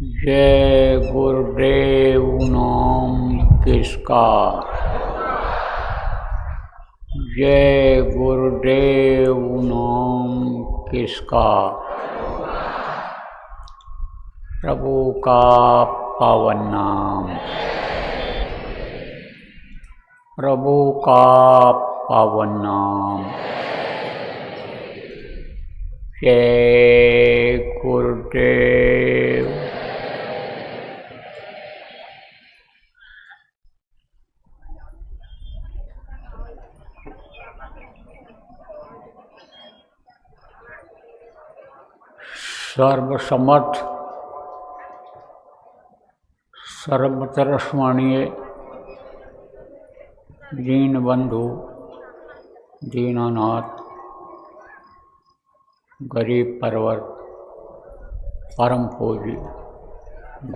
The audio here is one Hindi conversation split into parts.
जय गुरुदेव नाम किसका। जय गुरुदेव नाम किसका। प्रभु का पावन नाम, प्रभु का पावन नाम। जय गुरुदेव। सर्वसमर्थ सर्वतरस्मरणीय दीनबंधु दीनानाथ गरीब परवर परम पूज्य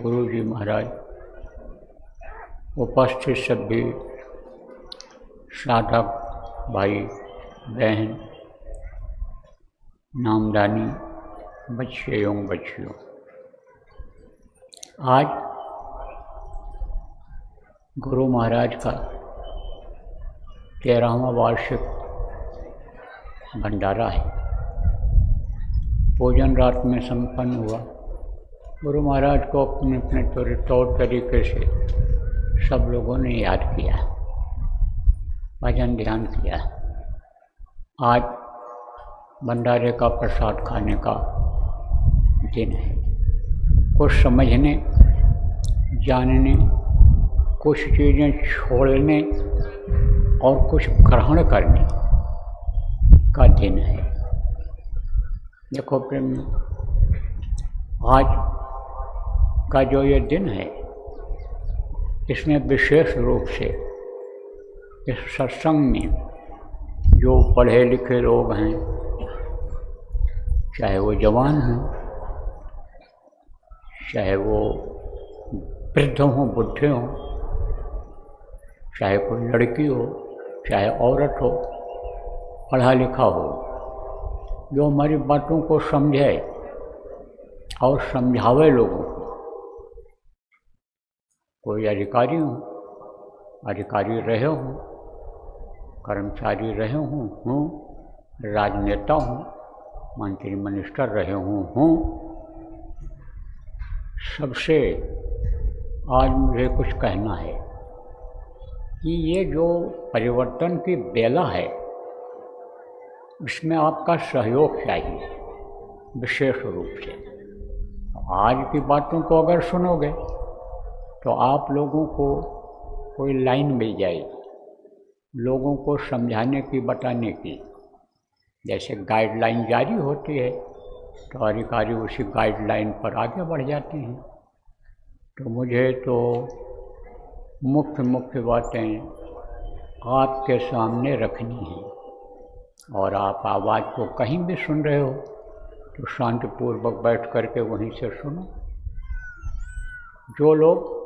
गुरु जी महाराज, उपस्थित सभी साधक भाई बहन, नामदानी बच्चे एवं बच्चियों, आज गुरु महाराज का 13वां वार्षिक भंडारा है। भोजन रात में संपन्न हुआ। गुरु महाराज को अपने अपने तौर तरीके से सब लोगों ने याद किया, भजन ध्यान किया। आज भंडारे का प्रसाद खाने का दिन है। कुछ समझने, जानने, कुछ चीज़ें छोड़ने और कुछ ग्रहण करने का दिन है। देखो प्रेम, आज का जो ये दिन है, इसमें विशेष रूप से इस सत्संग में जो पढ़े लिखे लोग हैं, चाहे वो जवान हों, चाहे वो वृद्ध हों, बुढ़े हों, चाहे कोई लड़की हो, चाहे औरत हो, पढ़ा लिखा हो, जो हमारी बातों को समझे और समझावे लोगों को। कोई अधिकारी हो, अधिकारी रहे हों, कर्मचारी रहे हों, राजनेता हों, मंत्री मिनिस्टर रहे हों, सबसे आज मुझे कुछ कहना है कि ये जो परिवर्तन की बेला है, इसमें आपका सहयोग चाहिए विशेष रूप से। आज की बातों को अगर सुनोगे तो आप लोगों को कोई लाइन मिल जाएगी, लोगों को समझाने की, बताने की। जैसे गाइडलाइन जारी होती है तो अधिकारी उसी गाइडलाइन पर आगे बढ़ जाते हैं। तो मुझे तो मुख्य बातें आपके सामने रखनी है, और आप आवाज़ को कहीं भी सुन रहे हो तो शांतिपूर्वक बैठ करके वहीं से सुनो। जो लोग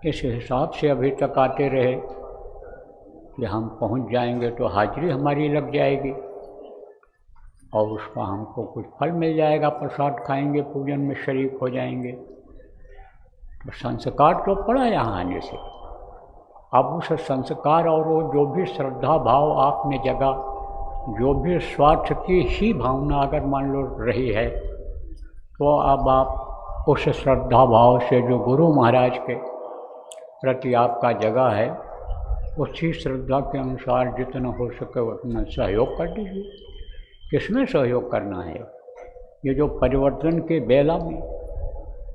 इस हिसाब से अभी तक आते रहे कि हम पहुंच जाएंगे तो हाजिरी हमारी लग जाएगी और उसका हमको कुछ फल मिल जाएगा, प्रसाद खाएंगे, पूजन में शरीक हो जाएंगे, तो संस्कार तो पड़ा यहाँ आने से। अब उस संस्कार और वो जो भी श्रद्धा भाव आप में जगा, जो भी स्वार्थ की ही भावना अगर मान लो रही है, तो अब आप उस श्रद्धा भाव से जो गुरु महाराज के प्रति आपका जगह है, उसी श्रद्धा के अनुसार जितना हो सके उतना सहयोग कर दीजिए। किसमें सहयोग करना है? ये जो परिवर्तन के बेला में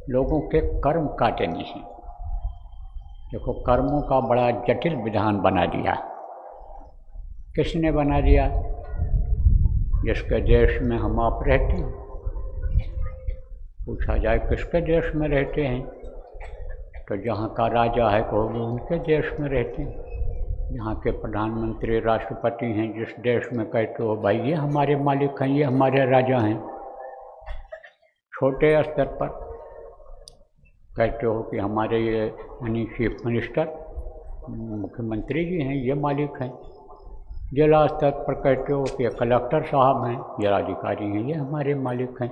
लोगों के कर्म काटने हैं। देखो, कर्मों का बड़ा जटिल विधान बना दिया। किसने बना दिया? जिसके देश में हम आप रहते हैं। पूछा जाए किसके देश में रहते हैं, तो जहाँ का राजा है कहोगे उनके देश में रहते हैं। यहाँ के प्रधानमंत्री, राष्ट्रपति हैं, जिस देश में कहते हो भाई ये हमारे मालिक हैं, ये हमारे राजा हैं। छोटे स्तर पर कहते हो कि हमारे ये यानी चीफ मिनिस्टर, मुख्यमंत्री जी हैं, ये मालिक हैं। जिला स्तर पर कहते हो कि कलेक्टर साहब हैं, जिलाधिकारी हैं, ये हमारे मालिक हैं।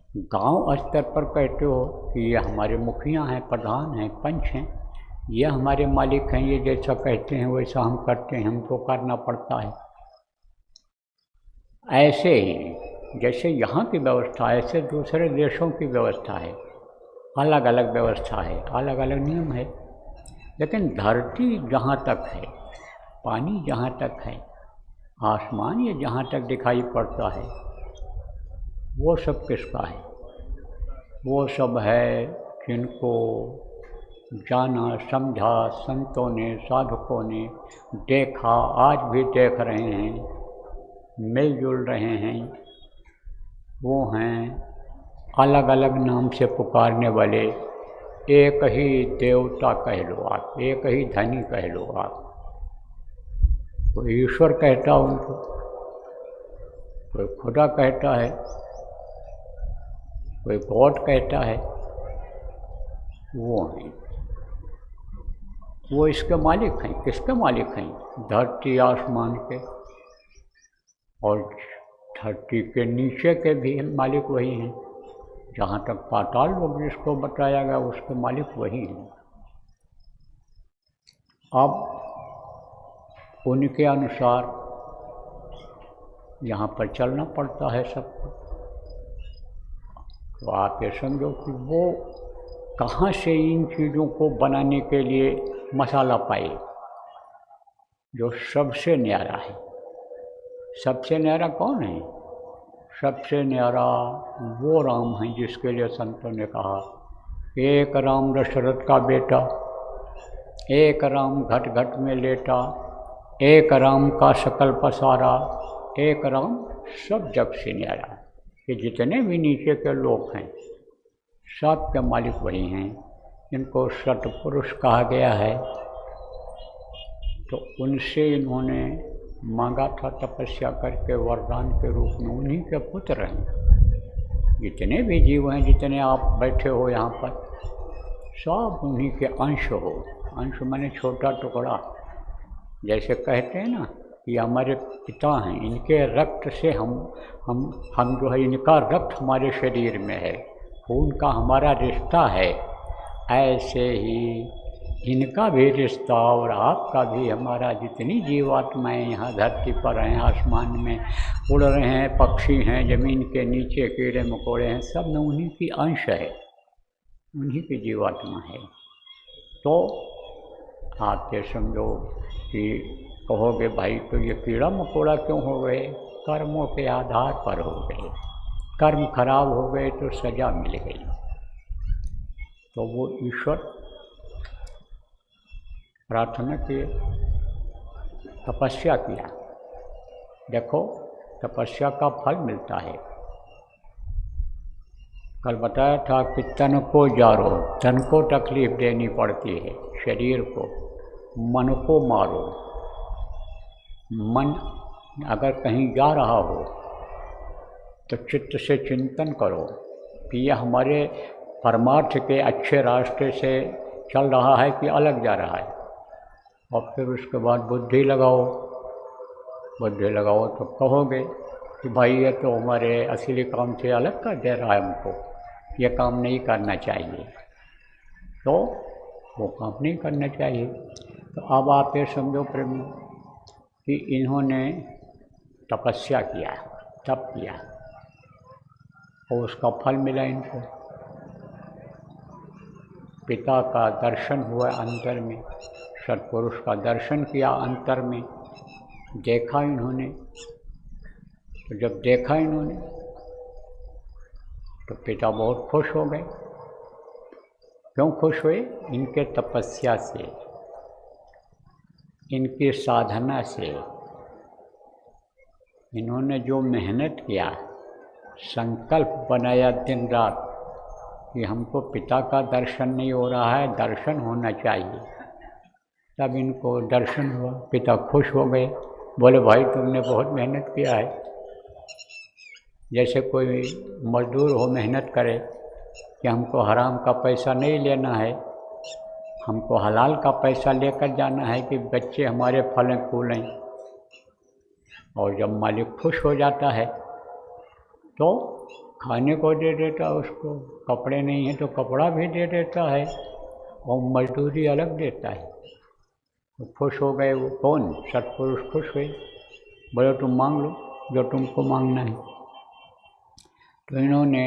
गांव स्तर पर कहते हो कि ये हमारे मुखिया हैं, प्रधान हैं, पंच हैं, ये हमारे मालिक हैं, ये जैसा कहते हैं वैसा हम करते हैं, हमको करना पड़ता है। ऐसे ही जैसे यहाँ की व्यवस्था है, ऐसे दूसरे देशों की व्यवस्था है, अलग अलग व्यवस्था है, अलग अलग नियम है। लेकिन धरती जहाँ तक है, पानी जहाँ तक है, आसमान ये जहाँ तक दिखाई पड़ता है, वो सब किसका है? वो सब है जिनको जाना समझा संतों ने, साधकों ने, देखा, आज भी देख रहे हैं, मिलजुल रहे हैं। वो हैं अलग अलग नाम से पुकारने वाले, एक ही देवता कह लो आप, एक ही धनी कह लो आप। कोई ईश्वर कहता उनको, कोई खुदा कहता है, कोई गॉड कहता है। वो हैं, वो इसके मालिक हैं। किसके मालिक हैं? धरती आसमान के, और धरती के नीचे के भी मालिक वही हैं। जहाँ तक पाताल लोग जिसको बताया गया उसके मालिक वही हैं। अब उनके अनुसार यहाँ पर चलना पड़ता है सबको। तो आप ये समझो कि वो कहाँ से इन चीज़ों को बनाने के लिए मसाला पाए, जो सबसे न्यारा है। सबसे न्यारा कौन है? सबसे न्यारा वो राम है जिसके लिए संतों ने कहा, एक राम दशरथ का बेटा, एक राम घट घट में लेटा, एक राम का सकल पसारा, एक राम सब जग से न्यारा। ये जितने भी नीचे के लोग हैं सब के मालिक वही हैं। इनको सतपुरुष कहा गया है। तो उनसे इन्होंने मांगा था तपस्या करके वरदान के रूप में, उन्हीं के पुत्र हैं। जितने भी जीव हैं, जितने आप बैठे हो यहाँ पर, सब उन्हीं के अंश हो। अंश माने छोटा टुकड़ा। जैसे कहते हैं ना कि हमारे पिता हैं, इनके रक्त से हम जो है, इनका रक्त हमारे शरीर में है, खून का हमारा रिश्ता है। ऐसे ही इनका भी रिश्ता और आपका भी, हमारा जितनी जीवात्माएँ यहाँ धरती पर हैं, आसमान में उड़ रहे हैं, पक्षी हैं, ज़मीन के नीचे कीड़े मकोड़े हैं, सब में उन्हीं की अंश है, उन्हीं की जीवात्मा है। तो आप ये समझो कि कहोगे भाई तो ये कीड़ा मकोड़ा क्यों हो गए? कर्मों के आधार पर हो गए। कर्म खराब हो गए तो सज़ा मिल गई। तो वो ईश्वर प्रार्थना किए, तपस्या किया। देखो तपस्या का फल मिलता है। कल बताया था कि तन को जारो, तन को तकलीफ देनी पड़ती है, शरीर को, मन को मारो। मन अगर कहीं जा रहा हो तो चित्त से चिंतन करो कि यह हमारे परमार्थ के अच्छे रास्ते से चल रहा है कि अलग जा रहा है। और फिर उसके बाद बुद्धि लगाओ। बुद्धि लगाओ तो कहोगे कि भाई ये तो हमारे असली काम से अलग कर दे रहा है, हमको ये काम नहीं करना चाहिए, तो वो काम नहीं करना चाहिए। तो अब आप ये समझो प्रेम कि इन्होंने तपस्या किया, तप किया, और उसका फल मिला इनको। पिता का दर्शन हुआ अंतर में, सत्पुरुष का दर्शन किया अंतर में, देखा इन्होंने। तो जब देखा इन्होंने तो पिता बहुत खुश हो गए। क्यों खुश हुए? इनके तपस्या से, इनकी साधना से, इन्होंने जो मेहनत किया, संकल्प बनाया दिन रात कि हमको पिता का दर्शन नहीं हो रहा है, दर्शन होना चाहिए। तब इनको दर्शन हुआ, पिता खुश हो गए, बोले भाई तुमने बहुत मेहनत किया है। जैसे कोई मजदूर हो, मेहनत करे कि हमको हराम का पैसा नहीं लेना है, हमको हलाल का पैसा लेकर जाना है कि बच्चे हमारे फलें फूलें। और जब मालिक खुश हो जाता है तो खाने को दे देता उसको, कपड़े नहीं है तो कपड़ा भी दे देता है और मजदूरी अलग देता है। तो खुश हो गए वो कौन? सत्पुरुष खुश हुए, बोले तुम मांग लो जो तुमको मांगना है। तो इन्होंने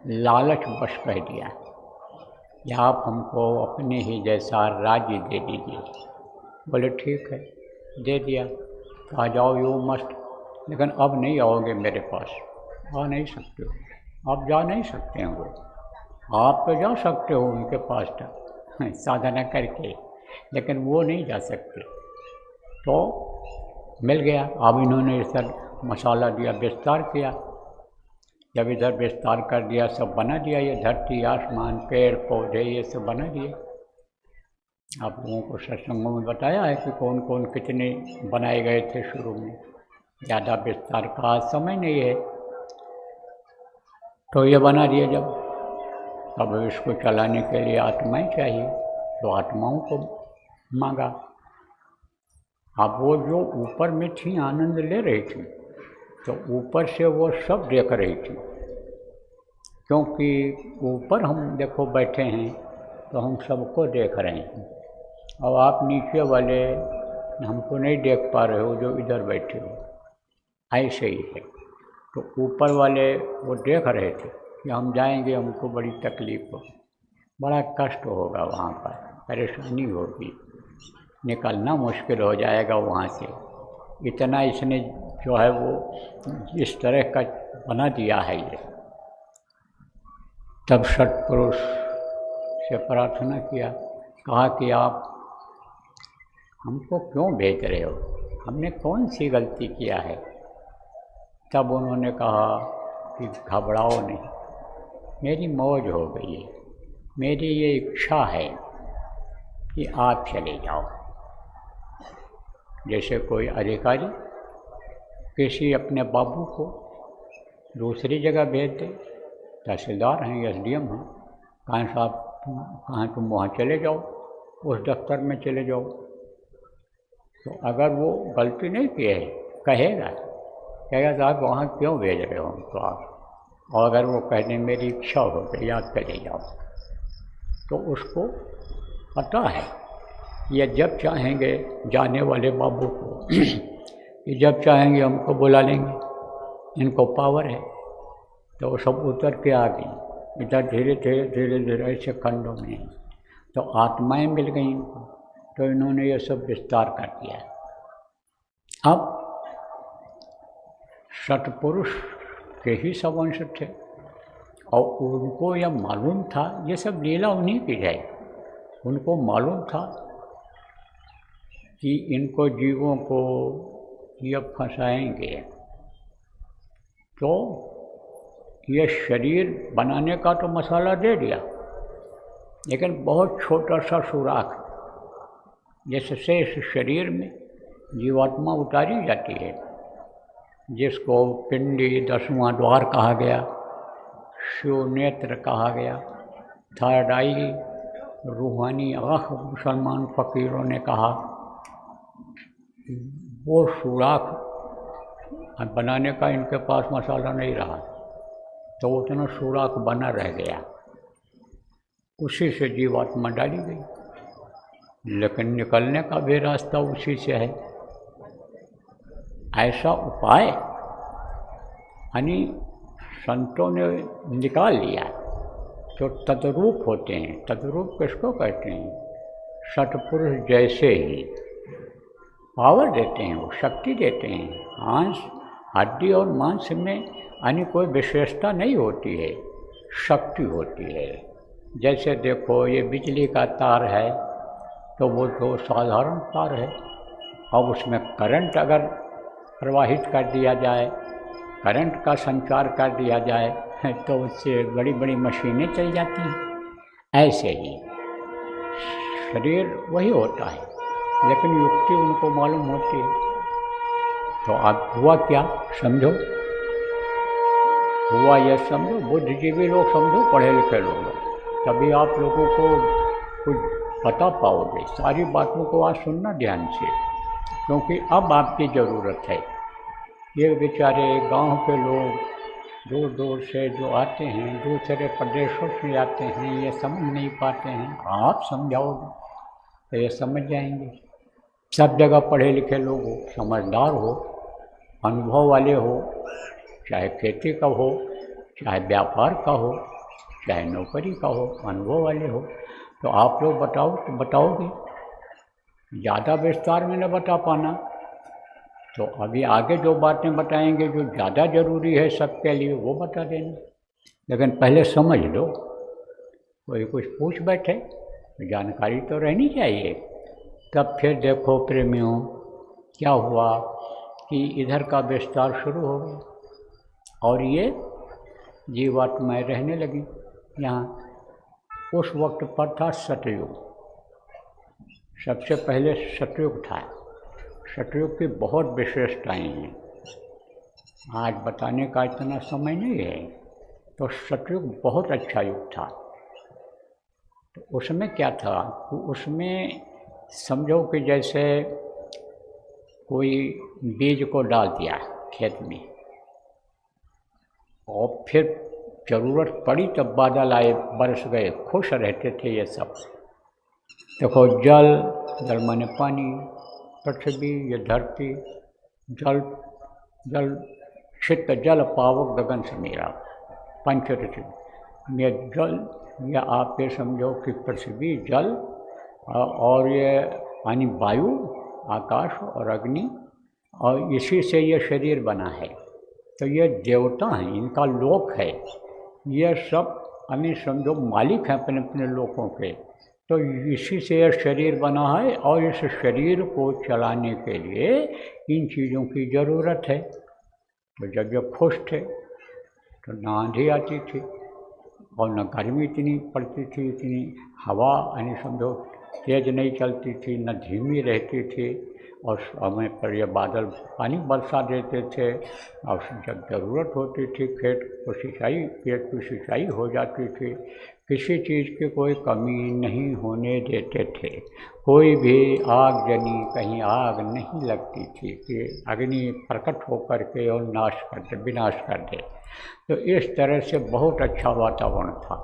लालच बस कह दिया कि आप हमको अपने ही जैसा राज्य दे दीजिए। बोले ठीक है, दे दिया। तो आ जाओ यू मस्त, लेकिन अब नहीं आओगे मेरे पास, आ नहीं सकते हो, आप जा नहीं सकते हैं। वो आप तो जा सकते हो उनके पास तक साधना करके, लेकिन वो नहीं जा सकते। तो मिल गया। अब इन्होंने इधर मसाला दिया, विस्तार किया। जब इधर विस्तार कर दिया, सब बना दिया, ये धरती आसमान पेड़ पौधे ये सब बना दिए। आप लोगों को सत्संगों में बताया है कि कौन कौन कितने बनाए गए थे शुरू में, ज़्यादा विस्तार का आज समय नहीं है। तो ये बना दिए जब, अब इसको चलाने के लिए आत्माएं चाहिए, तो आत्माओं को मांगा। अब वो जो ऊपर में थी आनंद ले रही थी, तो ऊपर से वो सब देख रही थी, क्योंकि ऊपर हम देखो बैठे हैं तो हम सबको देख रहे हैं। अब आप नीचे वाले हमको नहीं देख पा रहे हो जो इधर बैठे हो, ऐसे ही है। तो ऊपर वाले वो देख रहे थे कि हम जाएंगे, हमको बड़ी तकलीफ हो, बड़ा कष्ट होगा, वहाँ पर परेशानी होगी, निकलना मुश्किल हो जाएगा वहाँ से। इतना इसने जो है वो इस तरह का बना दिया है ये। तब सत्पुरुष से प्रार्थना किया, कहा कि आप हमको क्यों भेज रहे हो, हमने कौन सी गलती किया है। तब उन्होंने कहा कि घबराओ नहीं, मेरी मौज हो गई है, मेरी ये इच्छा है कि आप चले जाओ। जैसे कोई अधिकारी किसी अपने बाबू को दूसरी जगह भेज दे, तहसीलदार हैं, एसडीएम हैं, कहाँ साहब कहाँ तुम वहाँ चले जाओ, उस दफ्तर में चले जाओ। तो अगर वो गलती नहीं की है, कहेगा साहब वहाँ क्यों भेज रहे हो हमको आप, और अगर वो कह दें मेरी इच्छा हो गई आप चले जाओ, तो उसको पता है ये जब चाहेंगे जाने वाले बाबू को कि जब चाहेंगे हमको बुला लेंगे, इनको पावर है। तो वो सब उतर के आ गई इधर, धीरे धीरे धीरे धीरे ऐसे खंडों में। तो आत्माएं मिल गई इनको, तो इन्होंने ये सब विस्तार कर दिया। अब सत्पुरुष के ही सब अंश थे और उनको यह मालूम था, ये सब लीला उन्हीं की है। उनको मालूम था कि इनको जीवों को ये फंसाएंगे, तो ये शरीर बनाने का तो मसाला दे दिया, लेकिन बहुत छोटा सा सुराख, जिससे इस शरीर में जीवात्मा उतारी जाती है, जिसको पिंडी, 10वां द्वार कहा गया, शिव नेत्र कहा गया, थर्ड आई, रूहानी आँख मुसलमान फ़कीरों ने कहा। वो सुराख बनाने का इनके पास मसाला नहीं रहा, तो उतना सुराख बना रह गया, उसी से जीवात्मा डाली गई, लेकिन निकलने का भी रास्ता उसी से है। ऐसा उपाय यानी संतों ने निकाल लिया, तो तद्रूप होते हैं। तद्रूप किसको कहते हैं? सत्पुरुष जैसे ही पावर देते हैं, वो शक्ति देते हैं। मांस, हड्डी और मांस में यानी कोई विशेषता नहीं होती है, शक्ति होती है। जैसे देखो ये बिजली का तार है, तो वो तो साधारण तार है, अब उसमें करंट अगर प्रवाहित कर दिया जाए, करंट का संचार कर दिया जाए, तो उससे बड़ी बड़ी मशीनें चल जाती हैं। ऐसे ही शरीर वही होता है, लेकिन युक्ति उनको मालूम होती है। तो अब हुआ क्या समझो, हुआ यह समझो, बुद्धिजीवी लोग समझो, पढ़े लिखे लोग, तभी आप लोगों को कुछ बता पाओगे। सारी बातों को आज सुनना ध्यान से, क्योंकि अब आपकी ज़रूरत है। ये बेचारे गांव के लोग दूर दूर से जो आते हैं, दूसरे प्रदेशों से आते हैं, ये समझ नहीं पाते हैं। आप समझाओगे तो ये समझ जाएंगे। सब जगह पढ़े लिखे लोग हो, समझदार हो, अनुभव वाले हो, चाहे खेती का हो, चाहे व्यापार का हो, चाहे नौकरी का हो, अनुभव वाले हो, तो आप लोग बताओगे। ज़्यादा विस्तार में न बता पाना तो अभी आगे जो बातें बताएंगे जो ज़्यादा ज़रूरी है सबके लिए वो बता देना, लेकिन पहले समझ लो। कोई कुछ पूछ बैठे तो जानकारी तो रहनी चाहिए। तब फिर देखो प्रेमियों क्या हुआ कि इधर का विस्तार शुरू हो गया और ये जीवात्माएँ रहने लगी यहाँ। उस वक्त पर था सतयुग, सबसे पहले सतयुग था। सतयुग की बहुत विशेषताएं हैं, आज बताने का इतना समय नहीं है। तो सतयुग बहुत अच्छा युग था। तो उसमें क्या था कि उसमें समझो कि जैसे कोई बीज को डाल दिया खेत में और फिर ज़रूरत पड़ी तब बादल आए, बरस गए, खुश रहते थे ये सब। देखो जल माने पानी, पृथ्वी ये धरती, जल चित्त जल पावक गगन समीरा, पंचऋषि में जल, या आप ये समझो कि पृथ्वी जल और ये यानी वायु, आकाश और अग्नि, और इसी से ये शरीर बना है। तो ये देवता हैं, इनका लोक है, ये सब यानी समझो मालिक हैं अपने अपने लोकों के। तो इसी से यह शरीर बना है और इस शरीर को चलाने के लिए इन चीज़ों की ज़रूरत है। तो जब ये खुश थे तो न आंधी आती थी और न गर्मी इतनी पड़ती थी, इतनी हवा यानी समझो तेज नहीं चलती थी, न धीमी रहती थी, और समय पर ये बादल पानी बरसा देते थे। और जब ज़रूरत होती थी खेत को सिंचाई, खेत की सिंचाई हो जाती थी, किसी चीज़ की कोई कमी नहीं होने देते थे। कोई भी आगजनी कहीं आग नहीं लगती थी कि अग्नि प्रकट होकर के और नाश कर दे, विनाश कर दे। तो इस तरह से बहुत अच्छा वातावरण था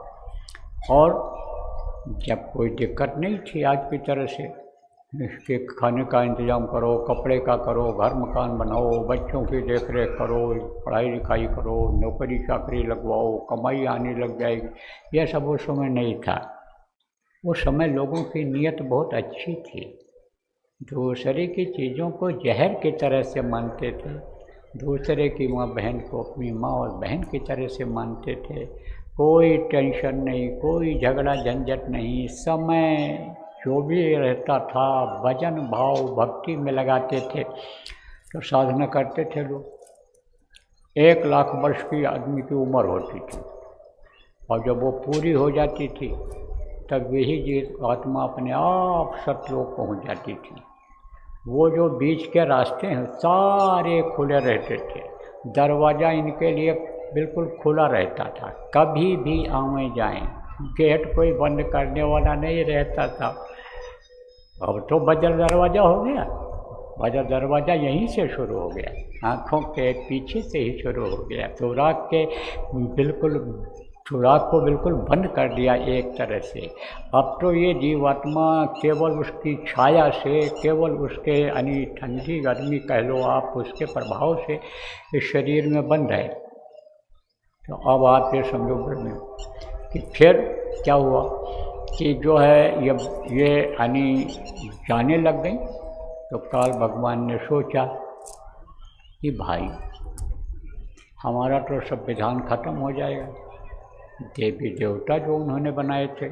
और जब कोई दिक्कत नहीं थी आज की तरह से। इसके खाने का इंतज़ाम करो, कपड़े का करो, घर मकान बनाओ, बच्चों की देख रेख करो, पढ़ाई लिखाई करो, नौकरी चाकरी लगवाओ, कमाई आने लग जाएगी, यह सब उस समय नहीं था। उस समय लोगों की नीयत बहुत अच्छी थी, दूसरे की चीज़ों को जहर की तरह से मानते थे, दूसरे की माँ बहन को अपनी माँ और बहन की तरह से मानते थे। कोई टेंशन नहीं, कोई झगड़ा झंझट नहीं, समय जो भी रहता था भजन भाव भक्ति में लगाते थे। तो साधना करते थे लोग। 1 लाख वर्ष की आदमी की उम्र होती थी और जब वो पूरी हो जाती थी तब यही जीव आत्मा अपने आप सतलोक पहुँच जाती थी। वो जो बीच के रास्ते हैं सारे खुले रहते थे, दरवाज़ा इनके लिए बिल्कुल खुला रहता था, कभी भी आवें जाएं, गेट कोई बंद करने वाला नहीं रहता था। अब तो बजर दरवाज़ा हो गया, बजर दरवाज़ा यहीं से शुरू हो गया, आँखों के पीछे से ही शुरू हो गया। सुराग को बिल्कुल बंद कर दिया एक तरह से। अब तो ये जीवात्मा केवल उसकी छाया से, केवल उसके यानी ठंडी गर्मी कह लो आप, उसके प्रभाव से इस शरीर में बंद है। तो अब आप ये समझो कि फिर क्या हुआ कि जो है ये यानी जाने लग गई। तो काल भगवान ने सोचा कि भाई हमारा तो संविधान खत्म हो जाएगा। देवी देवता जो उन्होंने बनाए थे,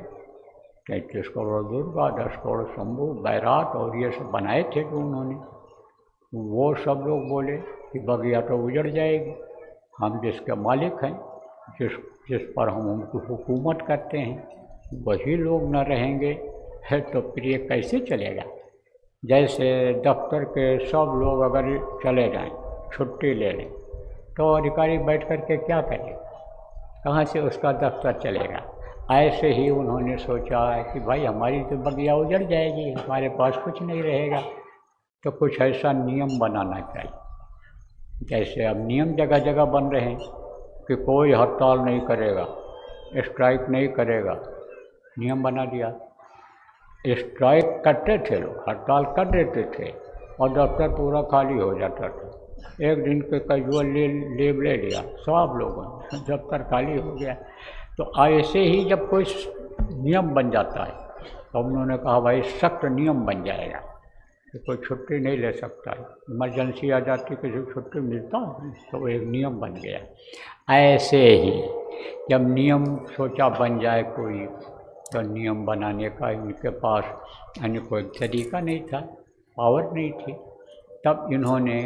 33 करोड़ दुर्गा, 10 करोड़ शंभु, बैराट और ये सब बनाए थे जो उन्होंने, वो सब लोग बोले कि बगिया तो उजड़ जाएगी, हम जिसके मालिक हैं, जिस पर हम उनको हुकूमत करते हैं, वही लोग न रहेंगे है तो फिर ये कैसे चलेगा। जैसे दफ्तर के सब लोग अगर चले जाएं, छुट्टी ले लें, तो अधिकारी बैठ कर के क्या करें, कहाँ से उसका दफ्तर चलेगा। ऐसे ही उन्होंने सोचा कि भाई हमारी तो बगिया उजड़ जाएगी, हमारे पास कुछ नहीं रहेगा, तो कुछ ऐसा नियम बनाना चाहिए। जैसे अब नियम जगह जगह बन रहे हैं, कि कोई हड़ताल नहीं करेगा, स्ट्राइक नहीं करेगा, नियम बना दिया। स्ट्राइक करते थे लोग, हड़ताल कर देते थे और दफ्तर पूरा खाली हो जाता था। एक दिन के कैजुअल लीव ले लिया सब लोगों ने, दफ्तर खाली हो गया। तो ऐसे ही जब कोई नियम बन जाता है तो उन्होंने कहा भाई सख्त नियम बन जाएगा कि कोई छुट्टी नहीं ले सकता है, इमरजेंसी आ जाती किसी को छुट्टी मिलता है, तो एक नियम बन गया। ऐसे ही जब नियम सोचा बन जाए कोई, तो नियम बनाने का इनके पास यानी कोई तरीका नहीं था, पावर नहीं थी। तब इन्होंने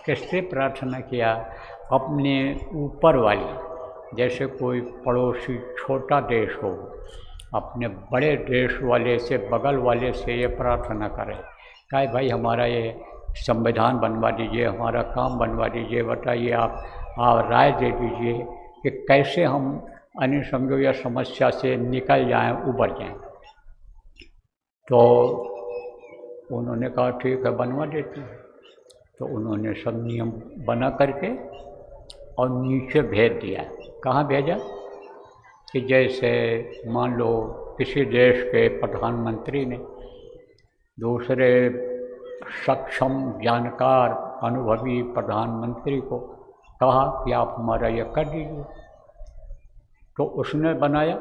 किससे प्रार्थना किया? अपने ऊपर वाली, जैसे कोई पड़ोसी छोटा देश हो, अपने बड़े देश वाले से, बगल वाले से ये प्रार्थना करें, कहे भाई हमारा ये संविधान बनवा दीजिए, हमारा काम बनवा दीजिए, बताइए आप राय दे दीजिए कि कैसे हम अन्य समझो या समस्या से निकल जाएं, उबर जाएं। तो उन्होंने कहा ठीक है बनवा देते हैं। तो उन्होंने सब नियम बना करके और नीचे भेज दिया। कहाँ भेजा? कि जैसे मान लो किसी देश के प्रधानमंत्री ने दूसरे सक्षम, जानकार, अनुभवी प्रधानमंत्री को कहा कि आप हमारा ये कर दीजिए, तो उसने बनाया,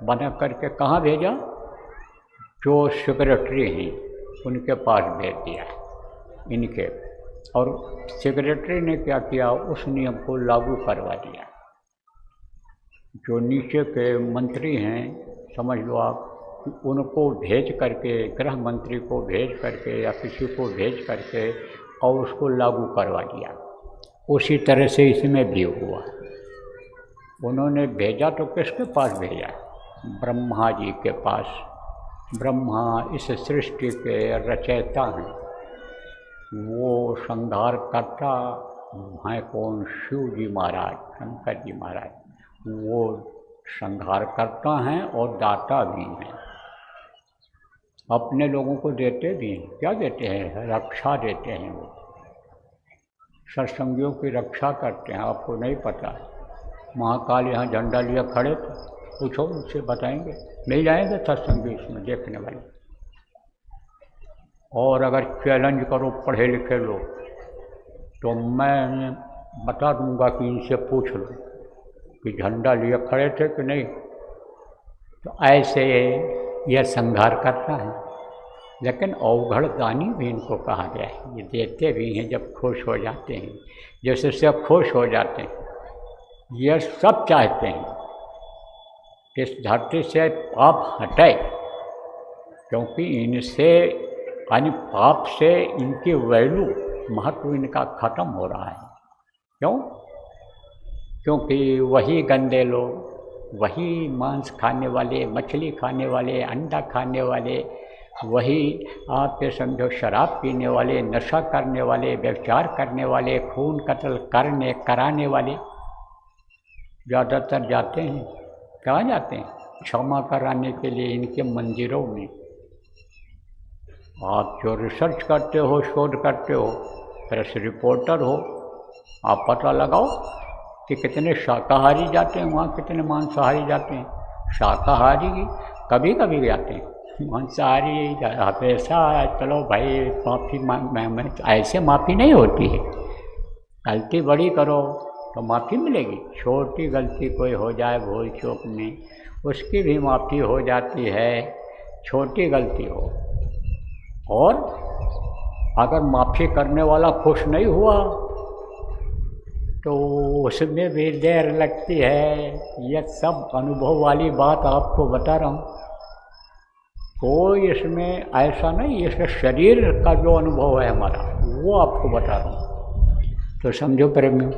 बना करके कहाँ भेजा? जो सेक्रेटरी हैं उनके पास भेज दिया इनके, और सेक्रेटरी ने क्या किया? उस नियम को लागू करवा दिया। जो नीचे के मंत्री हैं, समझ लो आप, उनको भेज करके, गृह मंत्री को भेज करके या किसी को भेज करके और उसको लागू करवा दिया। उसी तरह से इसमें भी हुआ। उन्होंने भेजा तो किसके पास भेजा? ब्रह्मा जी के पास। ब्रह्मा इस सृष्टि के रचयिता हैं, वो संहार करता हैं। कौन? शिव जी महाराज, शंकर जी महाराज, वो संहार करता हैं और दाता भी हैं। अपने लोगों को देते भी हैं। क्या देते हैं? रक्षा देते हैं। वो सत्संगियों की रक्षा करते हैं। आपको नहीं पता है, महाकाल यहाँ झंडा लिया खड़े थे, पूछो उनसे, बताएंगे, मिल जाएंगे सत्संगी इसमें देखने वाले। और अगर चैलेंज करो पढ़े लिखे लोग, तो मैं बता दूंगा कि इनसे पूछ लो कि झंडा लिए खड़े थे कि नहीं। तो ऐसे यह संहार करता है। लेकिन अवघड़ दानी भी इनको कहा गया है। ये देते भी हैं जब खुश हो जाते हैं, जैसे सब खुश हो जाते हैं। ये सब चाहते हैं कि इस धरती से पाप हटे, क्योंकि इनसे यानी पाप से इनकी वैल्यू, महत्व इनका खत्म हो रहा है। क्यों? क्योंकि वही गंदे लोग, वही मांस खाने वाले, मछली खाने वाले, अंडा खाने वाले, वही आपके समझो शराब पीने वाले, नशा करने वाले, व्यभिचार करने वाले, खून कत्ल कराने वाले ज़्यादातर जाते हैं। कहाँ जाते हैं? क्षमा कराने के लिए इनके मंदिरों में। आप जो रिसर्च करते हो, शोध करते हो, प्रेस रिपोर्टर हो, आप पता लगाओ कि कितने शाकाहारी जाते हैं वहाँ, कितने मांसाहारी जाते हैं। शाकाहारी कभी कभी जाते हैं, मांसाहारी हमेशा। चलो भाई माफ़ी ऐसे माफ़ी नहीं होती है। गलती बड़ी करो तो माफ़ी मिलेगी, छोटी गलती कोई हो जाए भूल चूक में, उसकी भी माफ़ी हो जाती है, छोटी गलती हो। और अगर माफ़ी करने वाला खुश नहीं हुआ तो उसमें भी देर लगती है। यह सब अनुभव वाली बात आपको बता रहा हूँ। कोई इसमें ऐसा नहीं, इसके शरीर का जो अनुभव है हमारा, वो आपको बता रहा हूँ। तो समझो प्रेमियों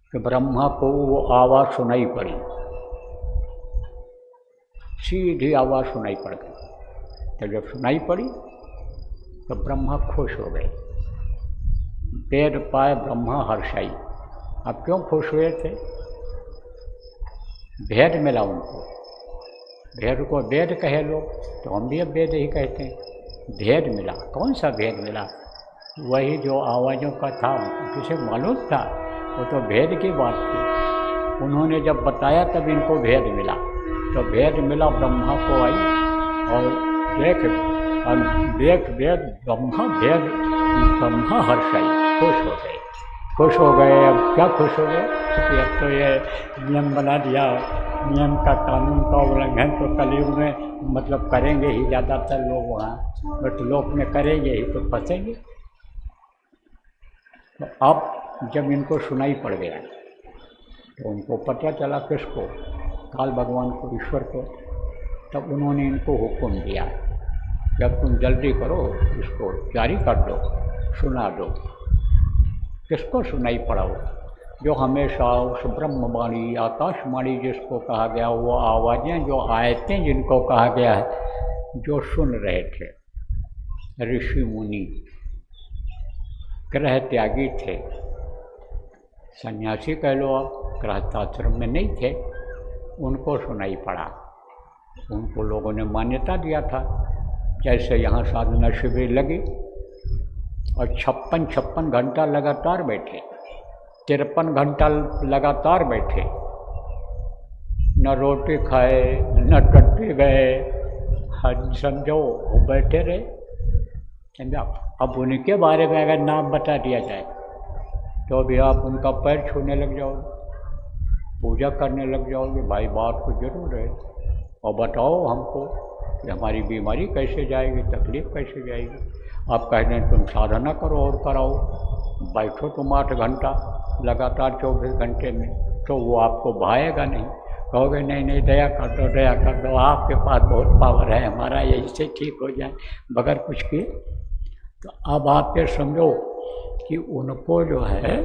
कि ब्रह्मा को वो आवाज़ सुनाई पड़ी, सीधी आवाज़ सुनाई पड़ गई। तो जब सुनाई पड़ी तो ब्रह्मा खुश हो गए। वेद पाए ब्रह्मा हर्षाई। अब क्यों खुश हुए थे? भेद मिला उनको। भेद को वेद कहे लोग, तो हम भी अब वेद ही कहते हैं। भेद मिला। कौन सा भेद मिला? वही जो आवाज़ों का था, किसे मालूम था? वो तो भेद की बात थी। उन्होंने जब बताया तब इनको भेद मिला। तो भेद मिला, ब्रह्मा को आई और देख वेद ब्रह्मा भेद, ब्रह्मा हर्षाई, खुश हो गए। अब क्या खुश हो गए कि अब तो ये नियम बना दिया, नियम का कानून का उल्लंघन तो कलयुग में मतलब करेंगे ही ज़्यादातर लोग, वहाँ बट लोक में करेंगे ही तो फंसेंगे। तो अब जब इनको सुनाई पड़ गया तो उनको पता चला, किसको, काल भगवान को, ईश्वर को। तब उन्होंने इनको हुक्म दिया, जब तुम जल्दी करो इसको जारी कर दो, सुना दो। किसको सुनाई पड़ा? वो जो हमेशा उस ब्रह्मवाणी, आकाशवाणी जिसको कहा गया, वो आवाज़ें, जो आयतें जिनको कहा गया है, जो सुन रहे थे ऋषि मुनि, ग्रह त्यागी थे, सन्यासी कह लो आप, गृहस्थाश्रम में नहीं थे, उनको सुनाई पड़ा। उनको लोगों ने मान्यता दिया था। जैसे यहाँ साधना शिविर लगी और 56 घंटा लगातार बैठे, 53 घंटा लगातार बैठे, न रोटी खाए न टट्टी गए, समझो बैठे रहे। समझा? अब उनके बारे में अगर नाम बता दिया जाए तो भी आप उनका पैर छूने लग जाओगे, पूजा करने लग जाओगे। भाई बात तो जरूर है, और बताओ हमको कि हमारी बीमारी कैसे जाएगी, तकलीफ़ कैसे जाएगी। आप कह दें तुम साधना करो और कराओ, बैठो तुम 8 घंटा लगातार 24 घंटे में, तो वो आपको भाएगा नहीं। कहोगे नहीं दया कर दो, आपके पास बहुत पावर है, हमारा यही से ठीक हो जाए बगैर कुछ किए। तो अब आप ये समझो कि उनको जो है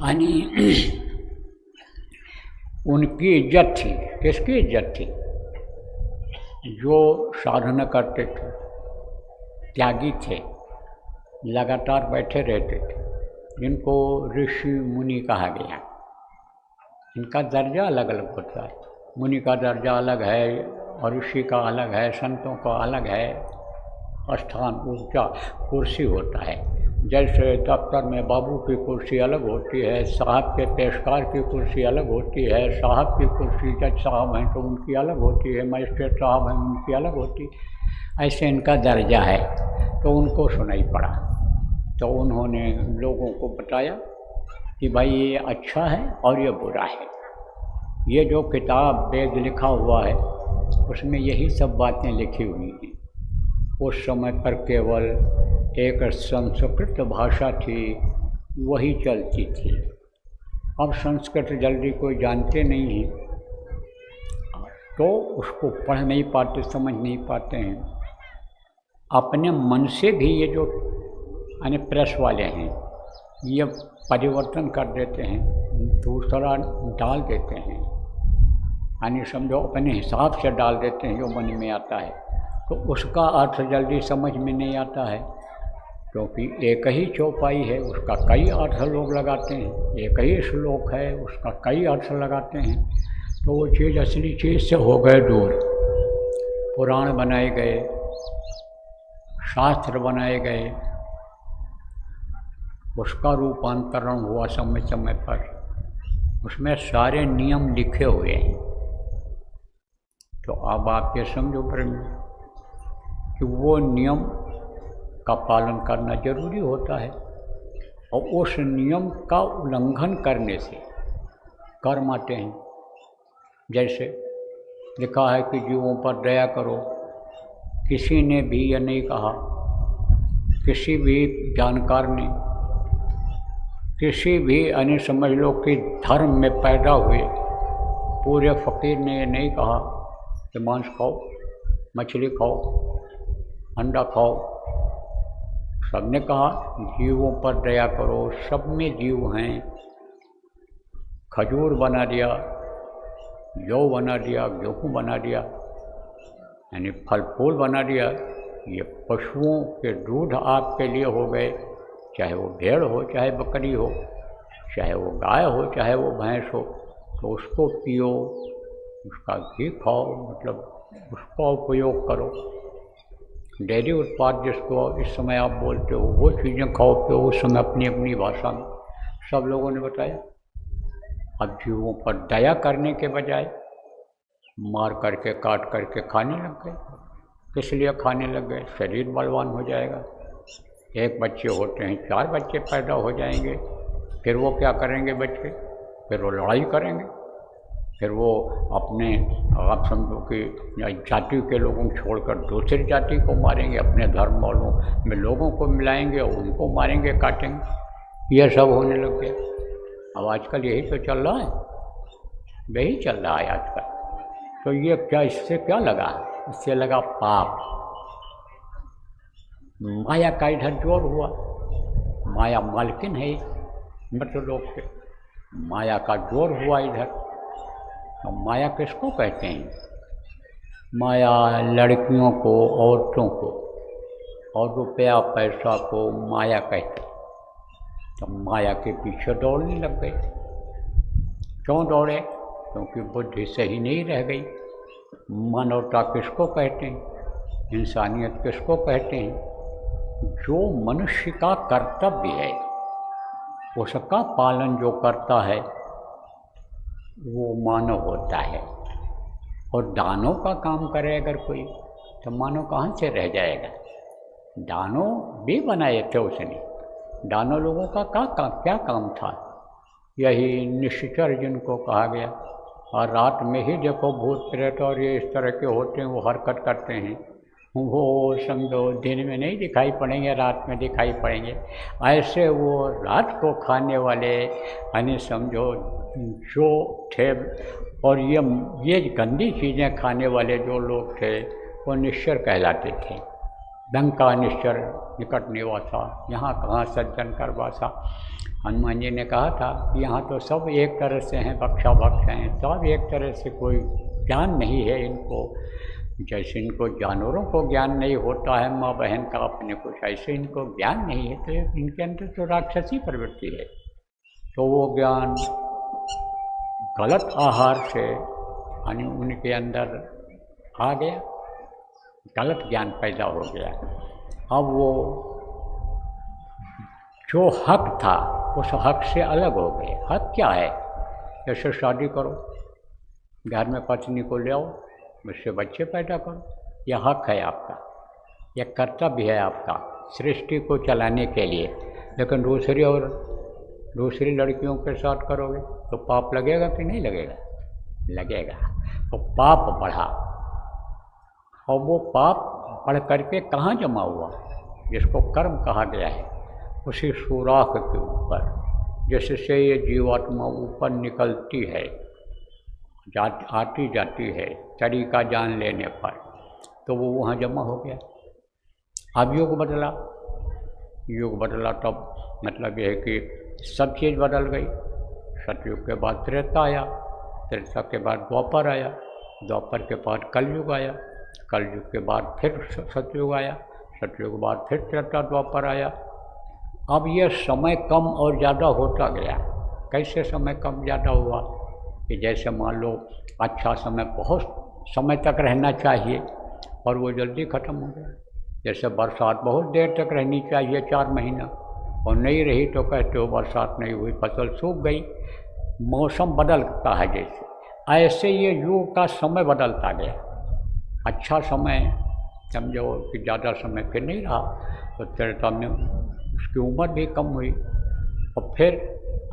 यानी उनकी इज्जत थी। किसकी इज्जत थी? जो साधना करते थे, त्यागी थे, लगातार बैठे रहते थे, जिनको ऋषि मुनि कहा गया। इनका दर्जा अलग अलग होता है। मुनि का दर्जा अलग है और ऋषि का अलग है, संतों का अलग है। स्थान, ऊर्जा, कुर्सी होता है। जैसे दफ्तर में बाबू की कुर्सी अलग होती है, साहब के पेशकार की कुर्सी अलग होती है, साहब की कुर्सी जज साहब हैं तो उनकी अलग होती है, मजिस्ट्रेट साहब हैं उनकी अलग होती है। ऐसे इनका दर्जा है। तो उनको सुनाई पड़ा, तो उन्होंने लोगों को बताया कि भाई ये अच्छा है और ये बुरा है। ये जो किताब वेद लिखा हुआ है उसमें यही सब बातें लिखी हुई हैं। उस समय पर केवल एक संस्कृत भाषा थी, वही चलती थी। अब संस्कृत जल्दी कोई जानते नहीं हैं, तो उसको पढ़ नहीं पाते, समझ नहीं पाते हैं। अपने मन से भी ये जो यानी प्रेस वाले हैं, ये परिवर्तन कर देते हैं, दूसरा डाल देते हैं, यानी समझो अपने हिसाब से डाल देते हैं जो मन में आता है। तो उसका अर्थ जल्दी समझ में नहीं आता है, क्योंकि एक ही चौपाई है, उसका कई अर्थ लोग लगाते हैं। एक ही श्लोक है, उसका कई अर्थ लगाते हैं। तो वो चीज़ असली चीज़ से हो गए दूर। पुराण बनाए गए, शास्त्र बनाए गए, उसका रूपांतरण हुआ समय समय पर, उसमें सारे नियम लिखे हुए हैं। तो अब आप ये समझो कि वो नियम का पालन करना जरूरी होता है, और उस नियम का उल्लंघन करने से कर्म आते हैं। जैसे लिखा है कि जीवों पर दया करो, किसी ने भी यह नहीं कहा, किसी भी जानकार ने, किसी भी यानी समझ लो कि धर्म में पैदा हुए पूरे फकीर ने ये नहीं कहा कि मांस खाओ, मछली खाओ, अंडा खाओ। सबने कहा जीवों पर दया करो। सब में जीव हैं। खजूर बना दिया, जौ बना दिया, गेहूँ बना दिया, यानी फल फूल बना दिया। ये पशुओं के दूध आपके लिए हो गए, चाहे वो भेड़ हो, चाहे बकरी हो, चाहे वो गाय हो, चाहे वो भैंस हो, तो उसको पियो, उसका घी खाओ, मतलब उसका उपयोग करो। डेयरी उत्पाद जिसको इस समय आप बोलते हो, वो चीज़ें खाओ पियो उस समय अपनी अपनी भाषा में। सब लोगों ने बताया। अब जीवों पर दया करने के बजाय मार करके काट करके खाने लग गए। किस लिए खाने लग गए? शरीर बलवान हो जाएगा। एक बच्चे होते हैं 4 बच्चे पैदा हो जाएंगे, फिर वो क्या करेंगे बच्चे? फिर वो लड़ाई करेंगे, फिर वो अपने, आप समझो कि जाति के लोगों को छोड़कर दूसरी जाति को मारेंगे, अपने धर्म वालों में लोगों को मिलाएंगे और उनको मारेंगे काटेंगे। यह सब होने लग गया। अब आजकल यही तो चल रहा है, यही चल रहा है आजकल। तो ये क्या, इससे क्या लगा? इससे लगा पाप। माया का इधर जोर हुआ। माया मालकिन है मृत लोक के, माया का जोर हुआ इधर। तो माया किसको कहते हैं? माया लड़कियों को, औरतों को और रुपया पैसा को माया कहते हैं। तो माया के पीछे दौड़ने लग गए। क्यों दौड़े? क्योंकि बुद्धि सही नहीं रह गई। मानवता किसको कहते हैं? इंसानियत किसको कहते हैं? जो मनुष्य का कर्तव्य है उसका पालन जो करता है वो मानव होता है। और दानव का काम करे अगर कोई, तो मानव कहाँ से रह जाएगा? दानव भी बनाए थे उसने। दानव लोगों का क्या काम था? यही निश्चर जिनको कहा गया। और रात में ही देखो भूत प्रेत और ये इस तरह के होते हैं, वो हरकत करते हैं। वो समझो दिन में नहीं दिखाई पड़ेंगे, रात में दिखाई पड़ेंगे। ऐसे वो रात को खाने वाले, यानी समझो जो थे, और ये गंदी चीज़ें खाने वाले जो लोग थे वो निश्चर कहलाते थे। लंका निश्चर निकट निवासा, यहाँ कहाँ सज्जन कर वासा। हनुमान जी ने कहा था कि यहाँ तो सब एक तरह से हैं, बख्शा भक्त हैं, सब एक तरह से, कोई ज्ञान नहीं है इनको। जैसे इनको जानवरों को ज्ञान नहीं होता है माँ बहन का अपने कुछ, ऐसे इनको ज्ञान नहीं है। तो इनके अंदर तो राक्षसी प्रवृत्ति है। तो वो ज्ञान गलत आहार से यानी उनके अंदर आ गया, गलत ज्ञान पैदा हो गया। अब वो जो हक था उस हक से अलग हो गए। हक क्या है? जैसे शादी करो, घर में पत्नी को ले आओ, उससे बच्चे पैदा करो, यह हक है आपका, यह कर्तव्य है आपका सृष्टि को चलाने के लिए। लेकिन दूसरी लड़कियों के साथ करोगे तो पाप लगेगा कि नहीं लगेगा? लगेगा। तो पाप बढ़ा, और वो पाप बढ़ करके कहाँ जमा हुआ? जिसको कर्म कहा गया है, उसी सुराख के ऊपर, जिससे ये जीवात्मा ऊपर निकलती है, आती जाती है तरीका जान लेने पर, तो वो वहाँ जमा हो गया। अब युग बदला तब मतलब यह है कि सब चीज़ बदल गई। सतयुग के बाद त्रेता आया, त्रेता के बाद द्वापर आया, द्वापर के बाद कलयुग आया, कलयुग के बाद फिर सतयुग आया, सतयुग के बाद फिर त्रेता द्वापर आया। अब ये समय कम और ज़्यादा होता गया। कैसे समय कम ज़्यादा हुआ? कि जैसे मान लो अच्छा समय बहुत समय तक रहना चाहिए और वो जल्दी ख़त्म हो गया। जैसे बरसात बहुत देर तक रहनी चाहिए, 4 महीना, और नहीं रही तो कहते हो बरसात नहीं हुई, फसल सूख गई। मौसम बदलता है जैसे, ऐसे ये युग का समय बदलता गया। अच्छा समय समझो कि ज़्यादा समय फिर नहीं रहा, तो त्रेता में उसकी उम्र भी कम हुई, और फिर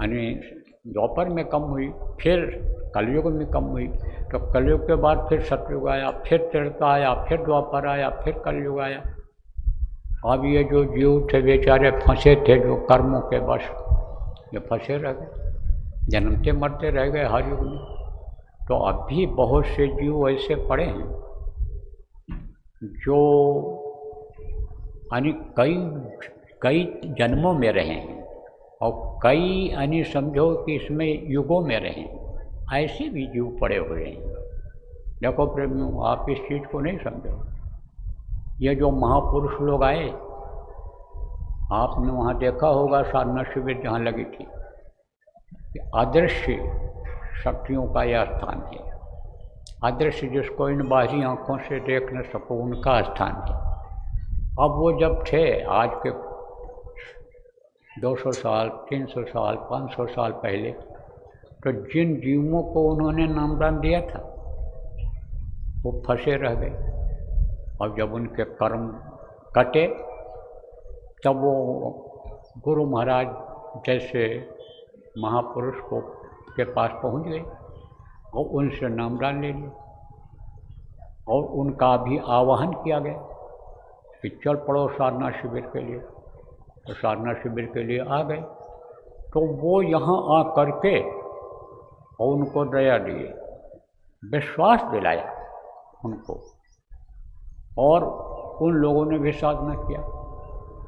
यानी द्वापर में कम हुई, फिर कलयुग में कम हुई। तो कलयुग के बाद फिर सतयुग आया, फिर त्रेता आया, फिर द्वापर आया, फिर कलयुग आया। अब ये जो जीव थे बेचारे फंसे थे जो कर्मों के बस, ये फंसे रह गए, जन्मते मरते रह गए हर युग में। तो अब भी बहुत से जीव ऐसे पड़े हैं जो यानी कई जन्मों में रहे हैं, और कई यानी समझो कि इसमें युगों में रहे हैं। ऐसे भी जीव पड़े हुए हैं। देखो प्रेमियों, आप इस चीज़ को नहीं समझो। ये जो महापुरुष लोग आए, आपने वहाँ देखा होगा साधना शिविर जहाँ लगी थी, अदृश्य शक्तियों का यह स्थान है। अदृश्य जिसको इन बाहरी आँखों से देख न सको, उनका स्थान है। अब वो जब थे आज के 200 साल, 300 साल, 500 साल पहले, तो जिन जीवों को उन्होंने नामदान दिया था वो फंसे रह गए, और जब उनके कर्म कटे तब वो गुरु महाराज जैसे महापुरुष को के पास पहुंच गए और उनसे नामदान ले लिया, और उनका भी आवाहन किया गया कि चल पड़ो साधना शिविर के लिए। तो साधना शिविर के लिए आ गए, तो वो यहाँ आ करके और उनको दया दिए, विश्वास दिलाया उनको, और उन लोगों ने भी साधना किया।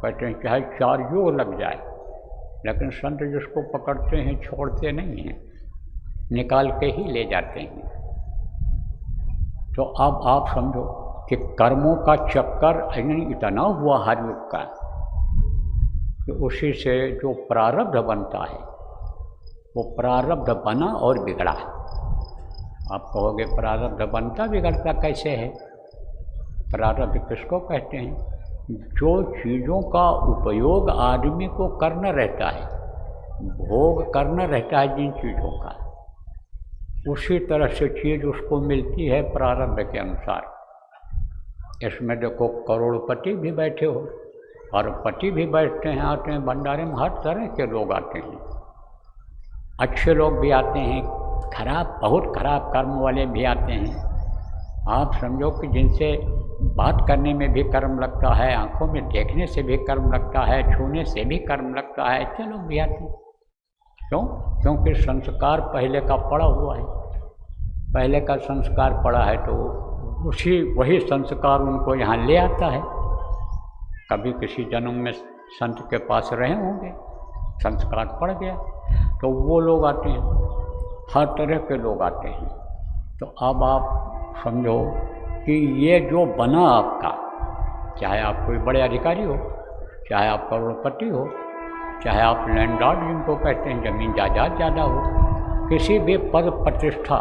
कहते हैं चाहे 4 युग लग जाए, लेकिन संत जिसको पकड़ते हैं छोड़ते नहीं हैं, निकाल के ही ले जाते हैं। तो अब आप समझो कि कर्मों का चक्कर इतना हुआ हर युग का कि उसी से जो प्रारब्ध बनता है वो प्रारब्ध बना और बिगड़ा। आप कहोगे प्रारब्ध बनता बिगड़ता कैसे है? प्रारब्ध किसको कहते हैं? जो चीज़ों का उपयोग आदमी को करना रहता है, भोग करना रहता है जिन चीज़ों का, उसी तरह से चीज़ उसको मिलती है प्रारब्ध के अनुसार। इसमें देखो करोड़पति भी बैठे हो, अरबपति भी बैठते हैं, आते हैं भंडारे में, हर तरह के लोग आते हैं, अच्छे लोग भी आते हैं, खराब बहुत खराब कर्म वाले भी आते हैं। आप समझो कि जिनसे बात करने में भी कर्म लगता है, आंखों में देखने से भी कर्म लगता है, छूने से भी कर्म लगता है, ऐसे लोग भी आते हैं। क्यों? क्योंकि संस्कार पहले का पड़ा हुआ है, पहले का संस्कार पड़ा है, तो वही संस्कार उनको यहाँ ले आता है। कभी किसी जन्म में संत के पास रहे होंगे, संस्कार पड़ गया, तो वो लोग आते हैं, हर तरह के लोग आते हैं। तो अब आप समझो कि ये जो बना आपका, चाहे आप कोई बड़े अधिकारी हो, चाहे आप करोड़पति हो, चाहे आप लैंडलॉर्ड जिनको कहते हैं, ज़मीन जायदाद ज़्यादा हो, किसी भी पद प्रतिष्ठा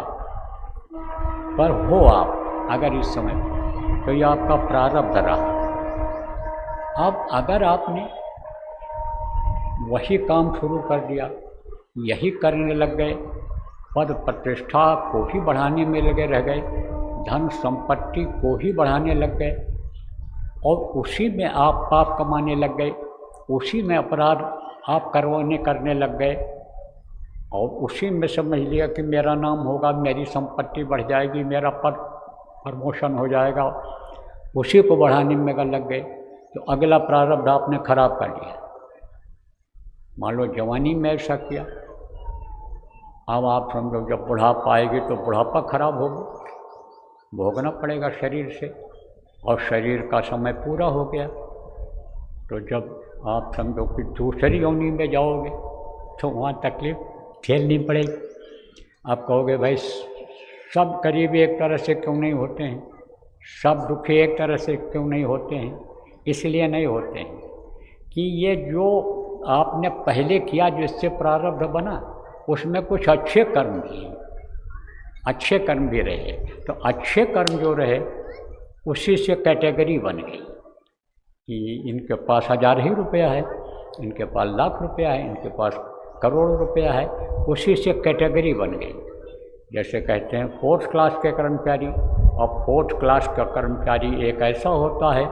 पर हो आप अगर इस समय, तो ये आपका प्रारब्ध रहा। अब अगर आपने वही काम शुरू कर दिया, यही करने लग गए, पद प्रतिष्ठा को ही बढ़ाने में लगे रह गए, धन संपत्ति को ही बढ़ाने लग गए, और उसी में आप पाप कमाने लग गए, उसी में अपराध आप करने लग गए, और उसी में समझ लिया कि मेरा नाम होगा, मेरी संपत्ति बढ़ जाएगी, मेरा पद प्रमोशन हो जाएगा, उसी को बढ़ाने में लग गए, तो अगला प्रारब्ध आपने खराब कर लिया। मान लो जवानी में ऐसा किया, अब आप समझो जब बुढ़ापा आएगी तो बुढ़ापा खराब होगा, भोगना पड़ेगा शरीर से, और शरीर का समय पूरा हो गया, तो जब आप समझो कि दूसरी योनि में जाओगे तो वहाँ तकलीफ झेलनी पड़ेगी। आप कहोगे भाई सब करीबी एक तरह से क्यों नहीं होते हैं, सब दुखी एक तरह से क्यों नहीं होते हैं? इसलिए नहीं होते हैं कि ये जो आपने पहले किया जिससे प्रारब्ध बना, उसमें कुछ अच्छे कर्म भी हैं, अच्छे कर्म भी रहे, तो अच्छे कर्म जो रहे उसी से कैटेगरी बन गई कि इनके पास 1000 ही रुपया है, इनके पास लाख रुपया है, इनके पास करोड़ रुपया है, उसी से कैटेगरी बन गई। जैसे कहते हैं 4th क्लास के कर्मचारी, और 4th क्लास का कर्मचारी एक ऐसा होता है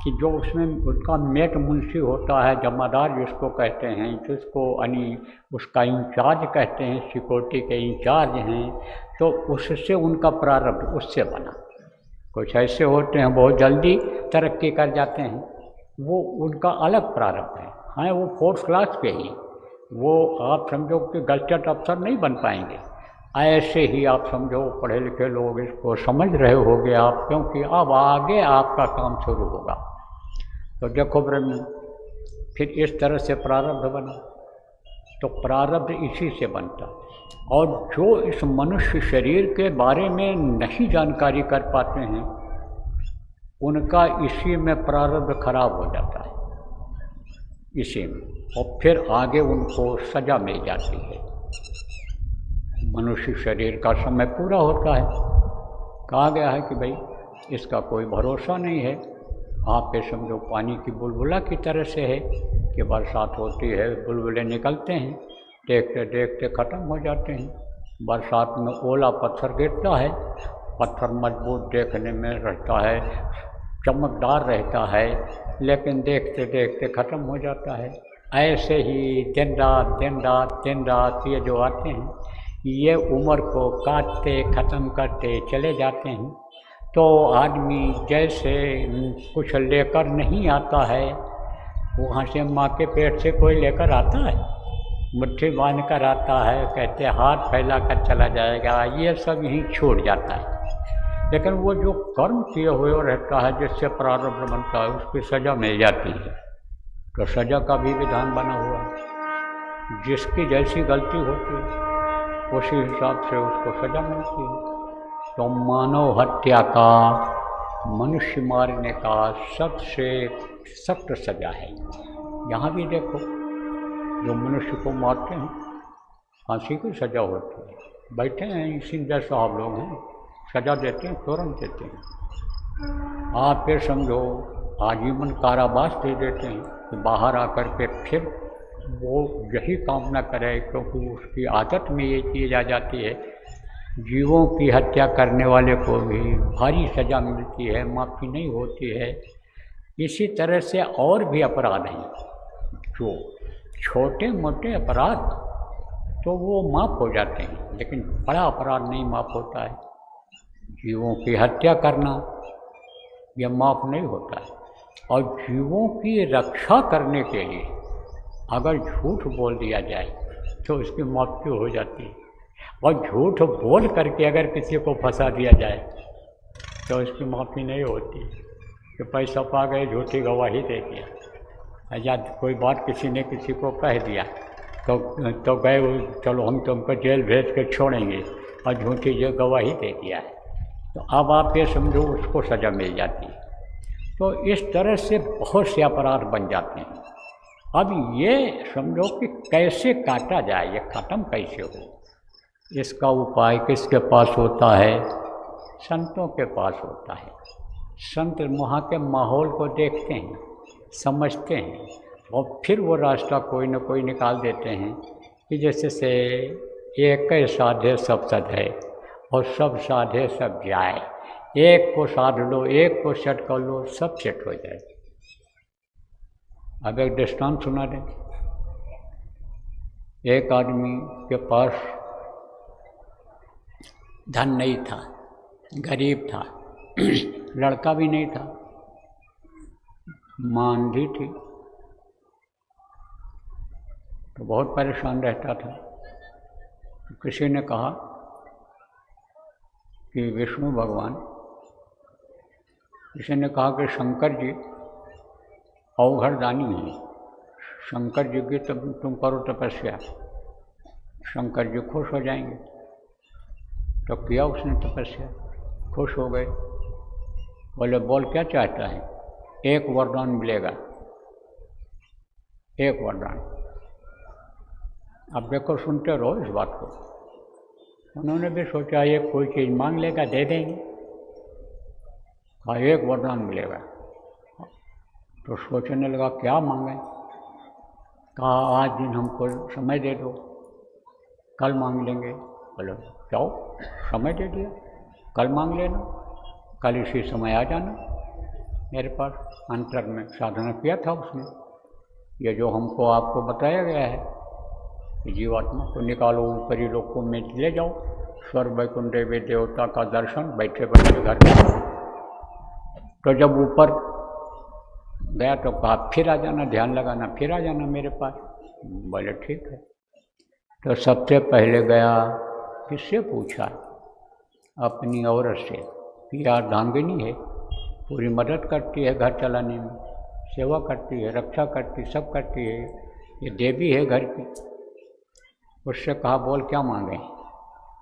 कि जो उसमें उसका मेट मुंशी होता है, जमादार जिसको कहते हैं, जिसको उसका इंचार्ज कहते हैं, सिक्योरिटी के इंचार्ज हैं, तो उससे उनका प्रारब्ध उससे बना। कुछ ऐसे होते हैं बहुत जल्दी तरक्की कर जाते हैं, वो उनका अलग प्रारब्ध है, हाँ वो 4th क्लास के ही, वो आप समझो कि गजटेड अफसर नहीं बन पाएंगे। ऐसे ही आप समझो पढ़े लिखे लोग इसको समझ रहे होगे आप, क्योंकि अब आगे आपका काम शुरू होगा। तो देखो ब्रह्म, फिर इस तरह से प्रारब्ध बना, तो प्रारब्ध इसी से बनता। और जो इस मनुष्य शरीर के बारे में नहीं जानकारी कर पाते हैं, उनका इसी में प्रारब्ध खराब हो जाता है, इसी में, और फिर आगे उनको सजा मिल जाती है। मनुष्य शरीर का समय पूरा होता है, कहा गया है कि भाई इसका कोई भरोसा नहीं है, आप पे समझो पानी की बुलबुला की तरह से है कि बरसात होती है, बुलबुले निकलते हैं, देखते देखते ख़त्म हो जाते हैं। बरसात में ओला पत्थर गिरता है, पत्थर मजबूत देखने में रहता है, चमकदार रहता है, लेकिन देखते देखते ख़त्म हो जाता है। ऐसे ही दिन रात दिन रात दिन रात ये जो आते हैं, ये उम्र को काटते ख़त्म करते चले जाते हैं। तो आदमी जैसे कुछ लेकर नहीं आता है, वहाँ से माँ के पेट से कोई लेकर आता है, मुट्ठी बांध कर आता है, कहते हाथ फैला कर चला जाएगा, ये सब यहीं छूट जाता है। लेकिन वो जो कर्म किए हुए रहता है, जिससे प्रारब्ध बनता है, उसकी सज़ा मिल जाती है। तो सज़ा का भी विधान बना हुआ है, जिसकी जैसी गलती होती है उसी हिसाब से उसको सज़ा मिलती है। तो मानव हत्या का, मनुष्य मारने का सबसे सख्त सज़ा है। यहाँ भी देखो, जो मनुष्य को मारते हैं फांसी की सज़ा होती है। बैठे हैं इसी जैसा आप लोग हैं, सज़ा देते हैं, तुरंत देते हैं। आप फिर समझो आजीवन कारावास दे देते हैं कि बाहर आकर के फिर वो यही काम न करे, क्योंकि उसकी आदत में ये चीज़ आ जाती है। जीवों की हत्या करने वाले को भी भारी सज़ा मिलती है, माफ़ी नहीं होती है। इसी तरह से और भी अपराध हैं, जो छोटे मोटे अपराध तो वो माफ़ हो जाते हैं, लेकिन बड़ा अपराध नहीं माफ़ होता है। जीवों की हत्या करना यह माफ़ नहीं होता है। और जीवों की रक्षा करने के लिए अगर झूठ बोल दिया जाए तो उसकी मौत हो जाती है, और झूठ बोल करके अगर किसी को फंसा दिया जाए तो उसकी माफ़ी नहीं होती कि पैसा पा गए, झूठी गवाही दे दिया, या कोई बात किसी ने किसी को कह दिया तो गए, चलो हम तुमको जेल भेज के छोड़ेंगे, और झूठी जो गवाही दे दिया है, तो अब आप ये समझो उसको सज़ा मिल जाती है। तो इस तरह से बहुत से अपराध बन जाते हैं। अब ये समझो कि कैसे काटा जाए, ये ख़त्म कैसे हो, इसका उपाय किसके पास होता है? संतों के पास होता है। संत वहाँ के माहौल को देखते हैं, समझते हैं, और फिर वो रास्ता कोई न कोई निकाल देते हैं कि जैसे से एक साधे सब सध है, और सब साधे सब जाए। एक को साध लो, एक को सेट कर लो, सब सेट हो जाए। अब एक दृष्टांत सुना दें। एक आदमी के पास धन नहीं था, गरीब था, लड़का भी नहीं था, माँ अंधी थी, तो बहुत परेशान रहता था। तो किसी ने कहा कि विष्णु भगवान, किसी ने कहा कि शंकर जी अवघड़दानी हैं, शंकर जी की तुम करो तपस्या, शंकर जी खुश हो जाएंगे। तो किया उसने तपस्या, खुश हो गए। बोले बोल क्या चाहता है? एक वरदान मिलेगा, एक वरदान। अब देखो, सुनते रहो इस बात को। उन्होंने भी सोचा ये कोई चीज़ मांग लेगा, दे देंगे। कहा एक वरदान मिलेगा। तो सोचने लगा क्या मांगे। कहा आज दिन हमको समय दे दो, कल मांग लेंगे। बोलो जाओ, समय दे दिया, कल मांग लेना, कल इसी समय आ जाना मेरे पास। अंतर में साधना किया था उसने। ये जो हमको आपको बताया गया है कि जीवात्मा को निकालो, ऊपरी लोकों में ले जाओ, स्वर्ग वैकुंठ देवी देवता का दर्शन बैठे बैठे घर में। तो जब ऊपर गया तो कहा फिर आ जाना, ध्यान लगाना, फिर आ जाना मेरे पास। बोले ठीक है। तो सबसे पहले गया, किससे पूछा? अपनी औरत से कि यार अर्धांगिनी है, पूरी मदद करती है घर चलाने में, सेवा करती है, रक्षा करती, सब करती है, ये देवी है घर की। उससे कहा बोल क्या मांगे?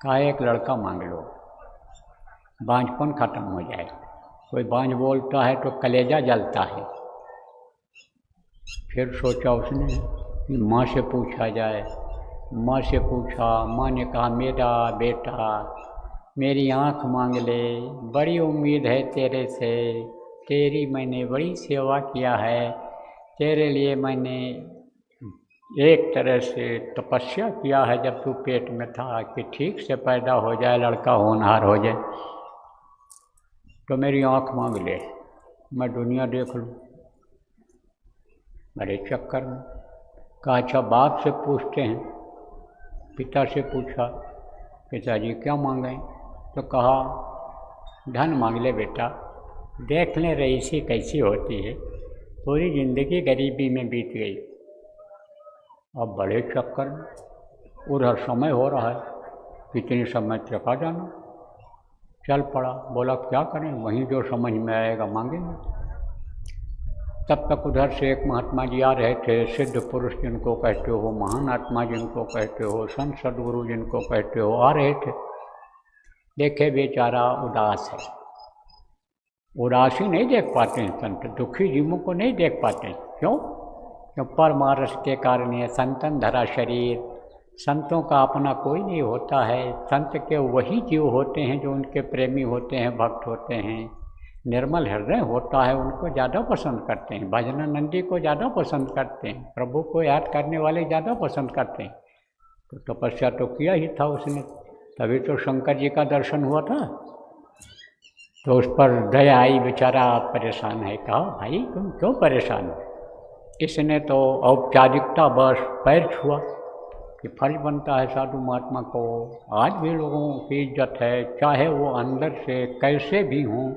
कहा एक लड़का मांग लो, बांझपन खत्म हो जाए। कोई बांझ बोलता है तो कलेजा जलता है। फिर सोचा उसने कि माँ से पूछा जाए। माँ से पूछा, माँ ने कहा मेरा बेटा मेरी आँख मांग ले, बड़ी उम्मीद है तेरे से, तेरी मैंने बड़ी सेवा किया है, तेरे लिए मैंने एक तरह से तपस्या किया है जब तू पेट में था कि ठीक से पैदा हो जाए, लड़का होनहार हो जाए, तो मेरी आँख मांग ले, मैं दुनिया देख लूँ। बड़े चक्कर में कहा अच्छा बाप से पूछते हैं। पिता से पूछा, पिताजी क्या मांगें? तो कहा धन मांग ले बेटा, देख ले रईसी कैसी होती है, पूरी ज़िंदगी गरीबी में बीत गई। अब बड़े चक्कर में, उधर समय हो रहा है, कितने समय चका जाना। चल पड़ा, बोला क्या करें, वहीं जो समझ में आएगा मांगेंगे। तब तक उधर से एक महात्मा जी आ रहे थे, सिद्ध पुरुष जिनको कहते हो, महान आत्मा जिनको कहते हो, संत सदगुरु जिनको कहते हो, आ रहे थे। देखे बेचारा उदास है, उदासी नहीं देख पाते हैं संत, दुखी जीवों को नहीं देख पाते हैं। क्यों? क्यों? परमारस के कारण ये संतन धरा शरीर। संतों का अपना कोई नहीं होता है, संत के वही जीव होते हैं जो उनके प्रेमी होते हैं, भक्त होते हैं, निर्मल हृदय होता है, उनको ज़्यादा पसंद करते हैं। भजनानंदी को ज़्यादा पसंद करते हैं, प्रभु को याद करने वाले ज़्यादा पसंद करते हैं। तो तपस्या तो किया ही था उसने, तभी तो शंकर जी का दर्शन हुआ था। तो उस पर दया आई, बेचारा परेशान है। कहा भाई तुम क्यों परेशान हो? इसने तो औपचारिकता बस पैर छुआ कि फर्ज बनता है साधु महात्मा को। आज भी लोगों की इज्जत है, चाहे वो अंदर से कैसे भी हों,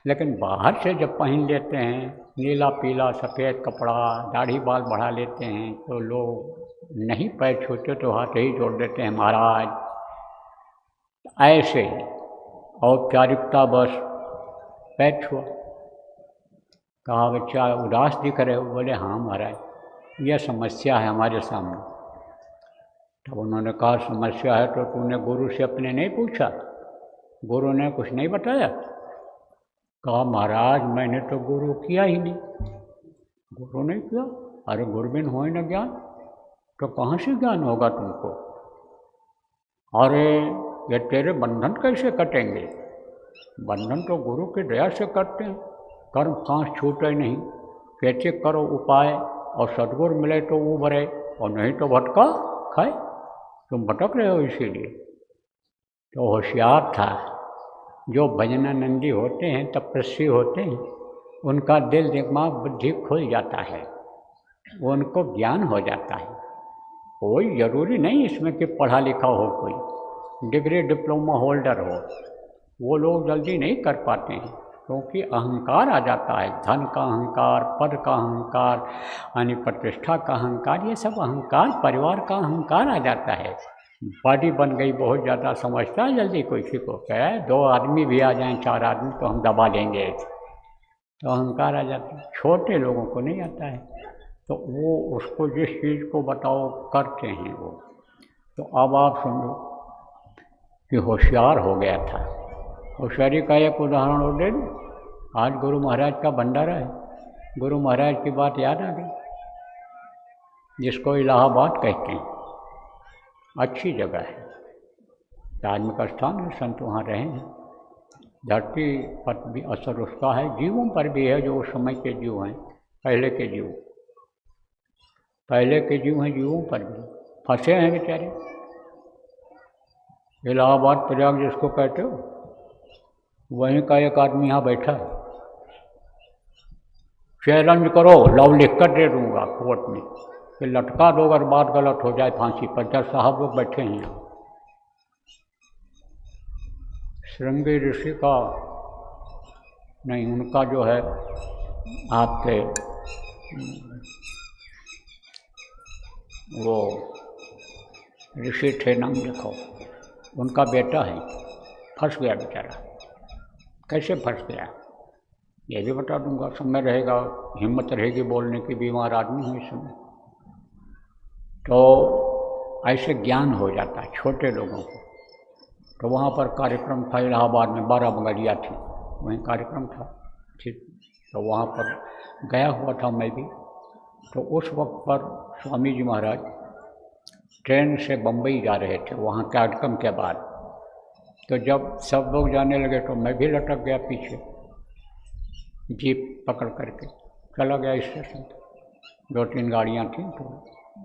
लेकिन बाहर से जब पहन लेते हैं नीला पीला सफ़ेद कपड़ा, दाढ़ी बाल बढ़ा लेते हैं, तो लोग नहीं पैर छूते तो हाथ ही जोड़ देते हैं महाराज। ऐसे ही औपचारिकता बस पैर छुआ। कहा बच्चा उदास दिख रहे हो? बोले हाँ महाराज यह समस्या है हमारे सामने। तब उन्होंने कहा समस्या है तो तूने गुरु से अपने नहीं पूछा? गुरु ने कुछ नहीं बताया? कहा महाराज मैंने तो गुरु किया ही नहीं। गुरु नहीं किया? अरे गुरु बिन हो ही न ज्ञान, तो कहाँ से ज्ञान होगा तुमको? अरे ये तेरे बंधन कैसे कटेंगे? बंधन तो गुरु की दया से करते हैं, कर्म फांस छूटे नहीं। कैसे करो उपाय और सद्गुरु मिले तो उबरे, और नहीं तो भटका खाए। तुम भटक रहे हो इसीलिए। तो होशियार था, जो भजनानंदी होते हैं, तपस्वी होते हैं, उनका दिल दिमाग बुद्धि खुल जाता है, उनको ज्ञान हो जाता है। कोई ज़रूरी नहीं इसमें कि पढ़ा लिखा हो, कोई डिग्री डिप्लोमा होल्डर हो, वो लोग जल्दी नहीं कर पाते हैं, क्योंकि अहंकार आ जाता है। धन का अहंकार, पद का अहंकार, यानी प्रतिष्ठा का अहंकार, ये सब अहंकार, परिवार का अहंकार आ जाता है। बॉडी बन गई, बहुत ज़्यादा समझता है जल्दी कोई किसी को, क्या है 2 आदमी भी आ जाएं, 4 आदमी तो हम दबा लेंगे, तो अहंकार आ जाता है। छोटे लोगों को नहीं आता है, तो वो उसको जिस चीज़ को बताओ करते हैं वो। तो अब आप समझो कि होशियार हो गया था। होशियारी का एक उदाहरण और दे दूँ। आज गुरु महाराज का भंडारा है, गुरु महाराज की बात याद आ गई, जिसको इलाहाबाद कहते हैं। अच्छी जगह है, धार्मिक स्थान है, संत वहाँ रहे हैं। धरती पर भी असर उसका है, जीवों पर भी है, जो उस समय के जीव हैं, पहले के जीव, पहले के जीव हैं, जीवों पर भी फंसे हैं बेचारे। इलाहाबाद प्रयाग जिसको कहते हो, वहीं का एक आदमी यहाँ बैठा है। चैलेंज करो, लव लिख कर दे दूँगा कोर्ट में कि लटका दो अगर बात गलत हो जाए फांसी पर। जज साहब लोग बैठे हैं यहाँ। श्रृंगी ऋषि का नहीं, उनका जो है आपके वो ऋषि थे, नाम लिखो, उनका बेटा है, फंस गया बेचारा। कैसे फंस गया ये भी बता दूंगा, समय रहेगा, हिम्मत रहेगी बोलने की, बीमार आदमी हूँ इस समय। तो ऐसे ज्ञान हो जाता है छोटे लोगों को। तो वहाँ पर कार्यक्रम था इलाहाबाद में, 12 बंगलियाँ थी, वहीं कार्यक्रम था, ठीक। तो वहाँ पर गया हुआ था मैं भी। तो उस वक्त पर स्वामी जी महाराज ट्रेन से बम्बई जा रहे थे, वहाँ कार्यक्रम के बाद। तो जब सब लोग जाने लगे तो मैं भी लटक गया पीछे। जीप पकड़ करके चला गया स्टेशन। 2-3 गाड़ियाँ थीं, तो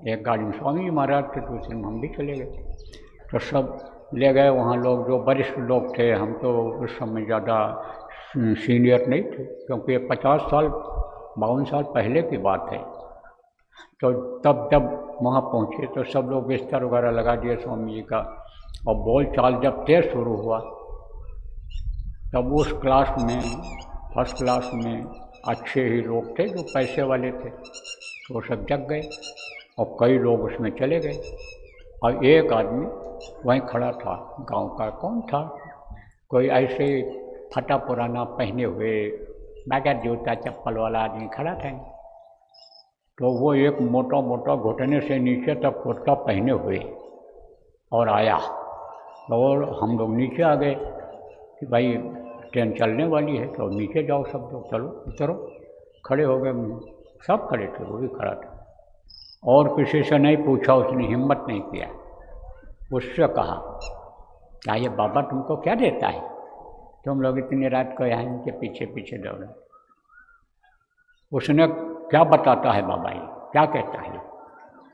एक गाड़ी में स्वामी जी महाराज थे, दूसरे में हम भी चले गए। तो सब ले गए वहाँ लोग, जो वरिष्ठ लोग थे। हम तो उस समय ज़्यादा सीनियर नहीं थे, क्योंकि ये 50 साल 52 साल पहले की बात है। तो तब जब वहाँ पहुँचे तो सब लोग बिस्तर वगैरह लगा दिए स्वामी जी का, और बोल चाल जब तेज शुरू हुआ तब उस क्लास में, फर्स्ट क्लास में अच्छे ही लोग थे जो पैसे वाले थे, तो वो सब जग गए और कई लोग उसमें चले गए। और एक आदमी वहीं खड़ा था, गांव का कौन था, कोई ऐसे फटा पुराना पहने हुए बगैर जूता चप्पल वाला आदमी खड़ा था। तो वो एक मोटा मोटा घुटने से नीचे तक कुर्ता पहने हुए और आया, और हम लोग नीचे आ गए कि भाई ट्रेन चलने वाली है, तो नीचे जाओ सब लोग, चलो उतरो। खड़े हो गए, सब खड़े थे, वो भी खड़ा था। और किसी से नहीं पूछा, उसने हिम्मत नहीं किया। उससे कहा, क्या ये बाबा तुमको क्या देता है, तुम लोग इतनी रात को यहाँ इनके पीछे पीछे दौड़े। उसने क्या बताता है बाबा, ये क्या कहता है?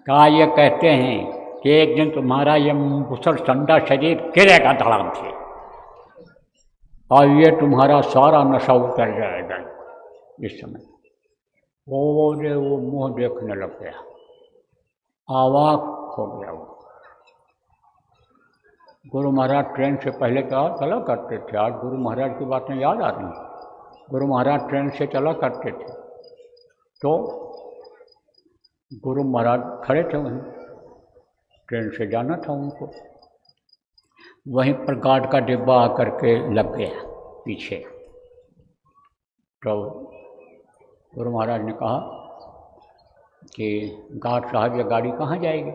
कहा ये कहते हैं कि एक दिन तुम्हारा ये मुसल ठंडा शरीर गिरेगा धड़ाम से, और ये तुम्हारा सारा नशा उतर जाएगा। इस समय वो मुँह देखने लग गया, आवाज़ हो गया। वो गुरु महाराज ट्रेन से पहले चला करते थे, आज गुरु महाराज की बातें याद आ रही। गुरु महाराज ट्रेन से चला करते थे, तो गुरु महाराज खड़े थे वहीं, ट्रेन से जाना था उनको। वहीं पर गार्ड का डिब्बा आकर के लग गया पीछे। तो गुरु महाराज ने कहा कि गार्ड साहब ये गाड़ी कहाँ जाएगी?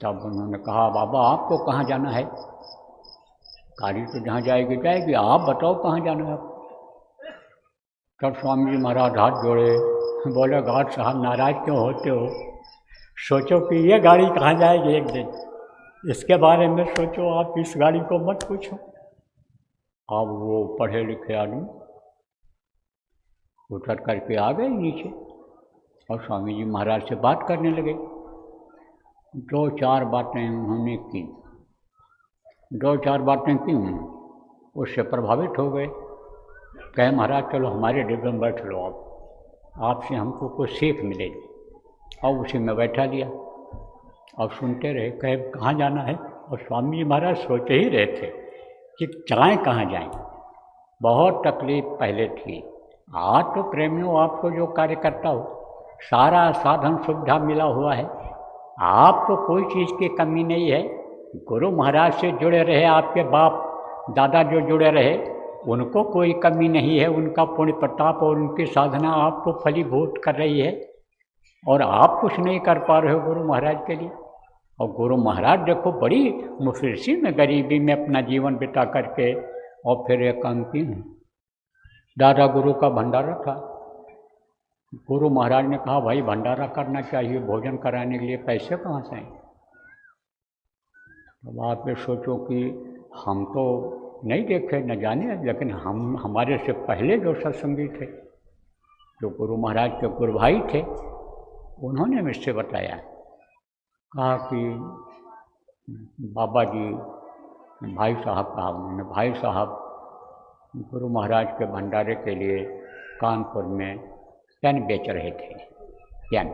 तब उन्होंने कहा, बाबा आपको कहाँ जाना है? गाड़ी तो जहाँ जाएगी जाएगी, आप बताओ कहाँ जाना है। तब स्वामी जी महाराज हाथ जोड़े, बोले, गार्ड साहब नाराज़ क्यों होते हो? सोचो कि ये गाड़ी कहाँ जाएगी एक दिन, इसके बारे में सोचो, आप इस गाड़ी को मत पूछो। अब वो पढ़े लिखे आदमी उतर करके आ गए नीचे और स्वामी जी महाराज से बात करने लगे। 2-4 बातें उन्होंने की, 2-4 बातें की, उससे प्रभावित हो गए। कहे, महाराज चलो हमारे डिब्बे में बैठ लो, आपसे हमको कुछ सीख मिलेगी। और उसी में बैठा लिया और सुनते रहे। कहे, कहाँ जाना है? और स्वामी जी महाराज सोचे ही रहे थे कि जाएँ कहाँ जाएँ। बहुत तकलीफ पहले थी, आज तो प्रेमियों आपको जो कार्य करता हो सारा साधन सुविधा मिला हुआ है, आपको कोई चीज़ की कमी नहीं है। गुरु महाराज से जुड़े रहे, आपके बाप दादा जो जुड़े रहे उनको कोई कमी नहीं है। उनका पुण्य प्रताप और उनकी साधना आपको फलीभूत कर रही है, और आप कुछ नहीं कर पा रहे हो गुरु महाराज के लिए। और गुरु महाराज देखो बड़ी मुफलिसी में, गरीबी में अपना जीवन बिता करके, और फिर एक काम की, दादा गुरु का भंडारा था। गुरु महाराज ने कहा, भाई भंडारा करना चाहिए, भोजन कराने के लिए पैसे कहाँ से आए? तो आप ये सोचो कि हम तो नहीं देखे न जाने, लेकिन हमारे से पहले जो सत्संगी थे, जो गुरु महाराज के गुरु भाई थे, उन्होंने मुझसे बताया, कहा कि बाबा जी, भाई साहब कहा उन्होंने, भाई साहब गुरु महाराज के भंडारे के लिए कानपुर में पेन बेच रहे थे, पेन।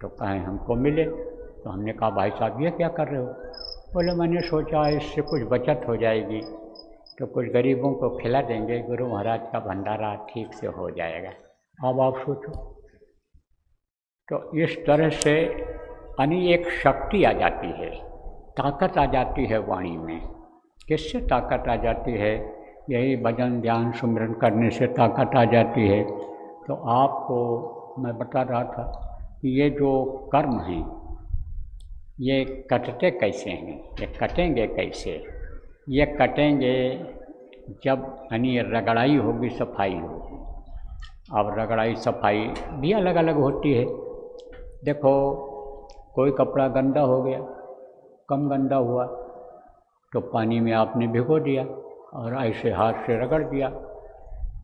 तो कहें हमको मिले, तो हमने कहा, भाई साहब ये क्या कर रहे हो? बोले, मैंने सोचा इससे कुछ बचत हो जाएगी तो कुछ गरीबों को खिला देंगे, गुरु महाराज का भंडारा ठीक से हो जाएगा। अब आप सोचो, तो इस तरह से एक शक्ति आ जाती है, ताकत आ जाती है वाणी में। किससे ताकत आ जाती है? यही भजन ध्यान सुमिरन करने से ताकत आ जाती है। तो आपको मैं बता रहा था कि ये जो कर्म हैं ये कटते कैसे हैं, ये कटेंगे कैसे? ये कटेंगे जब रगड़ाई होगी, सफाई होगी। अब रगड़ाई सफाई भी अलग अलग होती है। देखो, कोई कपड़ा गंदा हो गया, कम गंदा हुआ तो पानी में आपने भिगो दिया, और ऐसे हाथ से रगड़ दिया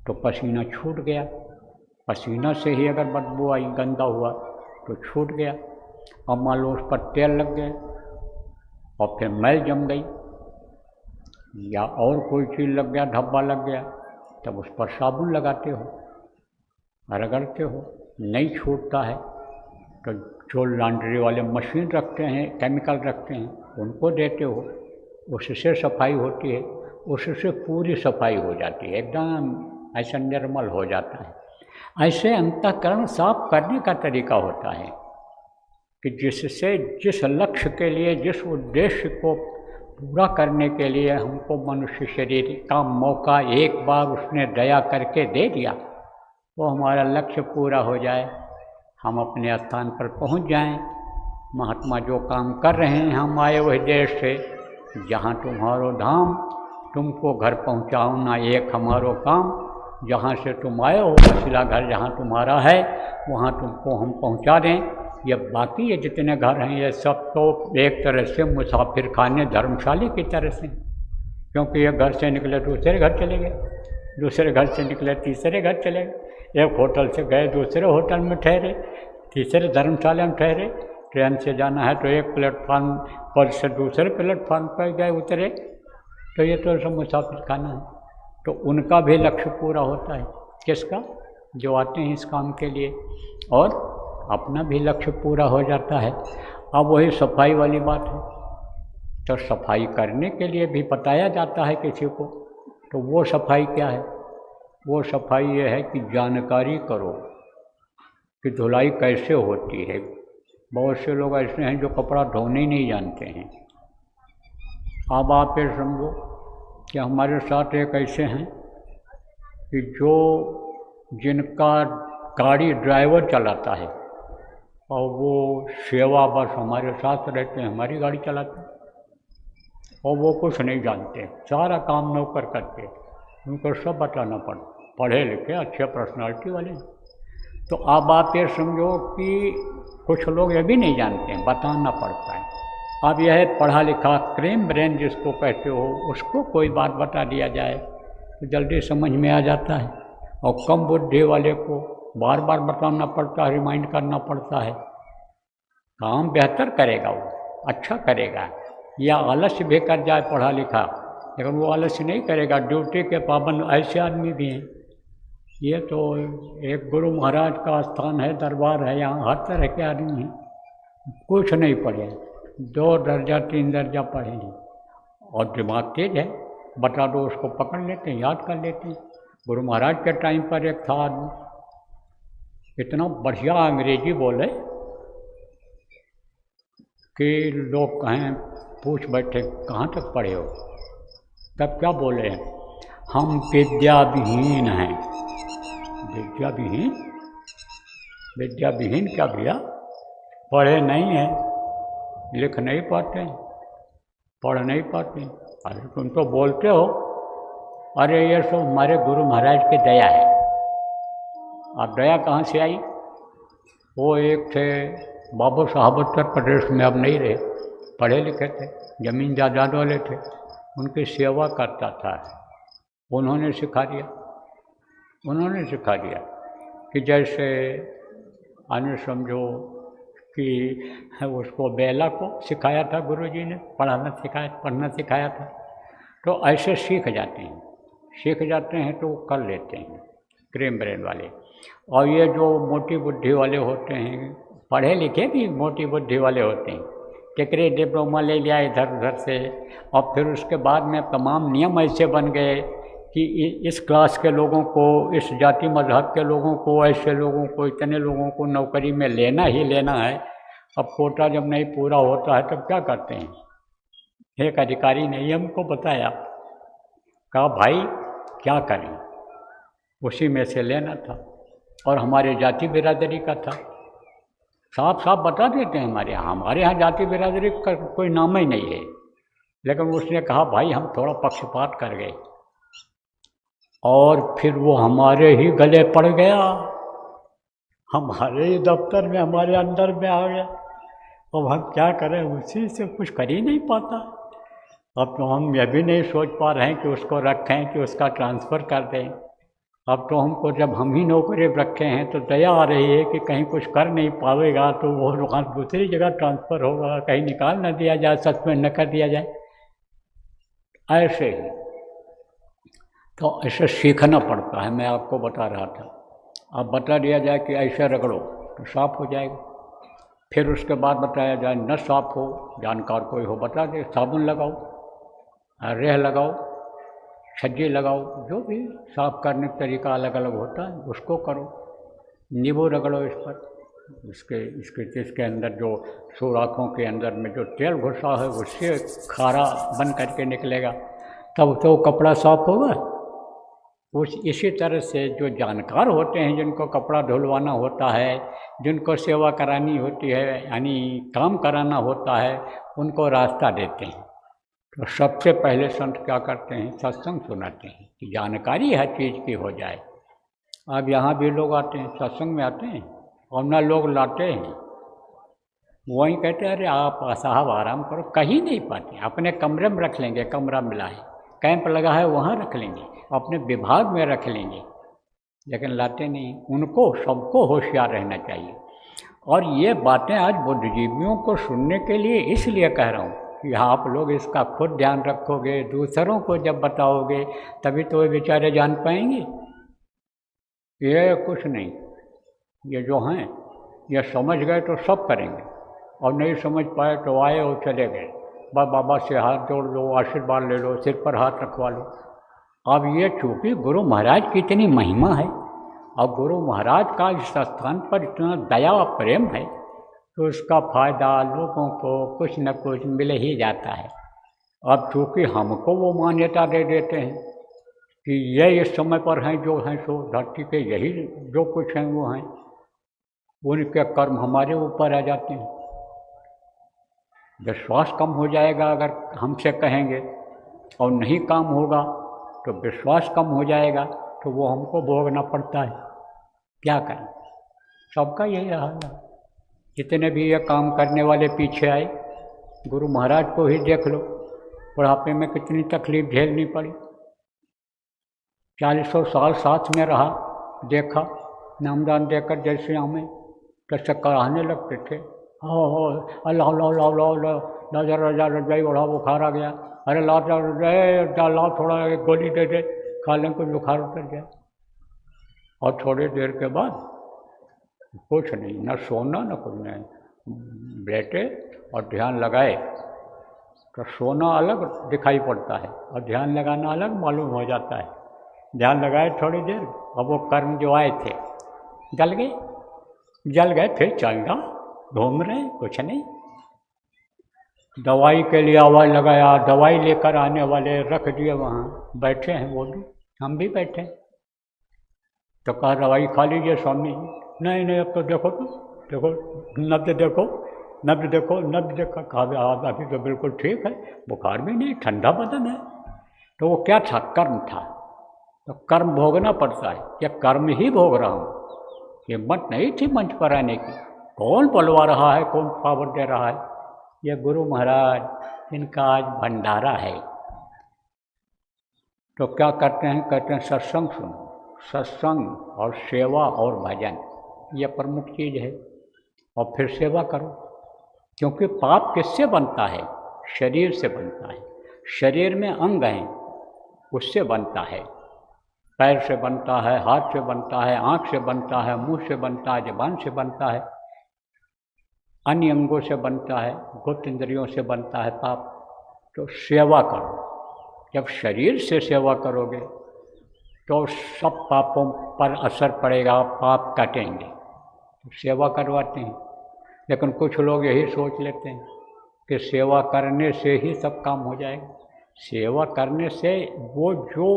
तो पसीना छूट गया। पसीना से ही अगर बदबू आई, गंदा हुआ तो छूट गया। अब मान लो उस पर तेल लग गए और फिर मैल जम गई या और कोई चीज़ लग गया, धब्बा लग गया, तब उस पर साबुन लगाते हो, रगड़ते हो, नहीं छूटता है तो जो लॉन्ड्री वाले मशीन रखते हैं, केमिकल रखते हैं, उनको देते हो, उससे सफाई होती है, उससे पूरी सफाई हो जाती है, एकदम ऐसा निर्मल हो जाता है। ऐसे अंतःकरण साफ करने का तरीका होता है कि जिससे जिस लक्ष्य के लिए, जिस उद्देश्य को पूरा करने के लिए हमको मनुष्य शरीर का मौका एक बार उसने दया करके दे दिया, वो हमारा लक्ष्य पूरा हो जाए, हम अपने स्थान पर पहुंच जाएं। महात्मा जो काम कर रहे हैं, हम आए वही देश से, जहाँ तुम्हारो धाम, तुमको घर पहुँचाओ ना एक हमारो काम, जहाँ से तुम आए हो वसीला घर जहाँ तुम्हारा है, वहाँ तुमको हम पहुँचा दें। ये बाकी ये जितने घर हैं ये सब तो एक तरह से मुसाफिर खाने, धर्मशाला की तरह से, क्योंकि एक घर से निकले दूसरे घर चले गए, दूसरे घर से निकले तीसरे घर चले गए, एक होटल से गए दूसरे होटल में ठहरे, तीसरे धर्मशाला में ठहरे। ट्रेन से जाना है तो एक प्लेटफार्म पर से दूसरे प्लेटफार्म पर गए, उतरे, तो ये तो सब मुसाफिर खाना है। तो उनका भी लक्ष्य पूरा होता है, किसका? जो आते हैं इस काम के लिए, और अपना भी लक्ष्य पूरा हो जाता है। अब वही सफाई वाली बात है, तो सफाई करने के लिए भी बताया जाता है किसी को, तो वो सफाई क्या है? वो सफाई ये है कि जानकारी करो कि धुलाई कैसे होती है। बहुत से लोग ऐसे हैं जो कपड़ा धोने ही नहीं जानते हैं। अब आप ये समझो कि हमारे साथ एक ऐसे हैं कि जो जिनका गाड़ी ड्राइवर चलाता है और वो सेवा बस हमारे साथ रहते हैं, हमारी गाड़ी चलाते हैं, और वो कुछ नहीं जानते, सारा काम नौकर करते, उनको सब बताना पड़ता, पढ़े लिखे अच्छे पर्सनालिटी वाले। तो अब आप ये समझो कि कुछ लोग ये भी नहीं जानते हैं, बताना पड़ता है। अब यह पढ़ा लिखा क्रीम ब्रेन जिसको कहते हो, उसको कोई बात बता दिया जाए तो जल्दी समझ में आ जाता है, और कम बुद्धि वाले को बार बार बताना पड़ता है, रिमाइंड करना पड़ता है। काम बेहतर करेगा, वो अच्छा करेगा, या आलस्य भी कर जाए पढ़ा लिखा, लेकिन वो आलस्य नहीं करेगा, ड्यूटी के पाबंद ऐसे आदमी भी हैं। ये तो एक गुरु महाराज का स्थान है, दरबार है, यहाँ हर तरह के आदमी हैं, कुछ नहीं पढ़े, 2 दर्जा 3 दर्जा पढ़े हैं, और दिमाग तेज है, बता दो उसको पकड़ लेते हैं, याद कर लेते हैं। गुरु महाराज के टाइम पर एक था आदमी, इतना बढ़िया अंग्रेजी बोले कि लोग कहें, पूछ बैठे कहाँ तक पढ़े हो, तब क्या बोले हैं, हम विद्याविहीन हैं। विद्याविहीन? विद्याविहीन क्या भैया? पढ़े नहीं हैं, लिख नहीं पाते, पढ़ नहीं पाते। अरे तुम तो बोलते हो, अरे ये सब हमारे गुरु महाराज की दया है। अब दया कहाँ से आई? वो एक थे बाबू साहब, उत्तर प्रदेश में अब नहीं रहे, पढ़े लिखे थे, जमीन जायदाद वाले थे, उनकी सेवा करता था। उन्होंने सिखा दिया, उन्होंने सिखा दिया कि जैसे आने समझो कि उसको बेला को सिखाया था गुरुजी ने, पढ़ना सिखाया था, तो ऐसे सीख जाते हैं, सीख जाते हैं तो कर लेते हैं क्रीम ब्रेन वाले। और ये जो मोटी बुद्धि वाले होते हैं, पढ़े लिखे भी मोटी बुद्धि वाले होते हैं, टिकरी डिप्लोमा ले लिया इधर उधर से, और फिर उसके बाद में तमाम नियम ऐसे बन गए कि इस क्लास के लोगों को, इस जाति मजहब के लोगों को, ऐसे लोगों को, इतने लोगों को नौकरी में लेना ही लेना है। अब कोटा जब नहीं पूरा होता है तब क्या करते हैं? एक अधिकारी ने हमको बताया, कहा भाई क्या करें, उसी में से लेना था, और हमारे जाति बिरादरी का था, साफ साफ बता देते हैं हमारे यहाँ जाति बिरादरी का कोई नाम ही नहीं है। लेकिन उसने कहा भाई हम थोड़ा पक्षपात कर गए, और फिर वो हमारे ही गले पड़ गया, हमारे ही दफ्तर में, हमारे अंदर में आ गया। अब हम क्या करें, उसी से कुछ कर ही नहीं पाता। अब तो हम यह भी नहीं सोच पा रहे हैं कि उसको रखें कि उसका ट्रांसफ़र कर दें। अब तो हमको जब हम ही नौकरी रखे हैं तो दया आ रही है कि कहीं कुछ कर नहीं पावेगा तो वो वहाँ दूसरी जगह ट्रांसफ़र होगा, कहीं निकाल न दिया जाए, सस्पेंड न कर दिया जाए। ऐसे ही तो ऐसे सीखना पड़ता है। मैं आपको बता रहा था, अब बता दिया जाए कि ऐसे रगड़ो तो साफ हो जाएगा। फिर उसके बाद बताया जाए न साफ हो, जानकार कोई हो बता दे, साबुन लगाओ, रेह लगाओ, छज्जे लगाओ, जो भी साफ करने का तरीका अलग अलग होता है उसको करो। नींबू रगड़ो इस पर, इसके अंदर जो सुराखों के अंदर में जो तेल घुसा है उससे खारा बन करके निकलेगा, तब तो कपड़ा साफ होगा। इसी तरह से जो जानकार होते हैं, जिनको कपड़ा धुलवाना होता है, जिनको सेवा करानी होती है, यानी काम कराना होता है, उनको रास्ता देते हैं। तो सबसे पहले संत क्या करते हैं, सत्संग सुनाते हैं कि जानकारी हर चीज़ की हो जाए। अब यहाँ भी लोग आते हैं, सत्संग में आते हैं और ना लोग लाते हैं, वहीं कहते हैं अरे आप साहब आराम करो, कहीं नहीं पाते, अपने कमरे में रख लेंगे, कमरा मिला है, कैंप लगा है वहाँ रख लेंगे, अपने विभाग में रख लेंगे, लेकिन लाते नहीं। उनको सबको होशियार रहना चाहिए। और ये बातें आज बुद्धिजीवियों को सुनने के लिए इसलिए कह रहा हूँ कि आप लोग इसका खुद ध्यान रखोगे, दूसरों को जब बताओगे तभी तो वे बेचारे जान पाएंगे। ये कुछ नहीं, ये जो हैं ये समझ गए तो सब करेंगे, और नहीं समझ पाए तो आए और चले गए, बस बाबा से हाथ जोड़ लो, आशीर्वाद ले लो, सिर पर हाथ रखवा लो। अब ये चूँकि गुरु महाराज की इतनी महिमा है और गुरु महाराज का इस स्थान पर इतना दया और प्रेम है तो उसका फायदा लोगों को कुछ न कुछ मिल ही जाता है। अब चूँकि हमको वो मान्यता दे देते हैं कि ये इस समय पर हैं जो हैं सो धरती पे यही जो कुछ हैं वो हैं, उनके कर्म हमारे ऊपर आ जाते हैं। विश्वास कम हो जाएगा अगर हमसे कहेंगे, और नहीं काम होगा तो विश्वास कम हो जाएगा, तो वो हमको भोगना पड़ता है। क्या करें, सबका यही हाल है। जितने भी ये काम करने वाले पीछे आए, गुरु महाराज को ही देख लो, बुढ़ापे में कितनी तकलीफ झेलनी पड़ी, 40 साल साथ में रहा, देखा, नामदान देकर जैसे हमें तो चक्कर आने लगते थे, हो अल्लाह रजाई बढ़ा, बुखार आ गया, अरे लाओ थोड़ा एक गोली दे दे, खा लें कुछ बुखार उतर जाए। और थोड़ी देर के बाद कुछ नहीं, न सोना न कुछ नहीं, बैठे और ध्यान लगाए तो सोना अलग दिखाई पड़ता है और ध्यान लगाना अलग मालूम हो जाता है। ध्यान लगाए थोड़ी देर, अब वो कर्म जो आए थे जल गए, फिर चलना, घूम रहे, कुछ नहीं। दवाई के लिए आवाज़ लगाया, दवाई लेकर आने वाले रख दिए वहाँ, बैठे हैं वो भी, हम भी बैठे। तो कहा दवाई खा लीजिए स्वामी जी। नहीं अब तो देखो, नब्ज देखो, कहा अभी तो बिल्कुल ठीक है, बुखार भी नहीं, ठंडा बदन है। तो वो क्या था, कर्म था, तो कर्म भोगना पड़ता है, या कर्म ही भोग रहा हूँ। हिम्मत नहीं थी मंच पर आने की, कौन बुलवा रहा है, कौन पावर दे रहा है, ये गुरु महाराज, इनका आज भंडारा है। तो क्या करते हैं, कहते हैं सत्संग सुनो, सत्संग और सेवा और भजन, ये प्रमुख चीज़ है। और फिर सेवा करो, क्योंकि पाप किससे बनता है, शरीर से बनता है। शरीर में अंग हैं, उससे बनता है, पैर से बनता है, हाथ से बनता है, आँख से बनता है, मुंह से बनता है, ज़बान से बनता है, अन्य अंगों से बनता है, गुप्त इंद्रियों से बनता है पाप। तो सेवा करो, जब शरीर से सेवा करोगे तो सब पापों पर असर पड़ेगा, पाप कटेंगे। तो सेवा करवाते हैं, लेकिन कुछ लोग यही सोच लेते हैं कि सेवा करने से ही सब काम हो जाएगा। सेवा करने से वो जो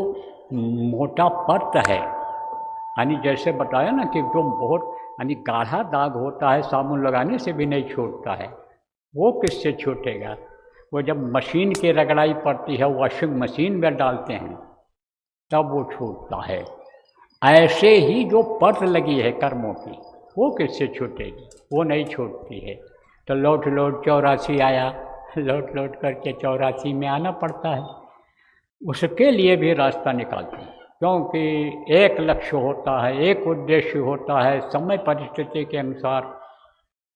मोटा परत है, यानी जैसे बताया ना कि जो बहुत यानी गाढ़ा दाग होता है, साबुन लगाने से भी नहीं छूटता है, वो किससे छूटेगा, वो जब मशीन की रगड़ाई पड़ती है, वॉशिंग मशीन में डालते हैं तब वो छूटता है। ऐसे ही जो परत लगी है कर्मों की, वो किससे छूटेगी, वो नहीं छूटती है। तो लौट 84 आया, लौट लौट करके 84 में आना पड़ता है। उसके लिए भी रास्ता निकालते हैं, क्योंकि एक लक्ष्य होता है, एक उद्देश्य होता है, समय परिस्थिति के अनुसार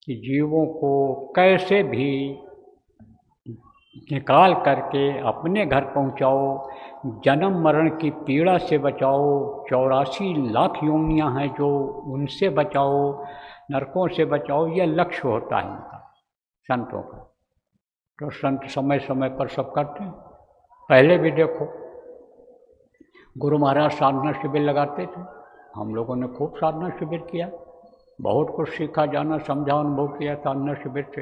कि जीवों को कैसे भी निकाल करके अपने घर पहुंचाओ, जन्म मरण की पीड़ा से बचाओ, 84 लाख योनियां हैं जो उनसे बचाओ, नरकों से बचाओ, यह लक्ष्य होता है इनका, संतों का। तो संत समय समय पर सब करते हैं। पहले भी देखो गुरु महाराज साधना शिविर लगाते थे, हम लोगों ने खूब साधना शिविर किया, बहुत कुछ सीखा, जाना, समझा, अनुभव किया साधना शिविर से।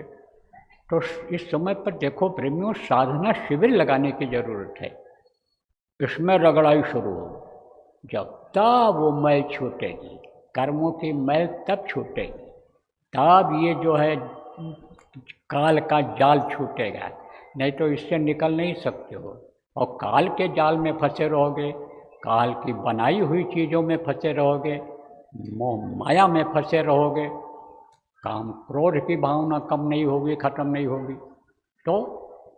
तो इस समय पर देखो प्रेमियों, साधना शिविर लगाने की ज़रूरत है। इसमें रगड़ाई शुरू हो, जब तब वो मैल छूटेगी, कर्मों की मैल तब छूटेगी, तब ये जो है काल का जाल छूटेगा, नहीं तो इससे निकल नहीं सकते हो। और काल के जाल में फंसे रहोगे, काल की बनाई हुई चीज़ों में फंसे रहोगे, मोह माया में फंसे रहोगे, काम क्रोध की भावना कम नहीं होगी, ख़त्म नहीं होगी, तो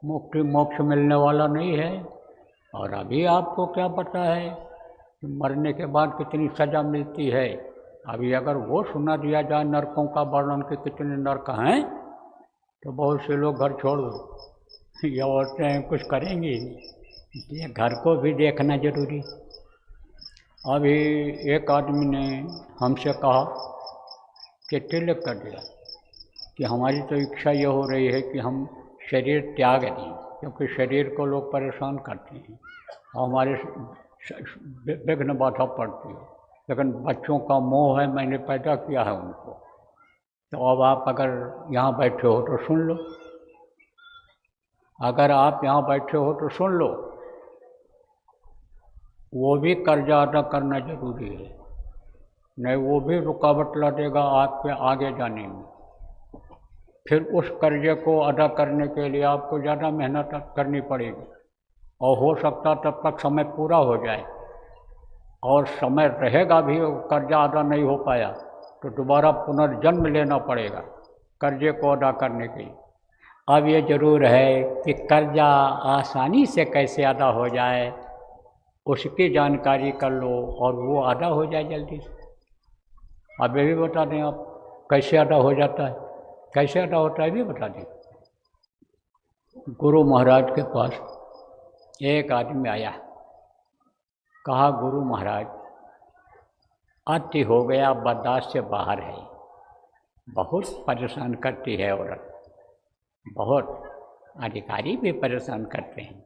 मुक्ति मोक्ष मिलने वाला नहीं है। और अभी आपको क्या पता है कि मरने के बाद कितनी सज़ा मिलती है। अभी अगर वो सुना दिया जाए नरकों का वर्णन कि कितने नरक हैं, तो बहुत से लोग घर छोड़ दो, या औरतें कुछ करेंगी, इसलिए घर को भी देखना जरूरी। अभी एक आदमी ने हमसे कहा कि तिलक कर दिया कि हमारी तो इच्छा ये हो रही है कि हम शरीर त्याग दें, क्योंकि शरीर को लोग परेशान करते हैं और हमारे विघ्न बाधा पड़ती है। लेकिन बच्चों का मोह है, मैंने पैदा किया है उनको, तो अब आप अगर यहाँ बैठे हो तो सुन लो, अगर आप यहाँ बैठे हो तो सुन लो, वो भी कर्जा अदा करना जरूरी है, नहीं वो भी रुकावट ला देगा आपके आगे जाने में। फिर उस कर्जे को अदा करने के लिए आपको ज़्यादा मेहनत करनी पड़ेगी, और हो सकता तब तक समय पूरा हो जाए, और समय रहेगा भी कर्जा अदा नहीं हो पाया तो दोबारा पुनर्जन्म लेना पड़ेगा कर्जे को अदा करने के लिए। अब ये ज़रूर है कि कर्जा आसानी से कैसे अदा हो जाए उसकी जानकारी कर लो और वो अदा हो जाए जल्दी से। अब ये भी बता दें आप कैसे अदा हो जाता है, कैसे अदा होता है भी बता दें। गुरु महाराज के पास एक आदमी आया, कहा गुरु महाराज अति हो गया, बर्दाश्त से बाहर है, बहुत परेशान करती है औरत, बहुत अधिकारी भी परेशान करते हैं,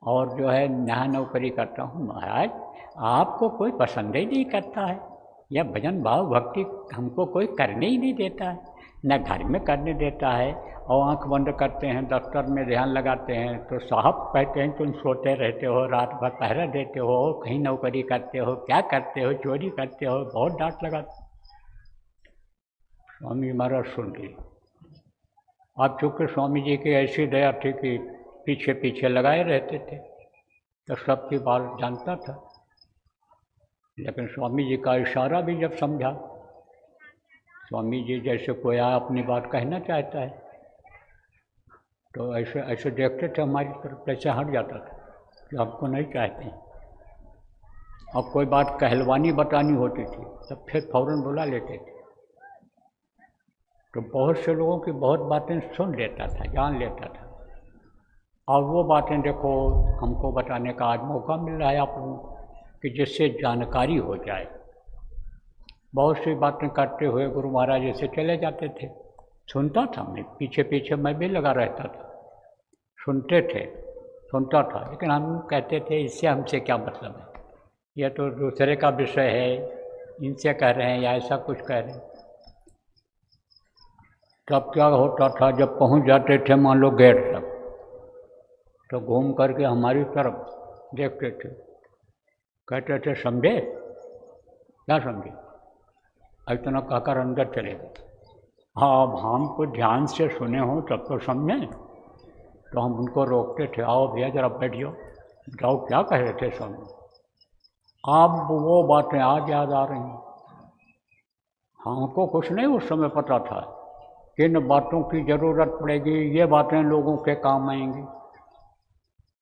और जो है नहा नौकरी करता हूँ महाराज, आपको कोई पसंद ही नहीं करता है, यह भजन भाव भक्ति हमको कोई करने ही नहीं देता है, न घर में करने देता है, और आंख बंद करते हैं, दफ्तर में ध्यान लगाते हैं तो साहब कहते हैं तुम सोते रहते हो, रात भर पहरा देते हो, कहीं नौकरी करते हो, क्या करते हो, चोरी करते हो, बहुत डांट लगाते। स्वामी महाराज सुन लिए। अब चूँकि स्वामी जी की ऐसी दया थी कि पीछे पीछे लगाए रहते थे तो सबकी बात जानता था, लेकिन स्वामी जी का इशारा भी जब समझा, स्वामी जी जैसे कोई अपनी बात कहना चाहता है तो ऐसे ऐसे देखते थे हमारी तरफ, जैसे हट जाता था कि हमको नहीं चाहते। और कोई बात कहलवानी बतानी होती थी तब फिर फौरन बुला लेते थे, तो बहुत से लोगों की बहुत बातें सुन लेता था, जान लेता था। और वो बातें देखो हमको बताने का आज मौका मिल रहा है आप लोगों कि जिससे जानकारी हो जाए। बहुत सी बातें करते हुए गुरु महाराज ऐसे चले जाते थे, सुनता था मैं, पीछे पीछे मैं भी लगा रहता था, सुनते थे, सुनता था, लेकिन हम कहते थे इससे हमसे क्या मतलब है, यह तो दूसरे का विषय है, इनसे कह रहे हैं या ऐसा कुछ कह रहे हैं। तब क्या होता था, जब पहुंच जाते थे मान लो गेट तक, तो घूम करके हमारी तरफ देखते थे, कहते थे समझे, क्या समझे, इतना कहकर अंदर चले गए। हाँ अब हमको ध्यान से सुने हो तब तो समझें, तो हम उनको रोकते थे, आओ भैया जरा बैठ जाओ, बताओ क्या कह रहे थे स्वामी। अब वो बातें आज याद आ रही हैं, हमको कुछ नहीं उस समय पता था, किन बातों की ज़रूरत पड़ेगी, ये बातें लोगों के काम आएंगी।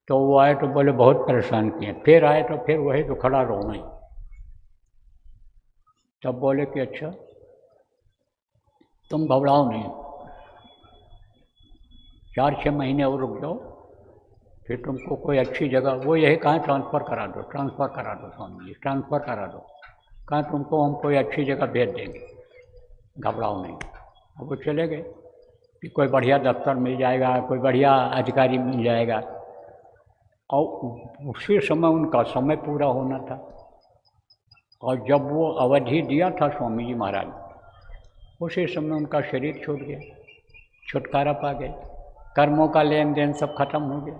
तो वो आए तो बोले बहुत परेशान किए, फिर आए तो फिर वही तो खड़ा रोना ही। तब बोले कि अच्छा तुम घबराओ नहीं, 4-6 महीने और रुक जाओ, फिर तुमको कोई अच्छी जगह, वो यही कहा ट्रांसफ़र करा दो, ट्रांसफ़र करा दो स्वामी जी, ट्रांसफ़र करा दो, कहा तुमको हम कोई अच्छी जगह भेज देंगे, घबराओ नहीं। अब वो चले गए कि कोई बढ़िया दफ्तर मिल जाएगा, कोई बढ़िया अधिकारी मिल जाएगा। और उसी समय उनका समय पूरा होना था, और जब वो अवधि दिया था स्वामी जी महाराज, उसी समय उनका शरीर छूट गया, छुटकारा पा गए, कर्मों का लेन देन सब खत्म हो गया।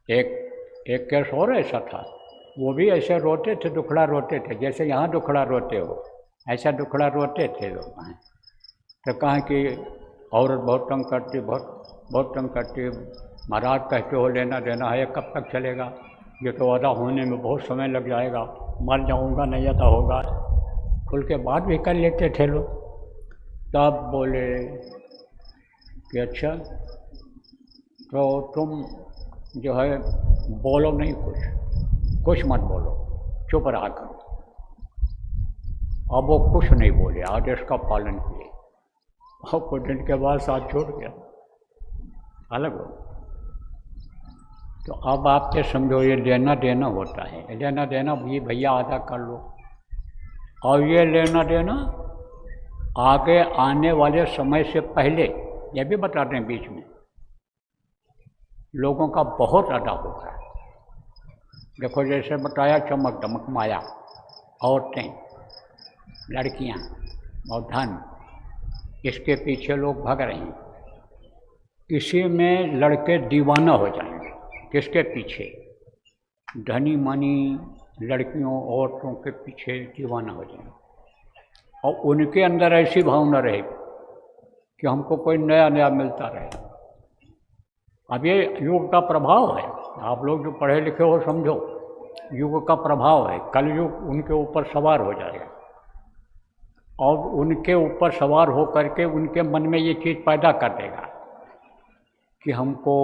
एक केस और ऐसा था, वो भी ऐसे रोते थे, दुखड़ा रोते थे, जैसे यहाँ दुखड़ा रोते हो ऐसा दुखड़ा रोते थे लोग। तो कहा कि औरत बहुत तंग करती, बहुत तंग करती, महाराज कहते हो लेना देना है, कब तक चलेगा, ये तो अदा होने में बहुत समय लग जाएगा, मर जाऊंगा नहीं अदा होगा। खुल के बात भी कर लेते थे लोग। तब बोले कि अच्छा तो तुम जो है बोलो नहीं, कुछ मत बोलो, चुप रहा करो। अब वो कुछ नहीं बोले, आदेश का पालन किए, और कुछ दिन के बाद साथ छोड़ गया, अलग हो। तो अब आपके समझो ये लेना देना होता है, लेना देना ये भैया आधा कर लो, और ये लेना देना आगे आने वाले समय से पहले, ये भी बताते हैं बीच में, लोगों का बहुत अदा होगा। देखो जैसे बताया चमक दमक माया, औरतें, लड़कियां और धन, इसके पीछे लोग भाग रहे हैं, इसी में लड़के दीवाना हो जाएंगे। किसके पीछे? धनी मानी लड़कियों औरतों के पीछे दीवाना हो जाएंगे, और उनके अंदर ऐसी भावना रहेगी कि हमको कोई नया नया मिलता रहे। अब ये युग का प्रभाव है, आप लोग जो पढ़े लिखे हो समझो, युग का प्रभाव है। कलयुग उनके ऊपर सवार हो जाएगा, और उनके ऊपर सवार हो करके उनके मन में ये चीज़ पैदा कर देगा कि हमको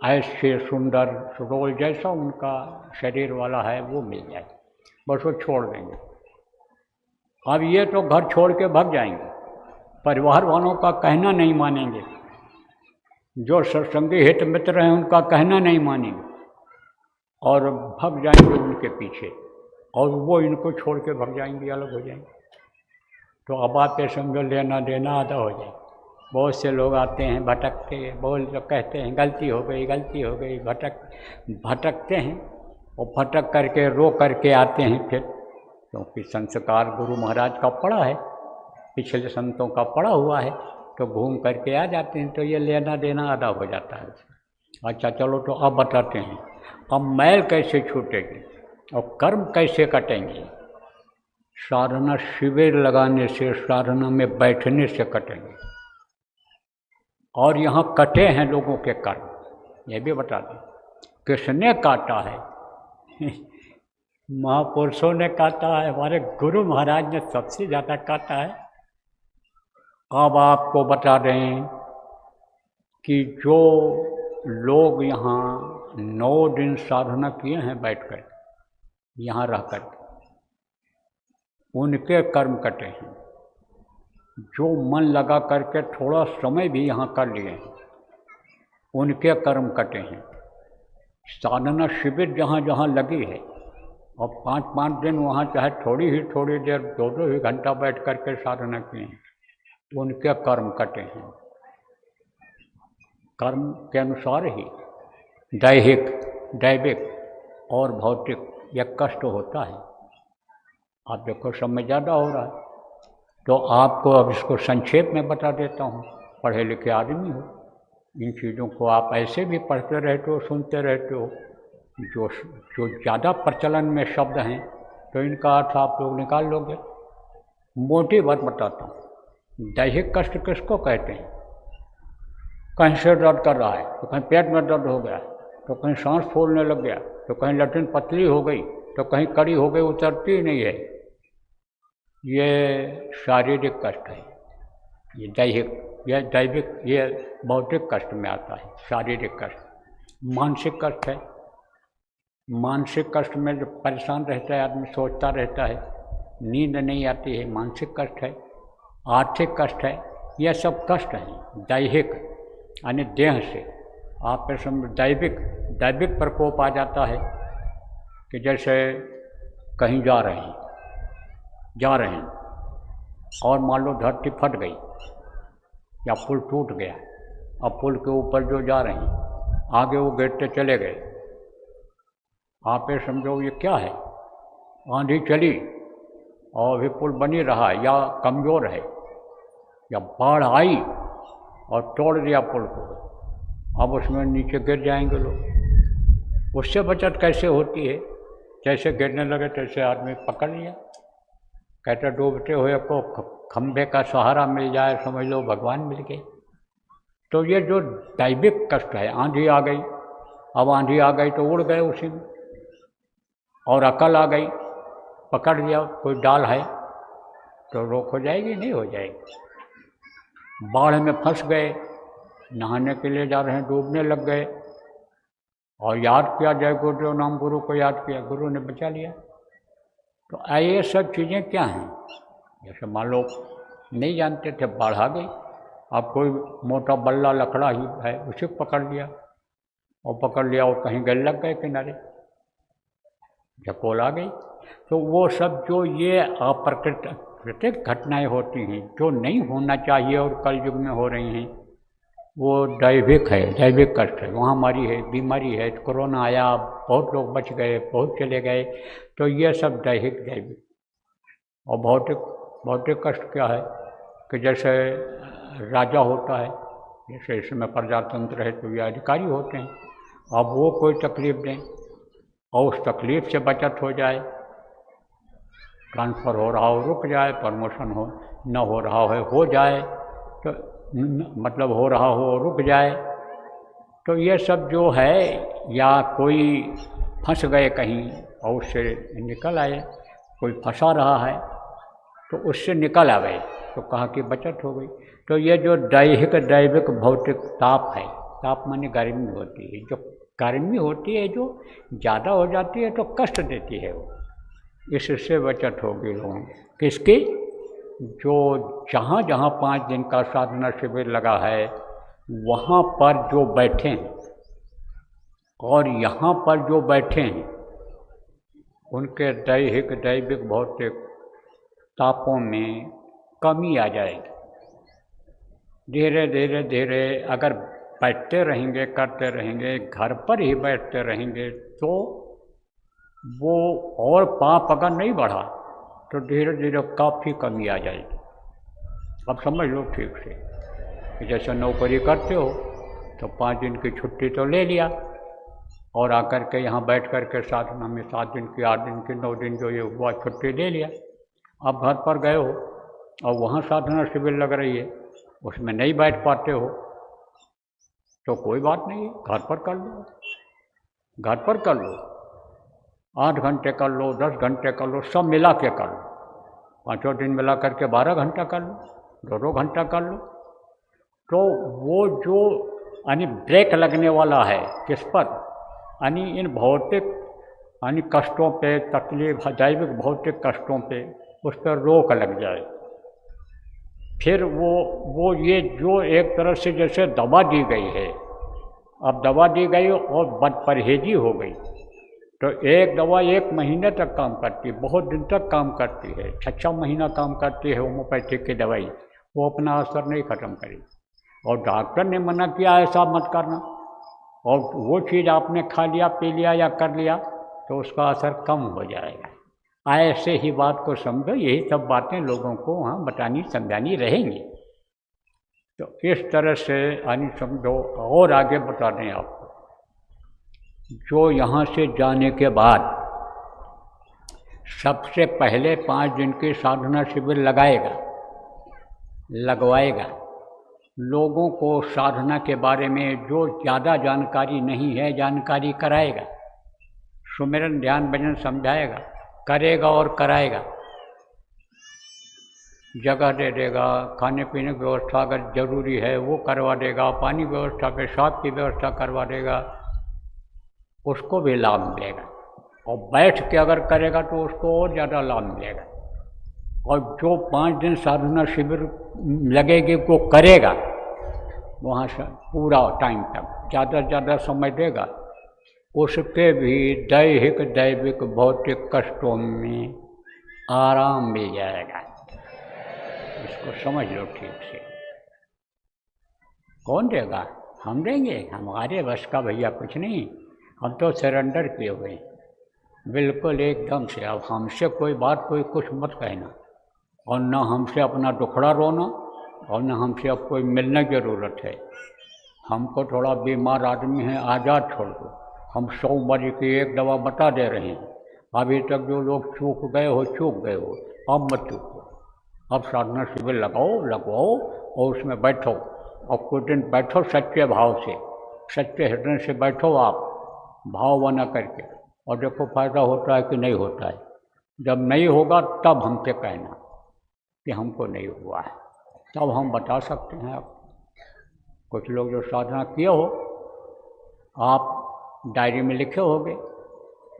ऐसे सुंदर सुडोल जैसा उनका शरीर वाला है वो मिल जाए, बस वो छोड़ देंगे। अब ये तो घर छोड़ के भाग जाएंगे, परिवार वालों का कहना नहीं मानेंगे, जो सत्संगी हित मित्र हैं उनका कहना नहीं मानेंगे, और भाग जाएंगे उनके पीछे, और वो इनको छोड़ के भाग जाएंगे, अलग हो जाएंगे। तो अब आप ये समझो लेना देना आधा हो जाए। बहुत से लोग आते हैं भटकते, बहुत लोग कहते हैं गलती हो गई, भटकते हैं, और भटक करके रो करके आते हैं फिर, क्योंकि संस्कार गुरु महाराज का पड़ा है, पिछले संतों का पड़ा हुआ है, तो घूम करके आ जाते हैं। तो ये लेना देना आधा हो जाता है। अच्छा चलो, तो अब बताते हैं अब मैल कैसे छूटेगी और कर्म कैसे कटेंगे। साधना शिविर लगाने से, साधना में बैठने से कटेंगे। और यहाँ कटे हैं लोगों के कर्म, ये भी बता दें किसने काटा है। महापुरुषों ने काटा है, हमारे गुरु महाराज ने सबसे ज़्यादा काटा है। अब आपको बता दें कि जो लोग यहाँ 9 दिन साधना किए हैं बैठकर, यहाँ रहकर, उनके कर्म कटे हैं। जो मन लगा करके थोड़ा समय भी यहाँ कर लिए हैं, उनके कर्म कटे हैं। साधना शिविर जहाँ जहाँ लगी है, और 5-5 दिन वहाँ चाहे थोड़ी देर 2-2 ही घंटा बैठ करके साधना किए हैं, उनके कर्म कटे हैं। कर्म के अनुसार ही दैविक और भौतिक यह कष्ट होता है। आप देखो समय ज़्यादा हो रहा है, तो आपको अब इसको संक्षेप में बता देता हूँ। पढ़े लिखे आदमी हो, इन चीज़ों को आप ऐसे भी पढ़ते रहते हो, सुनते रहते हो। जो ज़्यादा प्रचलन में शब्द हैं तो इनका अर्थ आप लोग निकाल लोगे। मोटी बात बताता हूँ। दैहिक कष्ट किसको कहते हैं? कहीं सिर दर्द कर रहा है तो कहीं पेट में दर्द हो गया, तो कहीं सांस फूलने लग गया, तो कहीं लैट्रिन पतली हो गई, तो कहीं कड़ी हो गई, उतरती ही नहीं है। ये शारीरिक कष्ट है। ये दैविक, ये भौतिक कष्ट में आता है। शारीरिक कष्ट, मानसिक कष्ट है। मानसिक कष्ट में जो परेशान रहता है आदमी, सोचता रहता है, नींद नहीं आती है, मानसिक कष्ट है। आर्थिक कष्ट है, यह सब कष्ट हैं दैहिक, यानी देह से। आप पे दैविक प्रकोप आ जाता है कि जैसे कहीं जा रहे हैं और मान लो धरती फट गई या पुल टूट गया, अब पुल के ऊपर जो जा रहे हैं आगे वो गिरते चले गए। आप ये समझो ये क्या है, आंधी चली और अभी पुल बनी रहा है या कमज़ोर है, या बाढ़ आई और तोड़ दिया पुल को, अब उसमें नीचे गिर जाएंगे लोग। उससे बचत कैसे होती है? जैसे गिरने लगे तैसे आदमी पकड़ लिया, कहते डूबते हुए को खंभे का सहारा मिल जाए, समझ लो भगवान मिल गए। तो ये जो दैविक कष्ट है, आंधी आ गई, अब आंधी आ गई तो उड़ गए उसी में, और अकल आ गई, पकड़ लिया कोई डाल है तो रोक हो जाएगी, नहीं हो जाएगी। बाढ़ में फंस गए, नहाने के लिए जा रहे हैं, डूबने लग गए और याद किया जय गुरुदेव नाम, गुरु को याद किया, गुरु ने बचा लिया। तो ये सब चीज़ें क्या हैं? जैसे मान लो नहीं जानते थे, बाढ़ आ गई, अब कोई मोटा बल्ला लकड़ा ही है उसे पकड़ लिया और कहीं गल लग गए किनारे, झकोल आ गई। तो वो सब जो ये अप्राकृतिक घटनाएं होती हैं जो नहीं होना चाहिए और कल युग में हो रही हैं, वो दैविक है, दैविक कष्ट है। महामारी है, बीमारी है, कोरोना आया, बहुत लोग बच गए, बहुत चले गए, तो ये सब दैविक। और भौतिक कष्ट क्या है कि जैसे राजा होता है, जैसे इसमें प्रजातंत्र है तो ये अधिकारी होते हैं, अब वो कोई तकलीफ दें और उस तकलीफ से बचत हो जाए, ट्रांसफ़र हो रहा हो रुक जाए, प्रमोशन न हो रहा हो जाए, तो मतलब हो रहा हो रुक जाए। तो ये सब जो है, या कोई फंस गए कहीं और उससे निकल आए, कोई फंसा रहा है तो उससे निकल आए, तो कहाँ की बचत हो गई। तो ये जो दैविक भौतिक ताप है, ताप माने गर्मी होती है, जो गर्मी होती है जो ज़्यादा हो जाती है तो कष्ट देती है, वो इससे बचत होगी लोगों किसकी? जो जहाँ 5 दिन का साधना शिविर लगा है वहाँ पर जो बैठे हैं और यहाँ पर जो बैठे हैं, उनके दैविक भौतिक तापों में कमी आ जाएगी। धीरे अगर बैठते रहेंगे, करते रहेंगे, घर पर ही बैठते रहेंगे, तो वो और पाप अगर नहीं बढ़ा तो धीरे काफ़ी कमी आ जाएगी। अब समझ लो ठीक से कि जैसे नौकरी करते हो तो 5 दिन की छुट्टी तो ले लिया और आकर के यहाँ बैठ कर के साधना में 7 दिन की, 8 दिन की, 9 दिन जो ये हुआ छुट्टी ले लिया। अब घर पर गए हो और वहाँ साधना शिविर लग रही है, उसमें नहीं बैठ पाते हो तो कोई बात नहीं, घर पर कर लो, 8 घंटे कर लो, 10 घंटे कर लो, सब मिला के कर लो, 5 दिन मिला करके 12 घंटा कर लो, 2 घंटा कर लो। तो वो जो यानी ब्रेक लगने वाला है किस पर? यानी इन भौतिक कष्टों पे, तकलीफ दैविक भौतिक कष्टों पे, उस पर रोक लग जाए। फिर वो ये जो एक तरह से जैसे दवा दी गई है, अब दवा दी गई और बदपरहेजी हो गई, तो एक दवा 1 महीने तक काम करती है, बहुत दिन तक काम करती है, 6 महीना काम करती है होम्योपैथिक की दवाई, वो अपना असर नहीं ख़त्म करेगी। और डॉक्टर ने मना किया ऐसा मत करना, और वो चीज़ आपने खा लिया, पी लिया या कर लिया तो उसका असर कम हो जाएगा। ऐसे ही बात को समझो, यही सब बातें लोगों को वहाँ बतानी समझानी रहेंगी। तो इस तरह से यानी समझो। और आगे बता दें आपको, जो यहाँ से जाने के बाद सबसे पहले 5 दिन की साधना शिविर लगवाएगा, लोगों को साधना के बारे में जो ज़्यादा जानकारी नहीं है जानकारी कराएगा, सुमिरन ध्यान भजन समझाएगा, करेगा और कराएगा। जगह दे देगा, खाने पीने की व्यवस्था अगर जरूरी है वो करवा देगा, पानी व्यवस्था, पेशाब की व्यवस्था करवा देगा, उसको भी लाभ मिलेगा। और बैठ के अगर करेगा तो उसको और ज़्यादा लाभ मिलेगा। और जो 5 दिन साधना शिविर लगेगी वो करेगा, वहाँ से पूरा टाइम तक ज़्यादा से ज़्यादा समय देगा, उसके भी दैहिक दैविक भौतिक कष्टों में आराम मिल जाएगा। इसको समझ लो ठीक से। कौन देगा? हम देंगे? हमारे बस का भैया कुछ नहीं, हम तो सरेंडर किए हुए हैं बिल्कुल एकदम से। अब हमसे कोई बात कोई कुछ मत कहना, और न हमसे अपना दुखड़ा रोना, और न हमसे अब कोई मिलने की ज़रूरत है। हमको थोड़ा बीमार आदमी है, आज़ाद छोड़ दो। हम 100 मरीज की एक दवा बता दे रहे हैं। अभी तक जो लोग चूक गए हो, अब मत चूको। अब साधना शिविर लगवाओ और उसमें बैठो, और कुछ दिन बैठो सच्चे भाव से, सच्चे हृदय से बैठो आप, भाव बना करके, और देखो फायदा होता है कि नहीं होता है। जब नहीं होगा तब हमसे कहना कि हमको नहीं हुआ है, तब हम बता सकते हैं। आप कुछ लोग जो साधना किए हो, आप डायरी में लिखे होंगे,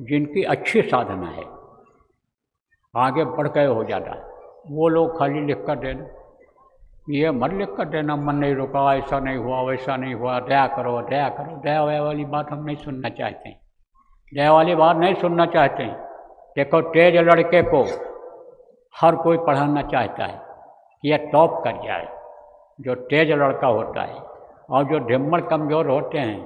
जिनकी अच्छी साधना है, आगे बढ़ गए हो ज़्यादा, वो लोग खाली लिख कर देना। ये मत लिख कर देना मन नहीं रुका, ऐसा नहीं हुआ, वैसा नहीं हुआ, दया करो दया करो। दया वया वाली बात हम नहीं सुनना चाहते हैं, दया वाली बात नहीं सुनना चाहते हैं। देखो तेज लड़के को हर कोई पढ़ाना चाहता है कि यह टॉप कर जाए, जो तेज लड़का होता है। और जो ढिम्मड़ कमज़ोर होते हैं,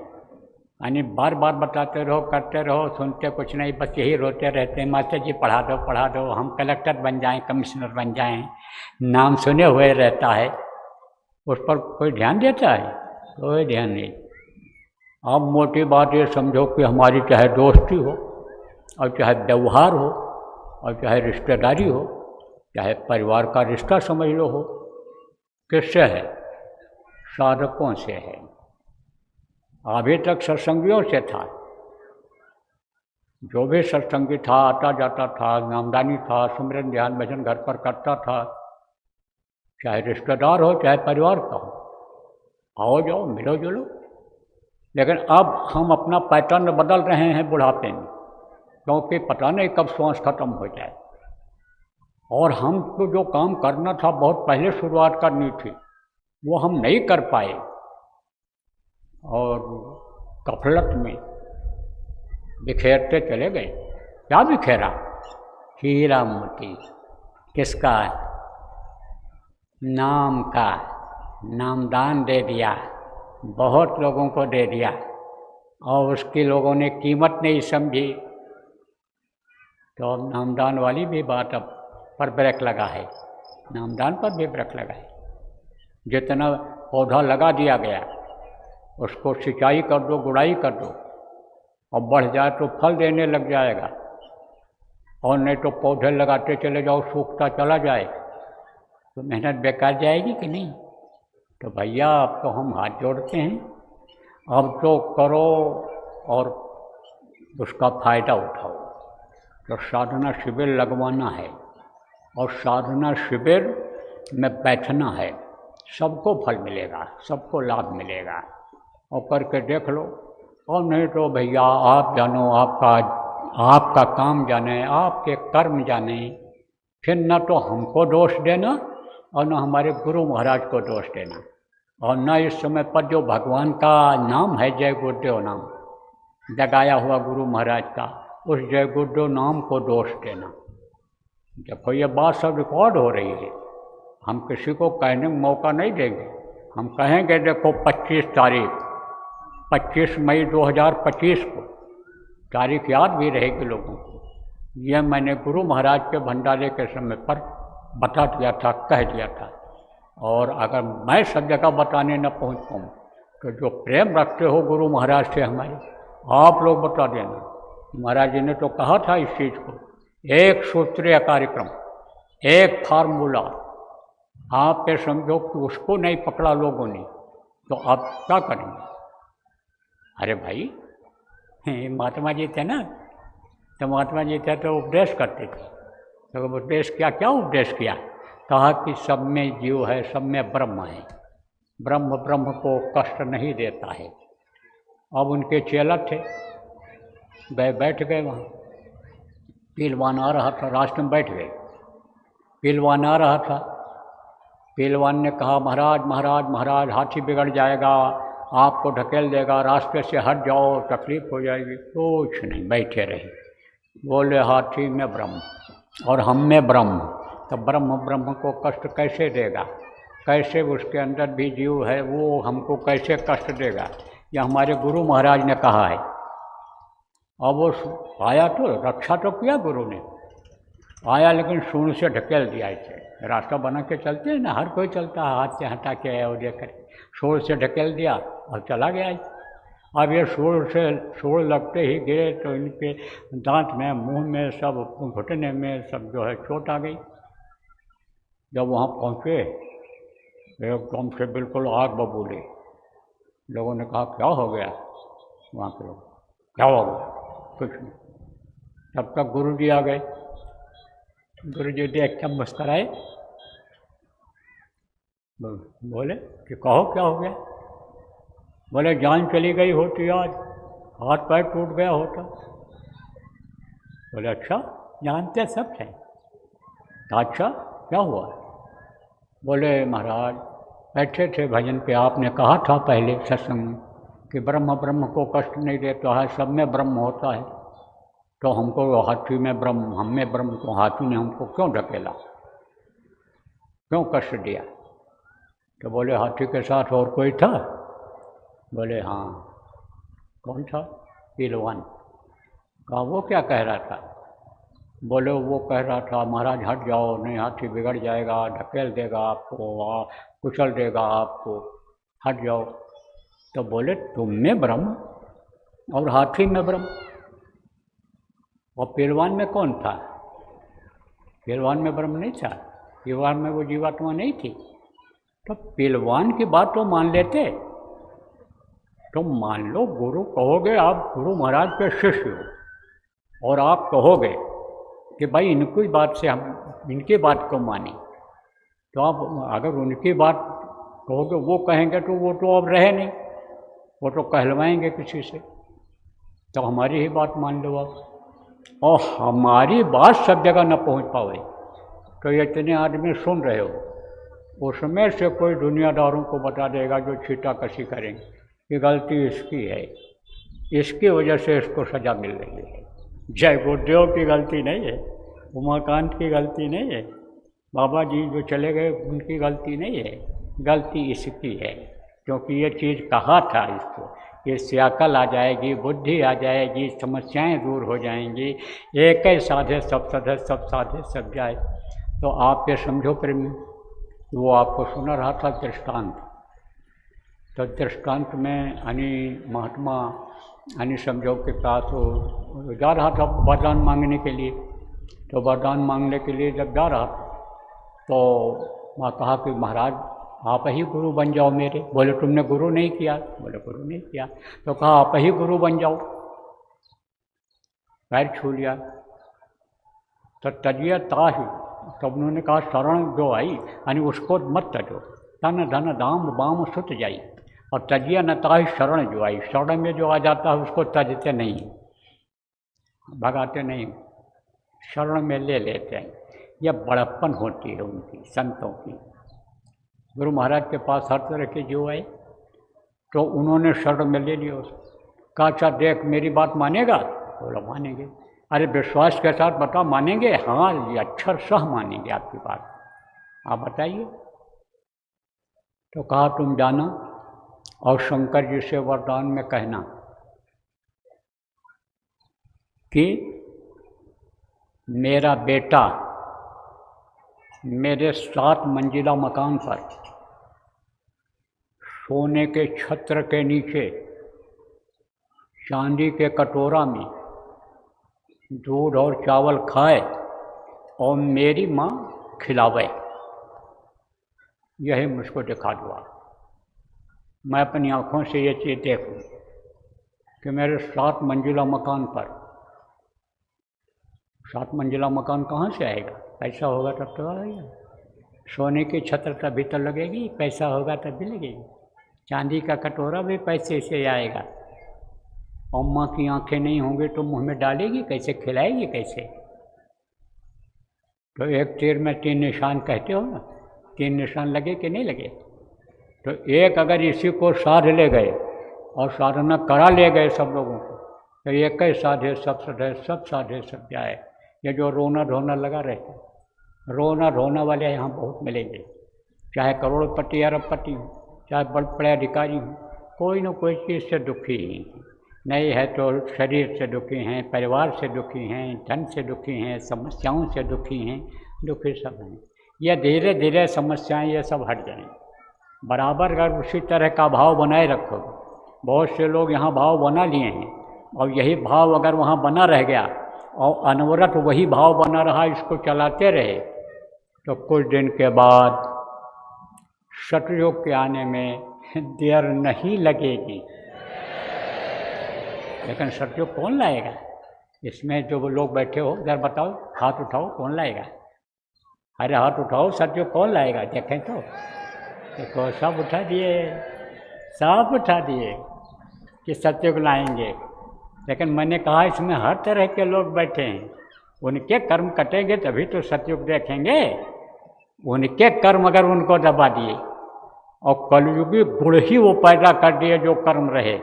यानी बार बार बताते रहो, करते रहो, सुनते कुछ नहीं, बस यही रोते रहते हैं, मास्टर जी पढ़ा दो, हम कलेक्टर बन जाएं, कमिश्नर बन जाएं, नाम सुने हुए रहता है। उस पर कोई ध्यान देता है? कोई ध्यान नहीं। अब मोटी बात ये समझो कि हमारी चाहे दोस्ती हो, और चाहे व्यवहार हो, और चाहे रिश्तेदारी हो, चाहे परिवार का रिश्ता समझ लो हो, किससे है? साधकों से है। अभी तक सत्संगियों से था, जो भी सत्संगी था आता जाता था, नामदानी था, सुमिरन ध्यान भजन घर पर करता था, चाहे रिश्तेदार हो चाहे परिवार का हो, आओ जाओ मिलो जुलो। लेकिन अब हम अपना पैटर्न बदल रहे हैं बुढ़ापे में, क्योंकि पता नहीं कब श्वास खत्म हो जाए। और हमको जो काम करना था, बहुत पहले शुरुआत करनी थी, वो हम नहीं कर पाए, और गफलत में बिखेरते चले गए। क्या बिखेरा? हीरा मोती। किसका? नाम का। नामदान दे दिया, बहुत लोगों को दे दिया, और उसकी लोगों ने कीमत नहीं समझी। तो अब नामदान वाली भी बात अब पर ब्रेक लगा है, नामदान पर भी ब्रेक लगा है। जितना पौधा लगा दिया गया उसको सिंचाई कर दो, गुड़ाई कर दो, और बढ़ जाए तो फल देने लग जाएगा, और नहीं तो पौधे लगाते चले जाओ, सूखता चला जाए तो मेहनत बेकार जाएगी कि नहीं? तो भैया अब तो हम हाथ जोड़ते हैं, अब तो करो और उसका फ़ायदा उठाओ। तो साधना शिविर लगवाना है, और साधना शिविर में बैठना है, सबको फल मिलेगा, सबको लाभ मिलेगा। और करके देख लो। और नहीं तो भैया आप जानो, आपका काम जाने, आपके कर्म जाने, फिर न तो हमको दोष देना और न हमारे गुरु महाराज को दोष देना, और न इस समय पर जो भगवान का नाम है जय गुरुदेव नाम जगाया हुआ गुरु महाराज का, उस जय गुरुदेव नाम को दोष देना। देखो ये बात सब रिकॉर्ड हो रही है, हम किसी को कहने में मौका नहीं देंगे। हम कहेंगे देखो 25 मई 2025 को, तारीख याद भी रहेगी लोगों को, यह मैंने गुरु महाराज के भंडारे के समय पर बता दिया था, कह दिया था। और अगर मैं सब जगह बताने न पहुंच पाऊँ तो जो प्रेम रखते हो गुरु महाराज से हमारे, आप लोग बता देना। महाराज जी ने तो कहा था इस चीज़ को, एक सूत्रीय कार्यक्रम, एक फार्मूला। आप ये समझो कि उसको नहीं पकड़ा लोगों ने तो आप क्या करेंगे? अरे भाई महात्मा जी थे ना, तो महात्मा जी थे तो उपदेश करते थे, तो उपदेश क्या उपदेश किया? कहा कि सब में जीव है, सब में ब्रह्म है, ब्रह्म ब्रह्म को कष्ट नहीं देता है। अब उनके चेला थे, गए बैठ गए वहाँ। पहलवान आ रहा था, रास्ते में बैठ गए। पहलवान आ रहा था, पहलवान ने कहा महाराज महाराज महाराज हाथी बिगड़ जाएगा, आपको ढकेल देगा, रास्ते से हट जाओ, तकलीफ हो जाएगी। कुछ नहीं, बैठे रहे। बोले हाथी में ब्रह्म और हम में ब्रह्म, तो ब्रह्म ब्रह्म को कष्ट कैसे देगा, कैसे उसके अंदर भी जीव है, वो हमको कैसे कष्ट देगा। यह हमारे गुरु महाराज ने कहा है। और वो आया तो रक्षा तो किया गुरु ने, आया लेकिन सूंड से ढकेल दिया। इसे रास्ता बना के चलते हैं ना, हर कोई चलता है, हाथ से हटा के आया और देकर सूंड से ढकेल दिया और चला गया। अब ये सूंड लगते ही गिरे तो इनके दांत में, मुंह में, सब घुटने में सब जो है चोट आ गई। जब वहाँ पहुँचे एकदम से बिल्कुल आग बबूले। लोगों ने कहा क्या हो गया, वहाँ के लोग क्या हो गया, कुछ नहीं। तब तक गुरु जी आ गए। गुरु जी देख के मुस्कराए, बोले कि कहो क्या हो गया। बोले जान चली गई होती आज, हाथ पैर टूट गया होता। बोले अच्छा, जानते सब थे। अच्छा क्या हुआ। बोले महाराज बैठे थे भजन पे, आपने कहा था पहले सत्संग में कि ब्रह्म ब्रह्म को कष्ट नहीं देता है, सब में ब्रह्म होता है, तो हमको हाथी में ब्रह्म, हम में ब्रह्म, तो हाथी ने हमको क्यों ढकेला, क्यों कष्ट दिया। तो बोले हाथी के साथ और कोई था। बोले हाँ। कौन था। पहलवान। कहा वो क्या कह रहा था। बोले वो कह रहा था महाराज हट जाओ, नहीं हाथी बिगड़ जाएगा, ढकेल देगा आपको, कुचल देगा आपको, हट जाओ। तो बोले तुम में ब्रह्म और हाथी में ब्रह्म। और पहलवान में कौन था। पहलवान में ब्रह्म नहीं था, पहलवान में वो जीवात्मा नहीं थी। तो पहलवान की बात तो मान लेते। तो मान लो गुरु कहोगे, आप गुरु महाराज के शिष्य हो और आप कहोगे कि भाई इनकी बात से हम इनकी बात को माने, तो आप अगर उनकी बात कहोगे, वो कहेंगे तो वो तो अब रहे नहीं, वो तो कहलवाएंगे किसी से। तो हमारी ही बात मान लो आप। और हमारी बात सब जगह न पहुंच पावे, तो ये इतने आदमी सुन रहे हो, उसमें से कोई दुनियादारों को बता देगा जो छीटा कसी करेंगे कि गलती इसकी है, इसकी वजह से इसको सज़ा मिल रही है। जय गुरुदेव की गलती नहीं है, उमाकांत की गलती नहीं है, बाबा जी जो चले गए उनकी गलती नहीं है, गलती इसकी है, क्योंकि ये चीज़ कहा था इसको, इससे अकल आ जाएगी, बुद्धि आ जाएगी, समस्याएं दूर हो जाएंगी। एक ही साधे सब साधे, सब साधे सब जाए। तो आप ये समझो प्रेमी, वो आपको सुना रहा था दृष्टांत। तो दृष्टांत में यानी महात्मा यानी समझो के पास वो जा रहा था वरदान मांगने के लिए। तो वरदान मांगने के लिए जब जा रहा था तो वहाँ कहा कि महाराज आप ही गुरु बन जाओ मेरे। बोले तुमने गुरु नहीं किया। बोले गुरु नहीं किया। तो कहा आप ही गुरु बन जाओ। पैर छू लिया। तो तजिया ताही, तब उन्होंने कहा शरण जो आई यानी उसको मत तजो, तन धन दाम बाम सुत जाई। और तजिया न ताही शरण जो आई, शरण में जो आ जाता है उसको तजते नहीं, भगाते नहीं, शरण में ले लेते हैं। यह बड़प्पन होती है उनकी, संतों की। गुरु महाराज के पास हर तरह के जो आए तो उन्होंने शरण में ले लिया उसको। कहा अच्छा देख मेरी बात मानेगा। बोला मानेंगे। अरे विश्वास के साथ बताओ मानेंगे। हाँ ये अक्षर सह मानेंगे आपकी बात, आप बताइए। तो कहा तुम जाना और शंकर जी से वरदान में कहना कि मेरा बेटा मेरे 7 मंजिला मकान पर सोने के छत्र के नीचे चांदी के कटोरा में दूध और चावल खाए और मेरी माँ खिलावे, यही मुझको दिखा दो। मैं अपनी आँखों से ये चीज़ देखूँ कि मेरे 7 मंजिला मकान पर, 7 मंजिला मकान कहाँ से आएगा, पैसा होगा तब तो आएगा। सोने की छत्र तभी तो लगेगी, पैसा होगा तभी लगेगी। चांदी का कटोरा भी पैसे से आएगा। और माँ की आंखें नहीं होंगी तो मुंह में डालेगी कैसे, खिलाएगी कैसे? तो एक तीर में 3 निशान कहते हो ना, 3 निशान लगे कि नहीं लगे? तो एक अगर इसी को साध ले गए और साधना करा ले गए सब लोगों को, तो एक ही साधे सब सधे, सब साधे सब जाए। ये जो रोना धोना लगा रहता, रोना धोना वाले यहाँ बहुत मिलेंगे, चाहे करोड़पति अरबपति हो, चाहे बड़े बड़े अधिकारी हों, कोई न कोई चीज़ से दुखी ही नहीं है। तो शरीर से दुखी हैं, परिवार से दुखी हैं, धन से दुखी हैं, समस्याओं से दुखी हैं, दुखी सब हैं। ये धीरे धीरे समस्याएं ये सब हट जाएंगी। बराबर अगर उसी तरह का भाव बनाए रखोगे, बहुत से लोग यहाँ भाव बना लिए हैं और यही भाव अगर वहाँ बना रह गया और अनवरत वही भाव बना रहा, इसको चलाते रहे, तो कुछ दिन के बाद सतयुग के आने में देर नहीं लगेगी। लेकिन सतयुग कौन लाएगा? इसमें जो लोग बैठे हो इधर बताओ, हाथ उठाओ, कौन लाएगा? अरे हाथ उठाओ, सतयुग कौन लाएगा? देखें तो देखो, सब उठा दिए, सब उठा दिए कि सतयुग लाएंगे। लेकिन मैंने कहा इसमें हर तरह के लोग बैठे हैं, उनके कर्म कटेंगे तभी तो सतयुग देखेंगे। उनके कर्म अगर उनको दबा दिए और कलयुगी गुण ही वो पैदा कर दिए जो कर्म रहे,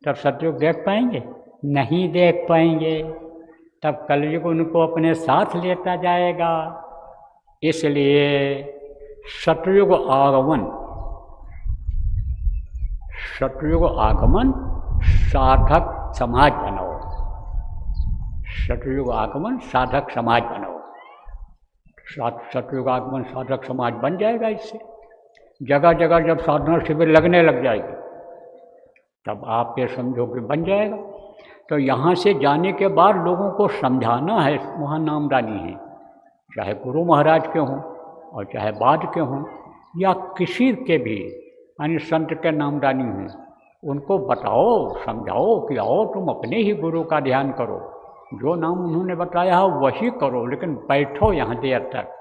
तब सतयुग देख पाएंगे? नहीं देख पाएंगे। तब कलयुग उनको अपने साथ लेता जाएगा। इसलिए सतयुग आगमन, सतयुग आगमन साधक समाज बनाओ, सतयुग आगमन साधक समाज बनाओ। सतयुग आगमन साधक समाज बन जाएगा। इससे जगह जगह जब साधना शिविर लगने लग जाएगी, तब आप ये समझो कि बन जाएगा। तो यहाँ से जाने के बाद लोगों को समझाना है, वहाँ नामदानी है, चाहे गुरु महाराज के हों और चाहे बाद के हों या किसी के भी यानी संत के नामदानी हों, उनको बताओ, समझाओ कि आओ तुम अपने ही गुरु का ध्यान करो, जो नाम उन्होंने बताया है वही करो, लेकिन बैठो यहाँ देर तक।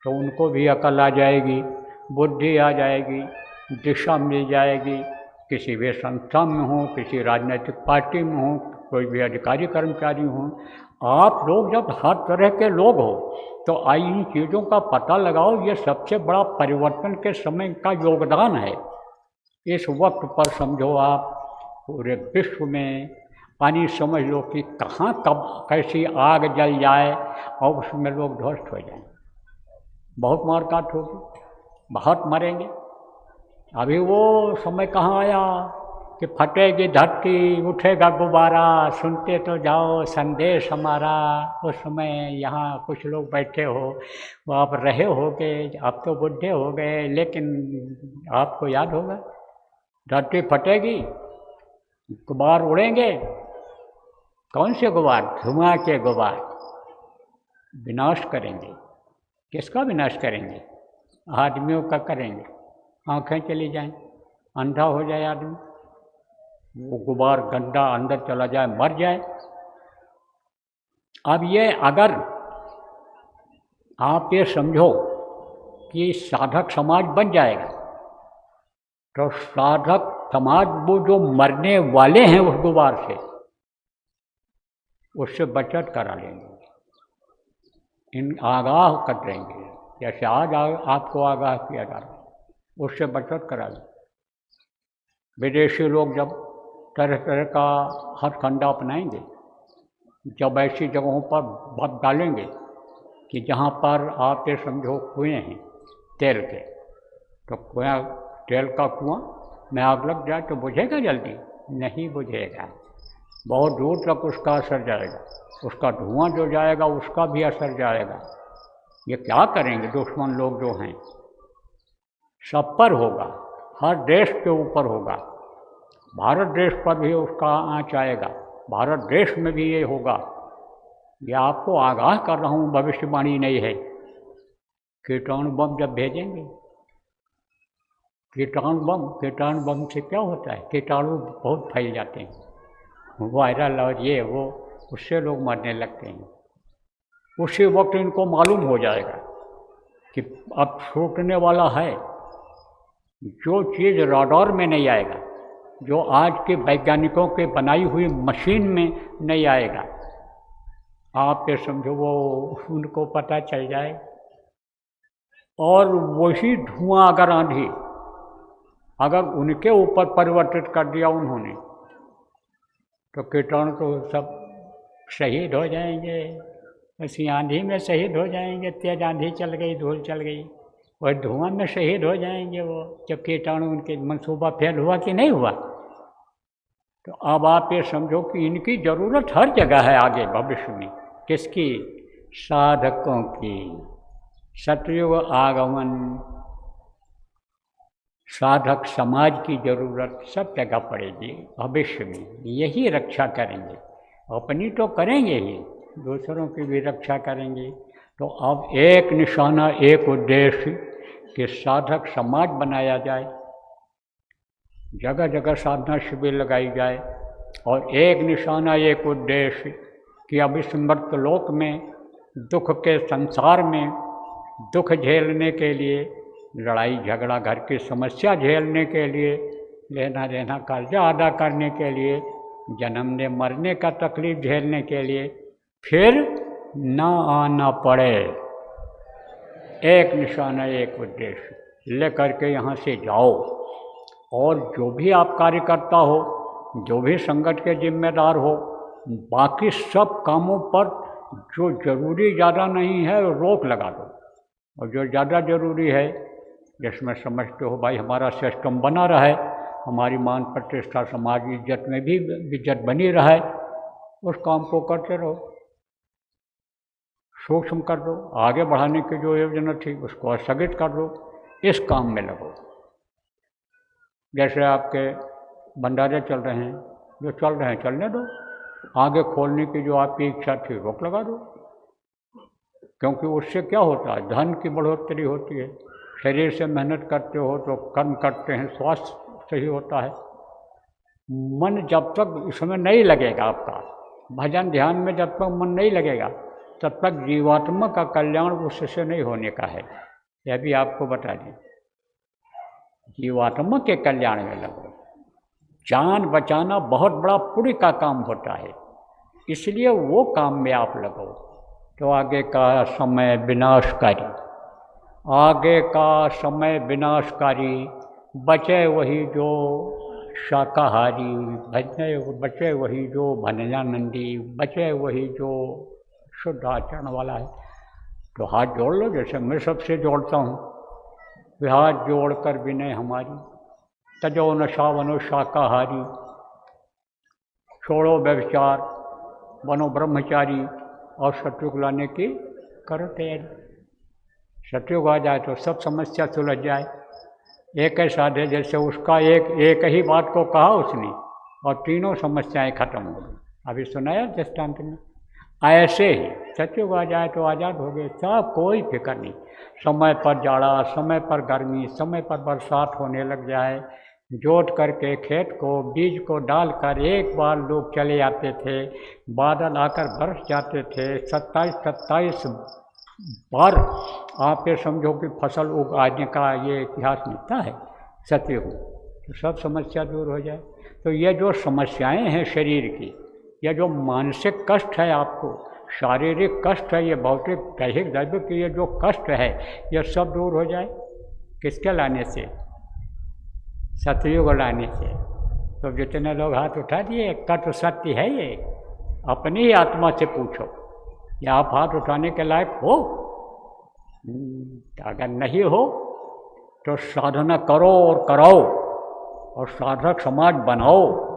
तो उनको भी अकल आ जाएगी, बुद्धि आ जाएगी, दिशा मिल जाएगी। किसी भी संस्था में हो, किसी राजनीतिक पार्टी में हो, कोई भी अधिकारी कर्मचारी हो, आप लोग जब हर तरह के लोग हो तो आई इन चीज़ों का पता लगाओ। ये सबसे बड़ा परिवर्तन के समय का योगदान है। इस वक्त पर समझो आप पूरे विश्व में पानी समझ लो कि कहाँ कब कैसी आग जल जाए और उसमें लोग ध्वस्त हो जाएं। बहुत मारकाट होगी, बहुत मरेंगे। अभी वो समय कहाँ आया कि फटेगी धरती, उठेगा गुब्बारा, सुनते तो जाओ संदेश हमारा। उस समय यहाँ कुछ लोग बैठे हो, वो आप रहे होगे, आप तो बुढ़े हो गए, लेकिन आपको याद होगा धरती फटेगी, गुब्बार उड़ेंगे। कौन से गुब्बार? धुआं के गुब्बार। विनाश करेंगे। किसका विनाश करेंगे? आदमियों का करेंगे। आँखें चली जाएं, अंधा हो जाए आदमी, वो गुब्बार गंदा अंदर चला जाए, मर जाए। अब ये अगर आप ये समझो कि साधक समाज बन जाएगा, तो साधक समाज वो जो मरने वाले हैं उस गुब्बार से, उससे बचत करा लेंगे, इन आगाह कर देंगे। जैसे आज आपको आगाह किया जा रहा है, उससे बचत करा लें। विदेशी लोग जब तरह तरह का हथकंडा अपनाएंगे, जब ऐसी जगहों पर बात डालेंगे कि जहाँ पर आप ये समझो कुएँ हैं तेल के, तो कुआँ तेल का कुआँ में आग लग जाए तो बुझेगा जल्दी? नहीं बुझेगा, बहुत दूर तक उसका असर जाएगा, उसका धुआं जो जाएगा उसका भी असर जाएगा। ये क्या करेंगे दुश्मन लोग जो हैं? सब पर होगा, हर देश के ऊपर होगा, भारत देश पर भी उसका आँच आएगा, भारत देश में भी ये होगा। ये आपको आगाह कर रहा हूँ, भविष्यवाणी नहीं है। कीटाणु बम जब भेजेंगे, कीटाणु बम से क्या होता है? कीटाणु बहुत फैल जाते हैं, वायरल और ये वो, उससे लोग मरने लगते हैं। उसी वक्त इनको मालूम हो जाएगा कि अब छूटने वाला है। जो चीज़ राडार में नहीं आएगा, जो आज के वैज्ञानिकों के बनाई हुई मशीन में नहीं आएगा, आप ये समझो वो उनको पता चल जाए। और वही धुआं अगर आंधी अगर उनके ऊपर परिवर्तित कर दिया उन्होंने, तो कीटाणु तो सब शहीद हो जाएंगे, उसी आंधी में शहीद हो जाएंगे। तेज आंधी चल गई, धूल चल गई, और धुआं में शहीद हो जाएंगे वो, जब कीटाणु उनके मंसूबा फेल हुआ कि नहीं हुआ। तो अब आप ये समझो कि इनकी ज़रूरत हर जगह है आगे भविष्य में। किसकी? साधकों की। सतयुग आगमन, साधक समाज की ज़रूरत सब जगह पड़ेगी भविष्य में। यही रक्षा करेंगे, अपनी तो करेंगे ही, दूसरों की भी रक्षा करेंगे। तो अब एक निशाना, एक उद्देश्य कि साधक समाज बनाया जाए, जगह जगह साधना शिविर लगाई जाए, और एक निशाना, एक उद्देश्य कि अब इस मर्त्यलोक में, दुख के संसार में, दुख झेलने के लिए, लड़ाई झगड़ा घर की समस्या झेलने के लिए, लेना देना कर्जा अदा करने के लिए, जन्मने मरने का तकलीफ झेलने के लिए फिर ना आना पड़े। एक निशाना, एक उद्देश्य लेकर के यहाँ से जाओ। और जो भी आप कार्यकर्ता हो, जो भी संगठन के जिम्मेदार हो, बाकी सब कामों पर जो जरूरी ज़्यादा नहीं है रोक लगा दो, और जो ज़्यादा ज़रूरी है, जिसमें समझते हो भाई हमारा सिस्टम बना रहे, हमारी मान प्रतिष्ठा समाज इज्जत में भी इज्जत बनी रहे, उस काम को करते रहो, सूक्ष्म कर दो। आगे बढ़ाने की जो योजना थी उसको स्थगित कर दो, इस काम में लगो। जैसे आपके भंडारे चल रहे हैं, जो चल रहे हैं चलने दो, आगे खोलने की जो आपकी इच्छा थी रोक लगा दो, क्योंकि उससे क्या होता है? धन की बढ़ोतरी होती है। शरीर से मेहनत करते हो तो कर्म करते हैं, स्वास्थ्य सही होता है। मन जब तक इसमें नहीं लगेगा, आपका भजन ध्यान में जब तक मन नहीं लगेगा, तब तक जीवात्मा का कल्याण उससे नहीं होने का है। यह भी आपको बता दें, जीवात्मा के कल्याण में लगो। जान बचाना बहुत बड़ा पुण्य का काम होता है, इसलिए वो काम में आप लगो। तो आगे का समय विनाशकारी, आगे का समय विनाशकारी, बचे वही जो शाकाहारी, बचे वही जो भंजानंदी, बचे वही जो शुद्ध आचरण वाला है। तो हाथ जोड़ लो, जैसे मैं सबसे जोड़ता हूँ, वे हाथ जोड़ कर विनय हमारी, तजो नशा बनो शाकाहारी, छोड़ो व्यभिचार, बनो ब्रह्मचारी, और सत्युग लाने की करो तैयारी। सत्युग आ जाए तो सब समस्या सुलझ जाए। एक ही साधे जैसे उसका एक ही बात को कहा उसने, और तीनों समस्याएं खत्म हो गई। अभी सुनाया दृष्टांत में। ऐसे ही सत्युग आ जाए तो आज़ाद हो गए, सब कोई फिक्र नहीं। समय पर जाड़ा, समय पर गर्मी, समय पर बरसात होने लग जाए, जोत करके खेत को, बीज को डालकर एक बार लोग चले आते थे, बादल आकर बरस जाते थे। 27 बार आप ये समझो कि फसल उगाने का ये इतिहास मिलता है सतयुग, तो सब समस्या दूर हो जाए। तो ये जो समस्याएं हैं शरीर की, ये जो मानसिक कष्ट है, आपको शारीरिक कष्ट है, ये भौतिक दैहिक दैविक ये जो कष्ट है, ये सब दूर हो जाए। किसके लाने से? सतयुग लाने से। तो जितने लोग हाथ उठा दिए, का तो सत्य है ये। अपनी ही आत्मा से पूछो, या आप हाथ उठाने के लायक हो? अगर नहीं हो तो साधना करो और कराओ, और साधक समाज बनाओ।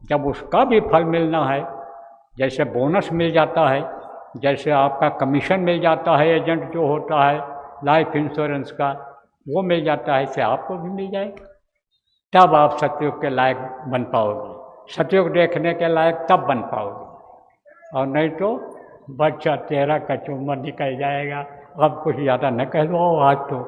जब उसका भी फल मिलना है, जैसे बोनस मिल जाता है, जैसे आपका कमीशन मिल जाता है, एजेंट जो होता है लाइफ इंश्योरेंस का, वो मिल जाता है, इससे आपको भी मिल जाएगा। तब आप सतयुग के लायक बन पाओगे, सतयुग देखने के लायक तब बन पाओगे। और नहीं तो बच्चा तेरा का चुम्मा निकल जाएगा। अब कुछ ज़्यादा न कह दो आज तो,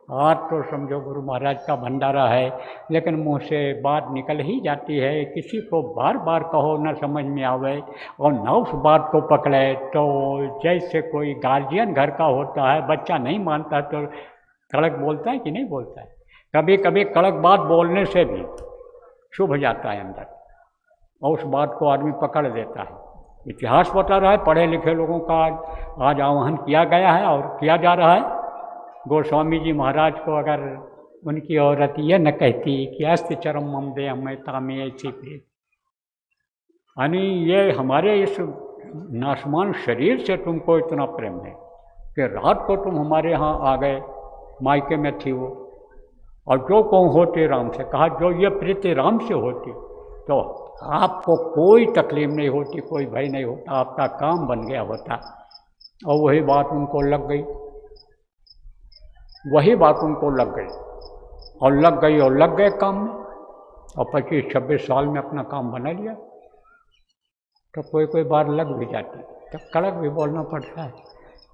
आज तो समझो गुरु महाराज का भंडारा है, लेकिन मुंह से बात निकल ही जाती है। किसी को बार बार कहो न समझ में आवे और न उस बात को पकड़े, तो जैसे कोई गार्जियन घर का होता है, बच्चा नहीं मानता तो कड़क बोलता है कि नहीं बोलता है। कभी कभी कड़क बात बोलने से भी शुभ जाता है अंदर, और उस बात को आदमी पकड़ देता है। इतिहास बता रहा है, पढ़े लिखे लोगों का आज आह्वान किया गया है और किया जा रहा है। गोस्वामी जी महाराज को अगर उनकी औरत ये न कहती कि अस्ति चरम मम दे हमें तामे ऐसी प्रीत, यानी ये हमारे इस नासमान शरीर से तुमको इतना प्रेम है कि रात को तुम हमारे यहाँ आ गए, मायके में थी वो, और जो कहूँ होते राम से, कहा जो ये प्रीति राम से होती तो आपको कोई तकलीफ नहीं होती, कोई भय नहीं होता, आपका काम बन गया होता। और वही बात उनको लग गई, वही बात उनको लग गई और लग गई और लग गए काम में, और 25-26 साल में अपना काम बना लिया। तो कोई कोई बार लग भी जाती, तो कड़क भी बोलना पड़ता है।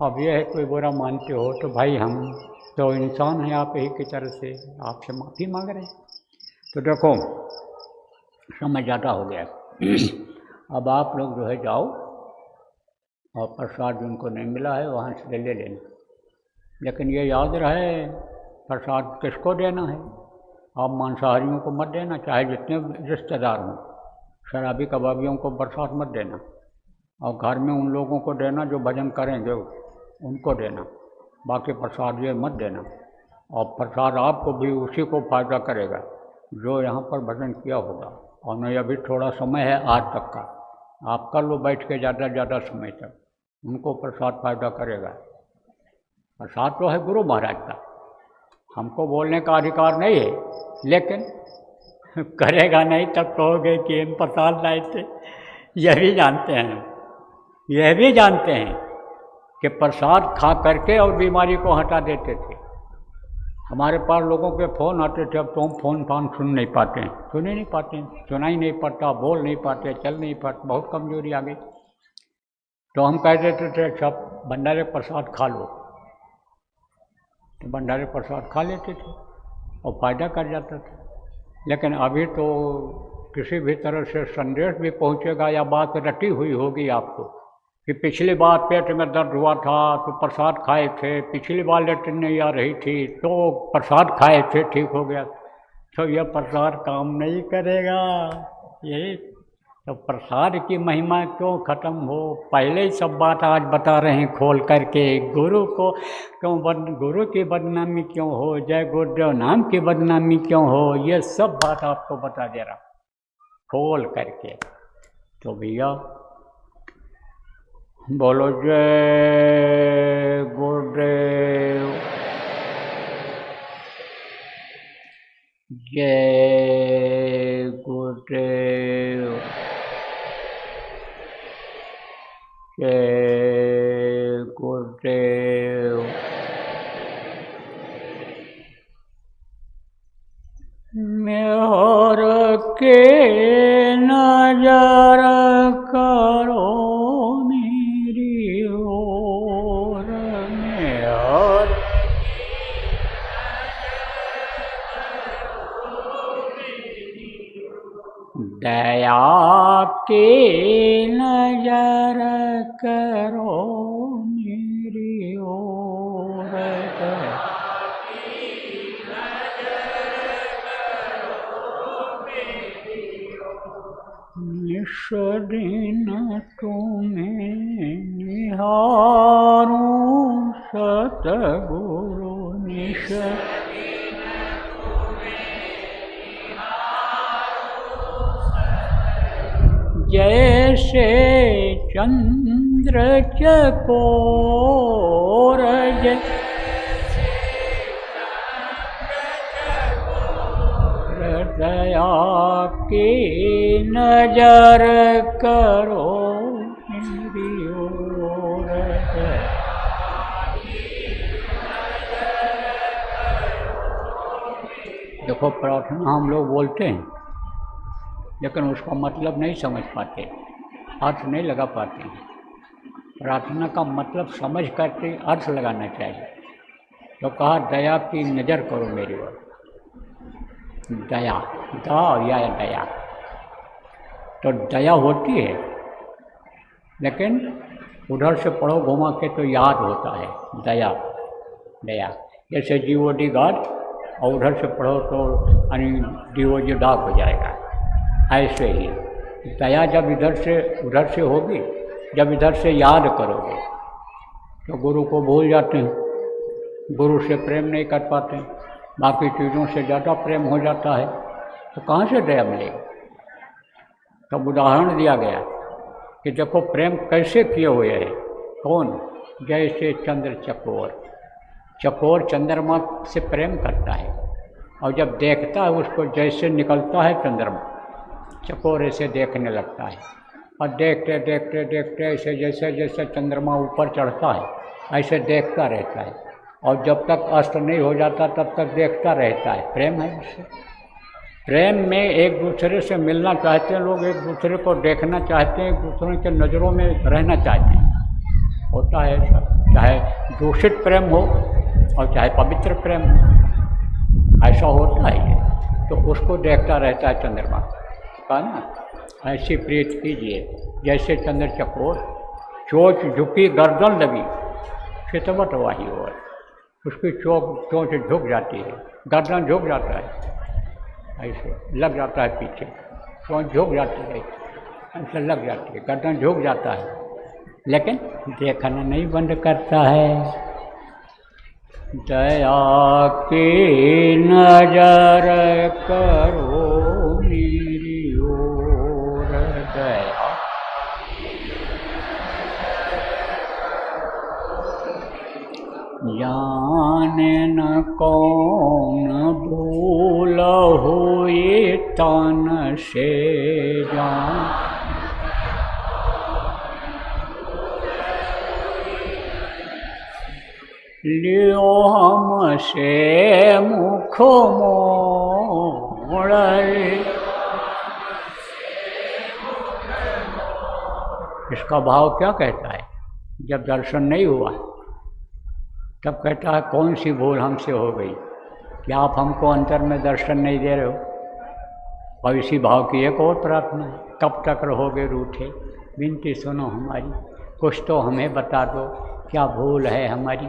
अब यह है कोई बुरा मानते हो तो भाई हम तो इंसान हैं, आप ही की तरह से आपसे माफ़ी मांग रहे हैं। तो देखो समय ज़्यादा हो गया। अब आप लोग जो है जाओ और प्रसाद जिनको नहीं मिला है वहाँ से ले लेना, लेकिन ये याद रहे प्रसाद किसको देना है। आप मांसाहारियों को मत देना, चाहे जितने रिश्तेदार हों। शराबी कबाबियों को प्रसाद मत देना, और घर में उन लोगों को देना जो भजन करेंगे उनको देना, बाकी प्रसाद ये मत देना। और प्रसाद आपको भी उसी को फायदा करेगा जो यहाँ पर भजन किया होगा। और नहीं अभी थोड़ा समय है आज तक का, आप कर लो बैठ के ज़्यादा समय तक, उनको प्रसाद फायदा करेगा। प्रसाद तो है गुरु महाराज का, हमको बोलने का अधिकार नहीं है, लेकिन करेगा नहीं तब कहोगे कि हम प्रसाद लाए थे। यह भी जानते हैं, यह भी जानते हैं कि प्रसाद खा करके और बीमारी को हटा देते थे। हमारे पास लोगों के फ़ोन आते थे, अब तो हम फ़ोन सुन नहीं पाते हैं, सुन ही नहीं पाते हैं, सुनाई नहीं पड़ता, बोल नहीं पाते, चल नहीं पाते, बहुत कमजोरी आ गई। तो हम कह देते थे सब भंडारे प्रसाद खा लो, तो भंडारे प्रसाद खा लेते थे और फायदा कर जाता था। लेकिन अभी तो किसी भी तरह से संदेश भी पहुंचेगा या बात रटी हुई होगी आपको कि पिछली बार पेट में दर्द हुआ था तो प्रसाद खाए थे, पिछली बार लेटरिन नहीं आ रही थी तो प्रसाद खाए थे, ठीक हो गया। तो यह प्रसाद काम नहीं करेगा। यही तो प्रसाद की महिमा क्यों ख़त्म हो, पहले ही सब बात आज बता रहे हैं खोल करके। गुरु को क्यों गुरु की बदनामी क्यों हो, जय गुरुदेव नाम की बदनामी क्यों हो, ये सब बात आपको बता दे रहा खोल करके। तो भैया बोलो जय गुरुदेव, जय गुरुदेव, जय गुरुदेव। मेहर के नजर करो मेरी ओर, मेहर दया के नजर करो मेरी ओर, निश दिन तुम्हें निहारूं सतगुरु, निश जैसे चंद्र चकोर, दया की नजर करो मेरी ओर। देखो प्रार्थना हम लोग बोलते हैं लेकिन उसका मतलब नहीं समझ पाते, अर्थ नहीं लगा पाते। प्रार्थना का मतलब समझ करके अर्थ लगाना चाहिए। तो कहा दया की नज़र करो मेरी ओर। दया, दा या दया, तो दया होती है, लेकिन उधर से पढ़ो घुमा के तो याद होता है दया। दया जैसे जीओडी गाड और उधर से पढ़ो तो DOG डाक हो जाएगा। ऐसे ही दया जब इधर से उधर से होगी, जब इधर से याद करोगे तो गुरु को भूल जाते हैं, गुरु से प्रेम नहीं कर पाते, बाकी चीज़ों से ज़्यादा प्रेम हो जाता है, तो कहाँ से दया मिलेगी। तब उदाहरण दिया गया कि देखो प्रेम कैसे किए हुए है। कौन? जैसे चंद्र चकोर, चकोर चंद्रमा से प्रेम करता है और जब देखता है उसको, जैसे निकलता है चंद्रमा, चकोर ऐसे देखने लगता है और देखते देखते देखते ऐसे जैसे जैसे चंद्रमा ऊपर चढ़ता है ऐसे देखता रहता है और जब तक अस्त नहीं हो जाता तब तक देखता रहता है। प्रेम है उससे। प्रेम में एक दूसरे से मिलना चाहते हैं लोग, एक दूसरे को देखना चाहते हैं, एक दूसरे के नज़रों में रहना चाहते हैं। होता है ऐसा, चाहे दूषित प्रेम हो और चाहे पवित्र प्रेम हो, ऐसा होता है ये। तो उसको देखता रहता है चंद्रमा का ना। ऐसी प्रीत कीजिए जैसे चंद्र चकोर, चोंच झुकी गर्दन लगी, चितवट वाही और उसकी चोंच झुक जाती है, गर्दन झुक जाता है, ऐसे लग जाता है पीछे, चोंच झुक जाती है, ऐसे लग जाती है, गर्दन झुक जाता है, लेकिन देखना नहीं बंद करता है। दया की नजर करो मेरी ओर, दया जाने न कौन भूल हुई तन से जान, लियो हमसे मुख मोड़। इसका भाव क्या कहता है? जब दर्शन नहीं हुआ तब कहता है कौन सी भूल हमसे हो गई कि आप हमको अंतर में दर्शन नहीं दे रहे हो। और इसी भाव की एक और प्रार्थना, कब तक रहोगे रूठे, विनती सुनो हमारी, कुछ तो हमें बता दो, क्या भूल है हमारी।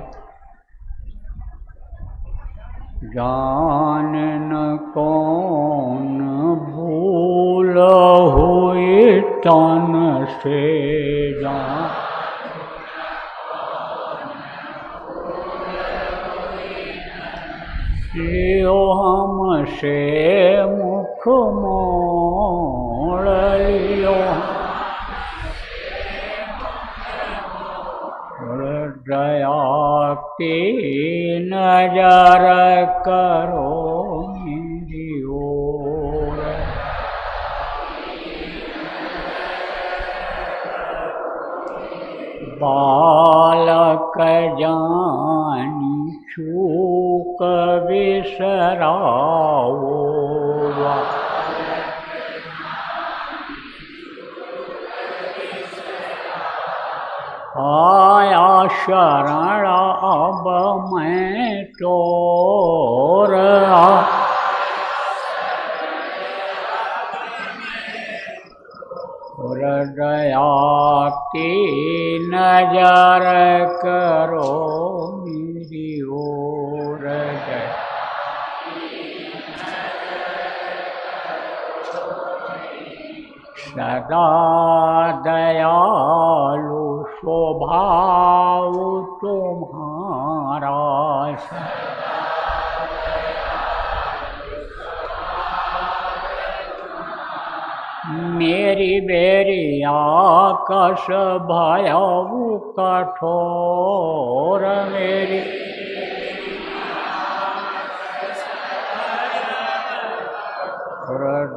जान न कौन भूल हुई तन से जान, लियो हमसे मुख मोड़, लियो दया की नजर करो मेरी ओर। बालक जानी चूक बिसराओ, आया शरण अब मैं तोर, दया की नजर करो मेरी ओर। सदा दयालु स्वभाव तुम्हारा, मेरी बेरी आकाश भयाऊ कठोर, मेरी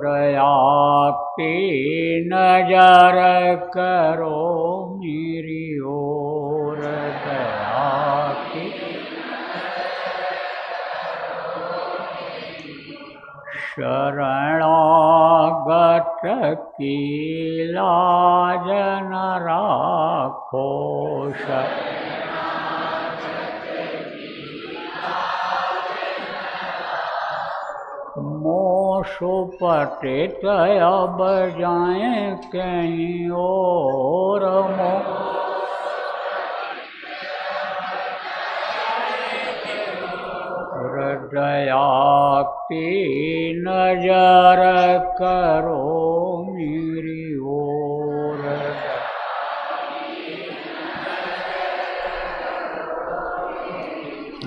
दया की नजर करो मेरी ओर। दया की शरणागत की लाज न राखो, सुपतित अब जाएं कहीं और हृदया की नजर करो मेरी ओर।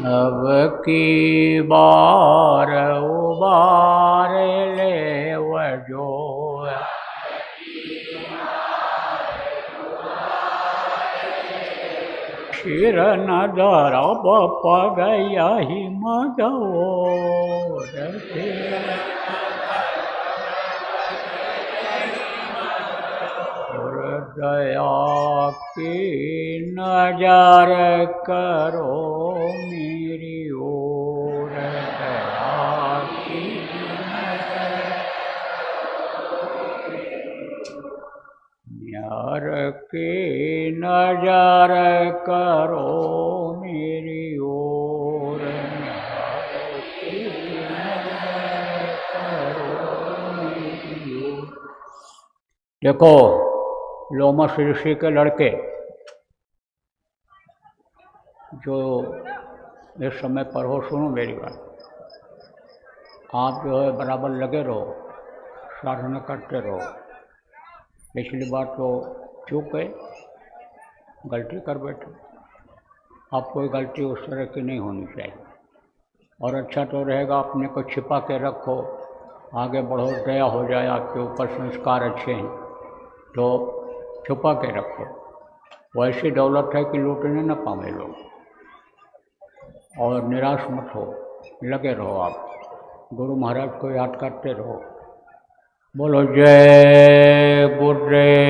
अब की बार उबार ले वजो क्षीर नदर पग यही मदोर। हृदया की नजर करो मेरी ओर। दया की यार की नजर करो मेरी ओर। देखो लोमस ऋषि के लड़के जो इस समय पर हो, सुनो मेरी बात। आप जो है बराबर लगे रहो, साधना करते रहो। पिछली बार तो चूक गए, गलती कर बैठे। अब कोई गलती उस तरह की नहीं होनी चाहिए। और अच्छा तो रहेगा अपने को छिपा के रखो, आगे बढ़ो, दया हो जाए, आपके ऊपर संस्कार अच्छे हैं तो छुपा के रखो। वो ऐसी दौलत है कि लूटने न पावे लोग। और निराश मत हो, लगे रहो। आप गुरु महाराज को याद करते रहो। बोलो जय गुरुदेव।